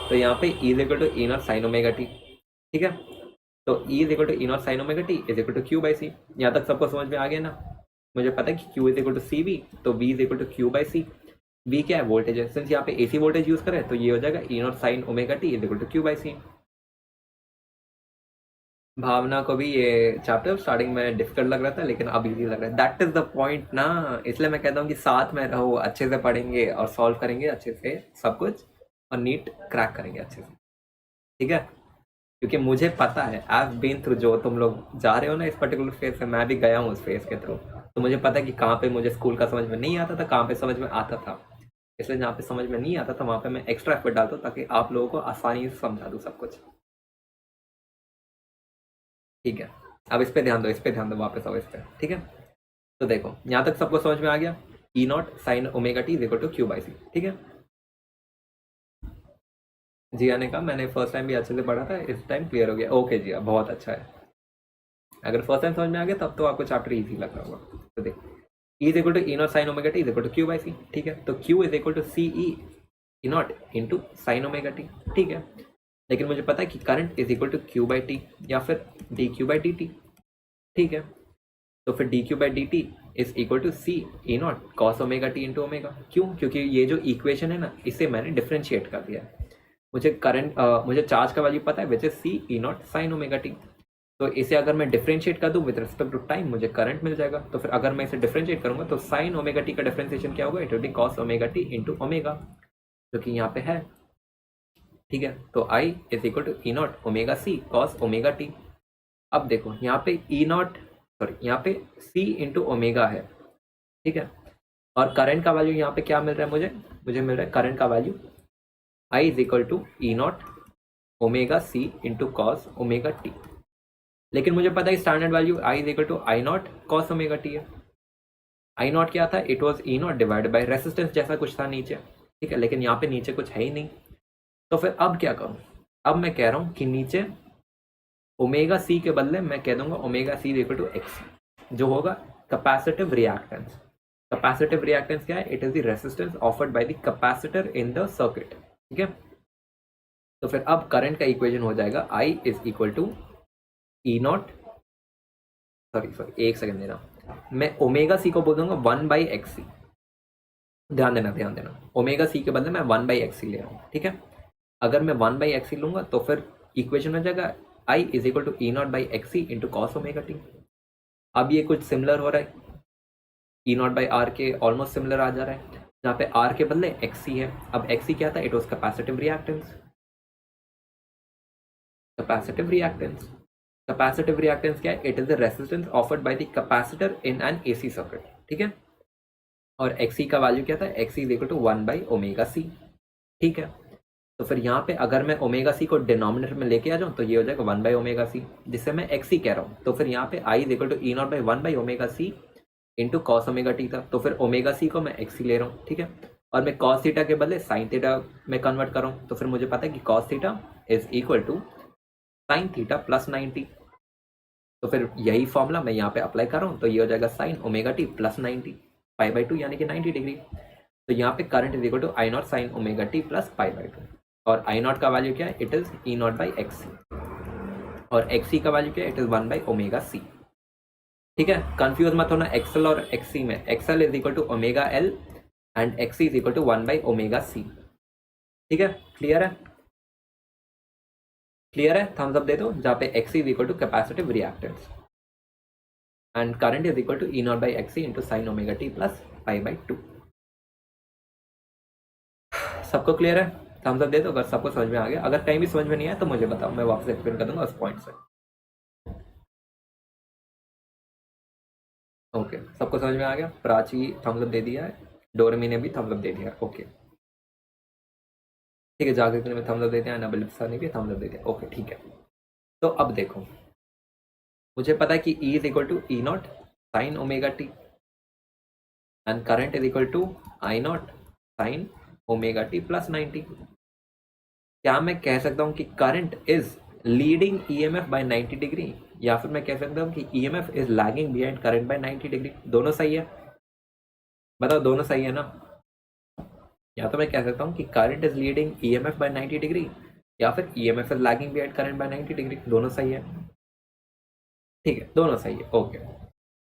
तो यहाँ पे E is equal to E naught sine omega T. ठीक है, तो E is equal to E naught sine omega T is equal to Q by C. यहाँ तक सबको समझ में आ गया ना। मुझे पता है कि Q is equal to C V, तो V is equal to Q by C. V क्या है, वोल्टेज है, सिंस यहाँ पे AC वोल्टेज यूज करें तो ये हो जाएगा E naught sine omega T is equal to Q by C. Bhavna को भी ये चैप्टर स्टार्टिंग में डिफिकल्ट लग रहा था, लेकिन अब इजी लग रहा है। दैट इज द पॉइंट ना, इसलिए मैं कहता हूँ कि साथ में रहो, अच्छे से पढ़ेंगे और सॉल्व करेंगे अच्छे से सब कुछ, और नीट क्रैक करेंगे अच्छे से। ठीक है, क्योंकि मुझे पता है, आई हैव बीन थ्रू, जो तुम लोग जा रहे हो ना इस पर्टिकुलर फेज से, मैं भी गया हूँ उस फेज के थ्रू। तो मुझे पता है कि कहाँ पे मुझे स्कूल का समझ में नहीं आता था, कहाँ पे समझ में आता था। इसलिए जहाँ पे समझ में नहीं आता था वहाँ पे मैं एक्स्ट्रा एफर्ट डालता हूँ, ताकि आप लोगों को आसानी से समझा दूँ सब कुछ। ठीक है, अब इस पे ध्यान दो, इस पे ध्यान दो, वापस आओ इस पे। ठीक है, तो देखो यहाँ तक सबको समझ में आ गया, E naught sine omega T is equal to Q by C. ठीक है, जिया ने कहा मैंने फर्स्ट टाइम भी अच्छे से पढ़ा था, इस टाइम क्लियर हो गया। ओके जिया, बहुत अच्छा है। अगर फर्स्ट टाइम समझ में आ गया तब तो आपको चैप्टर इजी लग रहा होगा। तो देखो E is equal to E naught sine omega T is equal to Q by C. ठीक है, तो Q is equal to C E naught into sine omega T. ठीक है, लेकिन मुझे पता है कि current is equal to Q by T या फिर D Q by D T. ठीक है, तो फिर D Q by D T is equal to C E naught cos omega T into omega. क्यों, क्योंकि ये जो इक्वेशन है ना, इसे मैंने डिफ्रेंशिएट कर दिया है। मुझे करंट मुझे चार्ज का वैल्यू पता है, which is C E naught sine omega T. तो इसे अगर मैं डिफरेंशिएट कर दूं विद रिस्पेक्ट टू टाइम, मुझे करंट मिल जाएगा। तो फिर अगर मैं इसे डिफरेंशिएट करूंगा तो साइन ओमेगा टी का डिफरेंशिएशन क्या होगा, it will be cos omega T into omega, जो कि यहाँ पे है। ठीक है, तो I is equal to E naught omega C cos omega T. अब देखो यहाँ पे ई नॉट, सॉरी यहाँ पे सी इंटू ओमेगा है। ठीक है, और करंट का वैल्यू यहाँ पे क्या मिल रहा है मुझे, मुझे मिल रहा है करंट का value I is equal to E naught omega C into cos omega t. लेकिन मुझे पता है standard value I is equal to I naught cos omega T है। आई नॉट क्या था, it was E naught divided by resistance जैसा कुछ था नीचे। ठीक है, लेकिन यहाँ पे नीचे कुछ है ही नहीं। तो फिर अब क्या करूँ, अब मैं कह रहा हूँ कि नीचे ओमेगा सी के बदले मैं कह दूंगा omega C is equal to X, जो होगा कैपेसिटिव रिएक्टेंस। कैपेसिटिव रिएक्टेंस क्या है, it is the resistance offered by the capacitor in the circuit. ठीक है, तो फिर अब करंट का इक्वेशन हो जाएगा I is equal to E naught, sorry एक सेकंड देना, मैं ओमेगा सी को बोल दूंगा 1/xc। ध्यान देना ध्यान देना, ओमेगा सी के बदले मैं 1/xc ले रहा हूँ। ठीक है, अगर मैं 1/xc लूंगा तो फिर इक्वेशन हो जाएगा I is equal to E naught by XC into cos omega T. अब ये कुछ सिमिलर हो रहा है, ई नॉट बाई आर के ऑलमोस्ट सिमिलर आ जा रहा है, जहाँ पे आर के बदले एक्सी है। अब एक्सी क्या था, it was capacitive reactance. Capacitive reactance, capacitive reactance क्या है, it is the resistance offered by the capacitor in an AC circuit. ठीक है, और एक्सी का वैल्यू क्या था, एक्सी इज इक्वल टू 1/ओमेगा सी। ठीक है, तो फिर यहाँ पे अगर मैं ओमेगा सी को डिनोमिनेटर में लेके आ जाऊँ तो ये हो जाएगा 1/ओमेगा सी, जिससे मैं एक्सी कह रहा हूँ। तो फिर यहाँ पे I is equal to E naught by 1/ओमेगा C into cos omega T था। तो फिर ओमेगा सी को मैं एक्सी ले रहा हूँ। ठीक है, और मैं कॉस थीटा के बदले साइन थीटा में कन्वर्ट कर रहा हूँ। तो फिर मुझे पता है कि cos theta is equal to sine theta plus 90। तो फिर यही फॉर्मूला मैं यहाँ पे अप्लाई कर रहा हूँ, तो ये हो जाएगा साइन ओमेगा टी प्लस 90 π/2 यानी कि 90 डिग्री। तो यहाँ पे current is equal to I naught sine omega T plus π/2, और आई नॉट का वैल्यू क्या है, it is E naught by XC, और एक्सी का वैल्यू क्या है, इट इज 1/ओमेगा सी। ठीक है, कंफ्यूज मत होना एक्सएल और एक्सी में, XL is equal to omega L and XC is equal to 1/ओमेगा सी। ठीक है, क्लियर है, क्लियर है, थम्स अप दे दो, जहाँ पे XC is equal to capacitive reactance and current is equal to E naught by XC into sine omega T plus π/2। सबको क्लियर है, थम्स अप दे दो अगर सबको समझ में आ गया। अगर कहीं भी समझ में नहीं आया तो मुझे बताओ, मैं वापस एक्सप्लेन कर दूंगा उस पॉइंट से। ओके, सबको समझ में आ गया, प्राची थम्स अप दे दिया है, डोरेमी ने भी थम्स अप दे दिया है। ओके ठीक है, जागृति ने थम्स अप दे दिया, नबिल ने भी थम्स अप दे दिया। ओके ठीक है, तो अब देखो मुझे पता है कि E is equal to E naught sine omega t and current is equal to I naught sine omega T plus 90। क्या मैं कह सकता हूँ कि current is leading EMF by 90 degree, या फिर मैं कह सकता हूँ कि EMF is lagging behind current by 90 degree? दोनों सही है, बताओ दोनों सही है ना? या तो मैं कह सकता हूँ कि current is leading EMF by 90 degree, या फिर EMF is lagging behind current by 90 degree. दोनों सही है, ठीक है, दोनों सही है, ओके।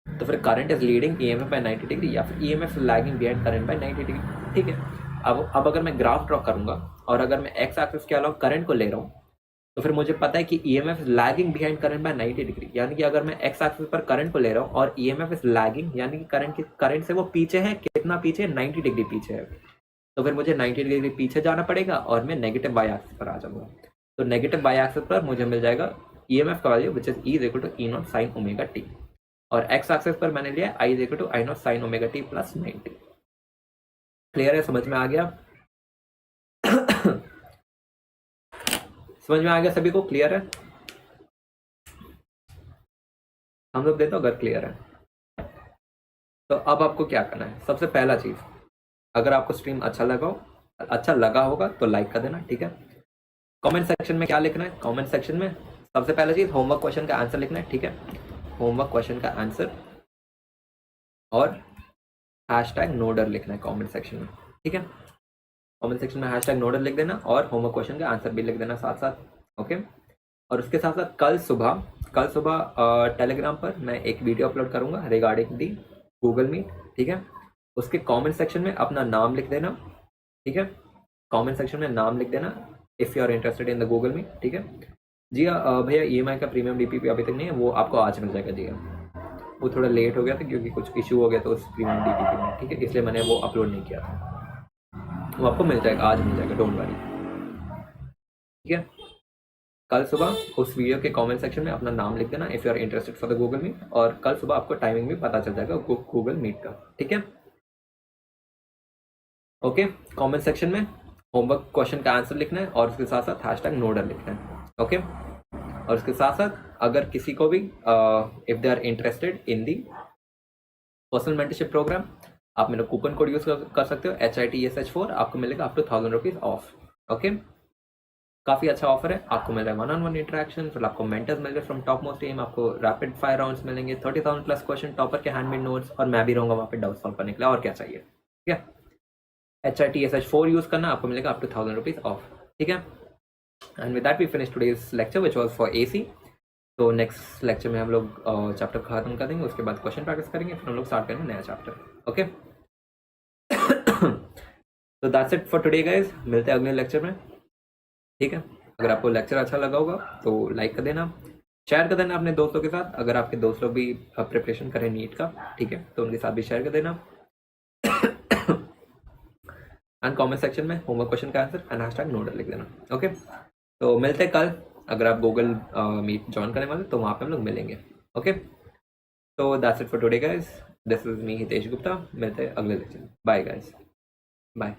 तो फिर current is leading EMF by 90 degree या फिर EMF is lagging behind current by 90 degree, ठीक है। अब अगर मैं ग्राफ ड्रॉ करूंगा और अगर मैं एक्स एक्सिस के अलावा करंट को ले रहा हूँ, तो फिर मुझे पता है कि EMF is lagging behind current by 90 degree, यानी कि अगर मैं एक्स एक्सिस पर करंट को ले रहा हूँ और EMF इज लैगिंग, यानी कि करंट से वो पीछे है, कितना पीछे? 90 डिग्री पीछे है। तो फिर मुझे 90 डिग्री पीछे जाना पड़ेगा और मैं नेगेटिव वाई एक्सिस पर आ जाऊंगा। तो नेगेटिव वाई एक्सिस पर मुझे मिल जाएगा EMF का value which is E is equal to E naught sine omega T, और एक्स एक्सिस पर मैंने लिया I is equal to I naught sine omega T plus 90। Clear है? समझ में आ गया? समझ में आ गया सभी को? क्लियर है? हम लोग देते हो अगर क्लियर है। तो अब आपको क्या करना है? सबसे पहला चीज, अगर आपको स्ट्रीम अच्छा लगा होगा तो लाइक कर देना, ठीक है। कमेंट सेक्शन में क्या लिखना है? कमेंट सेक्शन में सबसे पहला चीज होमवर्क क्वेश्चन का आंसर लिखना है, ठीक है। होमवर्क क्वेश्चन का आंसर और हैशटैग नोडर लिखना है कमेंट सेक्शन में, ठीक है। कमेंट सेक्शन में हैशटैग नोडर लिख देना और होमवर्क क्वेश्चन का आंसर भी लिख देना साथ साथ, ओके। और उसके साथ साथ कल सुबह टेलीग्राम पर मैं एक वीडियो अपलोड करूंगा रिगार्डिंग दी गूगल मीट, ठीक है। उसके कमेंट सेक्शन में अपना नाम लिख देना, ठीक है। कमेंट सेक्शन में नाम लिख देना if you are interested in the Google Meet, ठीक है। जी भैया EMI का प्रीमियम DPP अभी तक नहीं है, वो आपको आज मिल जाएगा जी। वो थोड़ा लेट हो गया था क्योंकि कुछ इशू हो गया था उस प्रीमियम DPP में, ठीक है, इसलिए मैंने वो अपलोड नहीं किया था। वो आपको मिल जाएगा, आज मिल जाएगा, डोंट वरी, ठीक है। कल सुबह उस वीडियो के कमेंट सेक्शन में अपना नाम लिख देना if you are interested for the Google Meet, और कल सुबह आपको टाइमिंग भी पता चल जाएगा गूगल मीट का, ठीक है। ओके, कमेंट सेक्शन में होमवर्क क्वेश्चन का आंसर लिखना है और उसके साथ साथ हैशटैग नोडर लिखना है, ओके। और उसके साथ साथ अगर किसी को भी if they are interested in the personal mentorship programme, आप मेरा कूपन कोड यूज कर सकते हो HITSH4, आपको मिलेगा up to 1000 rupees off, okay. काफी अच्छा ऑफर है, आपको मिल रहा है 1-on-1 इंटरेक्शन, फिर आपको मेंटर्स मिल रहे हैं फ्रॉम टॉप मोस्ट टीम, आपको रैपिड फायर राउंड्स मिलेंगे, 30,000 प्लस क्वेश्चन, टॉपर के हैंडमेड नोट्स, और मैं भी रहूंगा वहाँ पे डाउट सॉल्व करने के लिए, और क्या चाहिए, ठीक है। HITSH4 यूज करना, आपको मिलेगा अप टू 1000 रुपीज ऑफ, ठीक है। And with that we finish today's lecture which was for AC। तो नेक्स्ट लेक्चर में हम लोग चैप्टर खत्म कर देंगे, उसके बाद क्वेश्चन प्रैक्टिस करेंगे, फिर हम लोग स्टार्ट करेंगे नया चैप्टर, ओके। तो that's it for today guys, मिलते हैं अगले लेक्चर में, ठीक है। अगर आपको लेक्चर अच्छा लगा होगा तो लाइक कर देना, शेयर कर देना अपने दोस्तों के साथ, अगर आपके दोस्त लोग भी प्रिपरेशन करें नीट का, ठीक है, तो उनके साथ भी शेयर कर देना। एंड कमेंट सेक्शन में होमवर्क क्वेश्चन का आंसर एंड हैशटैग नोडर लिख देना, ओके। तो मिलते हैं कल, अगर आप गूगल मीट ज्वाइन करने वाले तो वहाँ पे हम लोग मिलेंगे, ओके। तो that's it for today guys, this is me Hitesh Gupta, मिलते हैं अगले लेक्चर, बाय गाइस, बाय।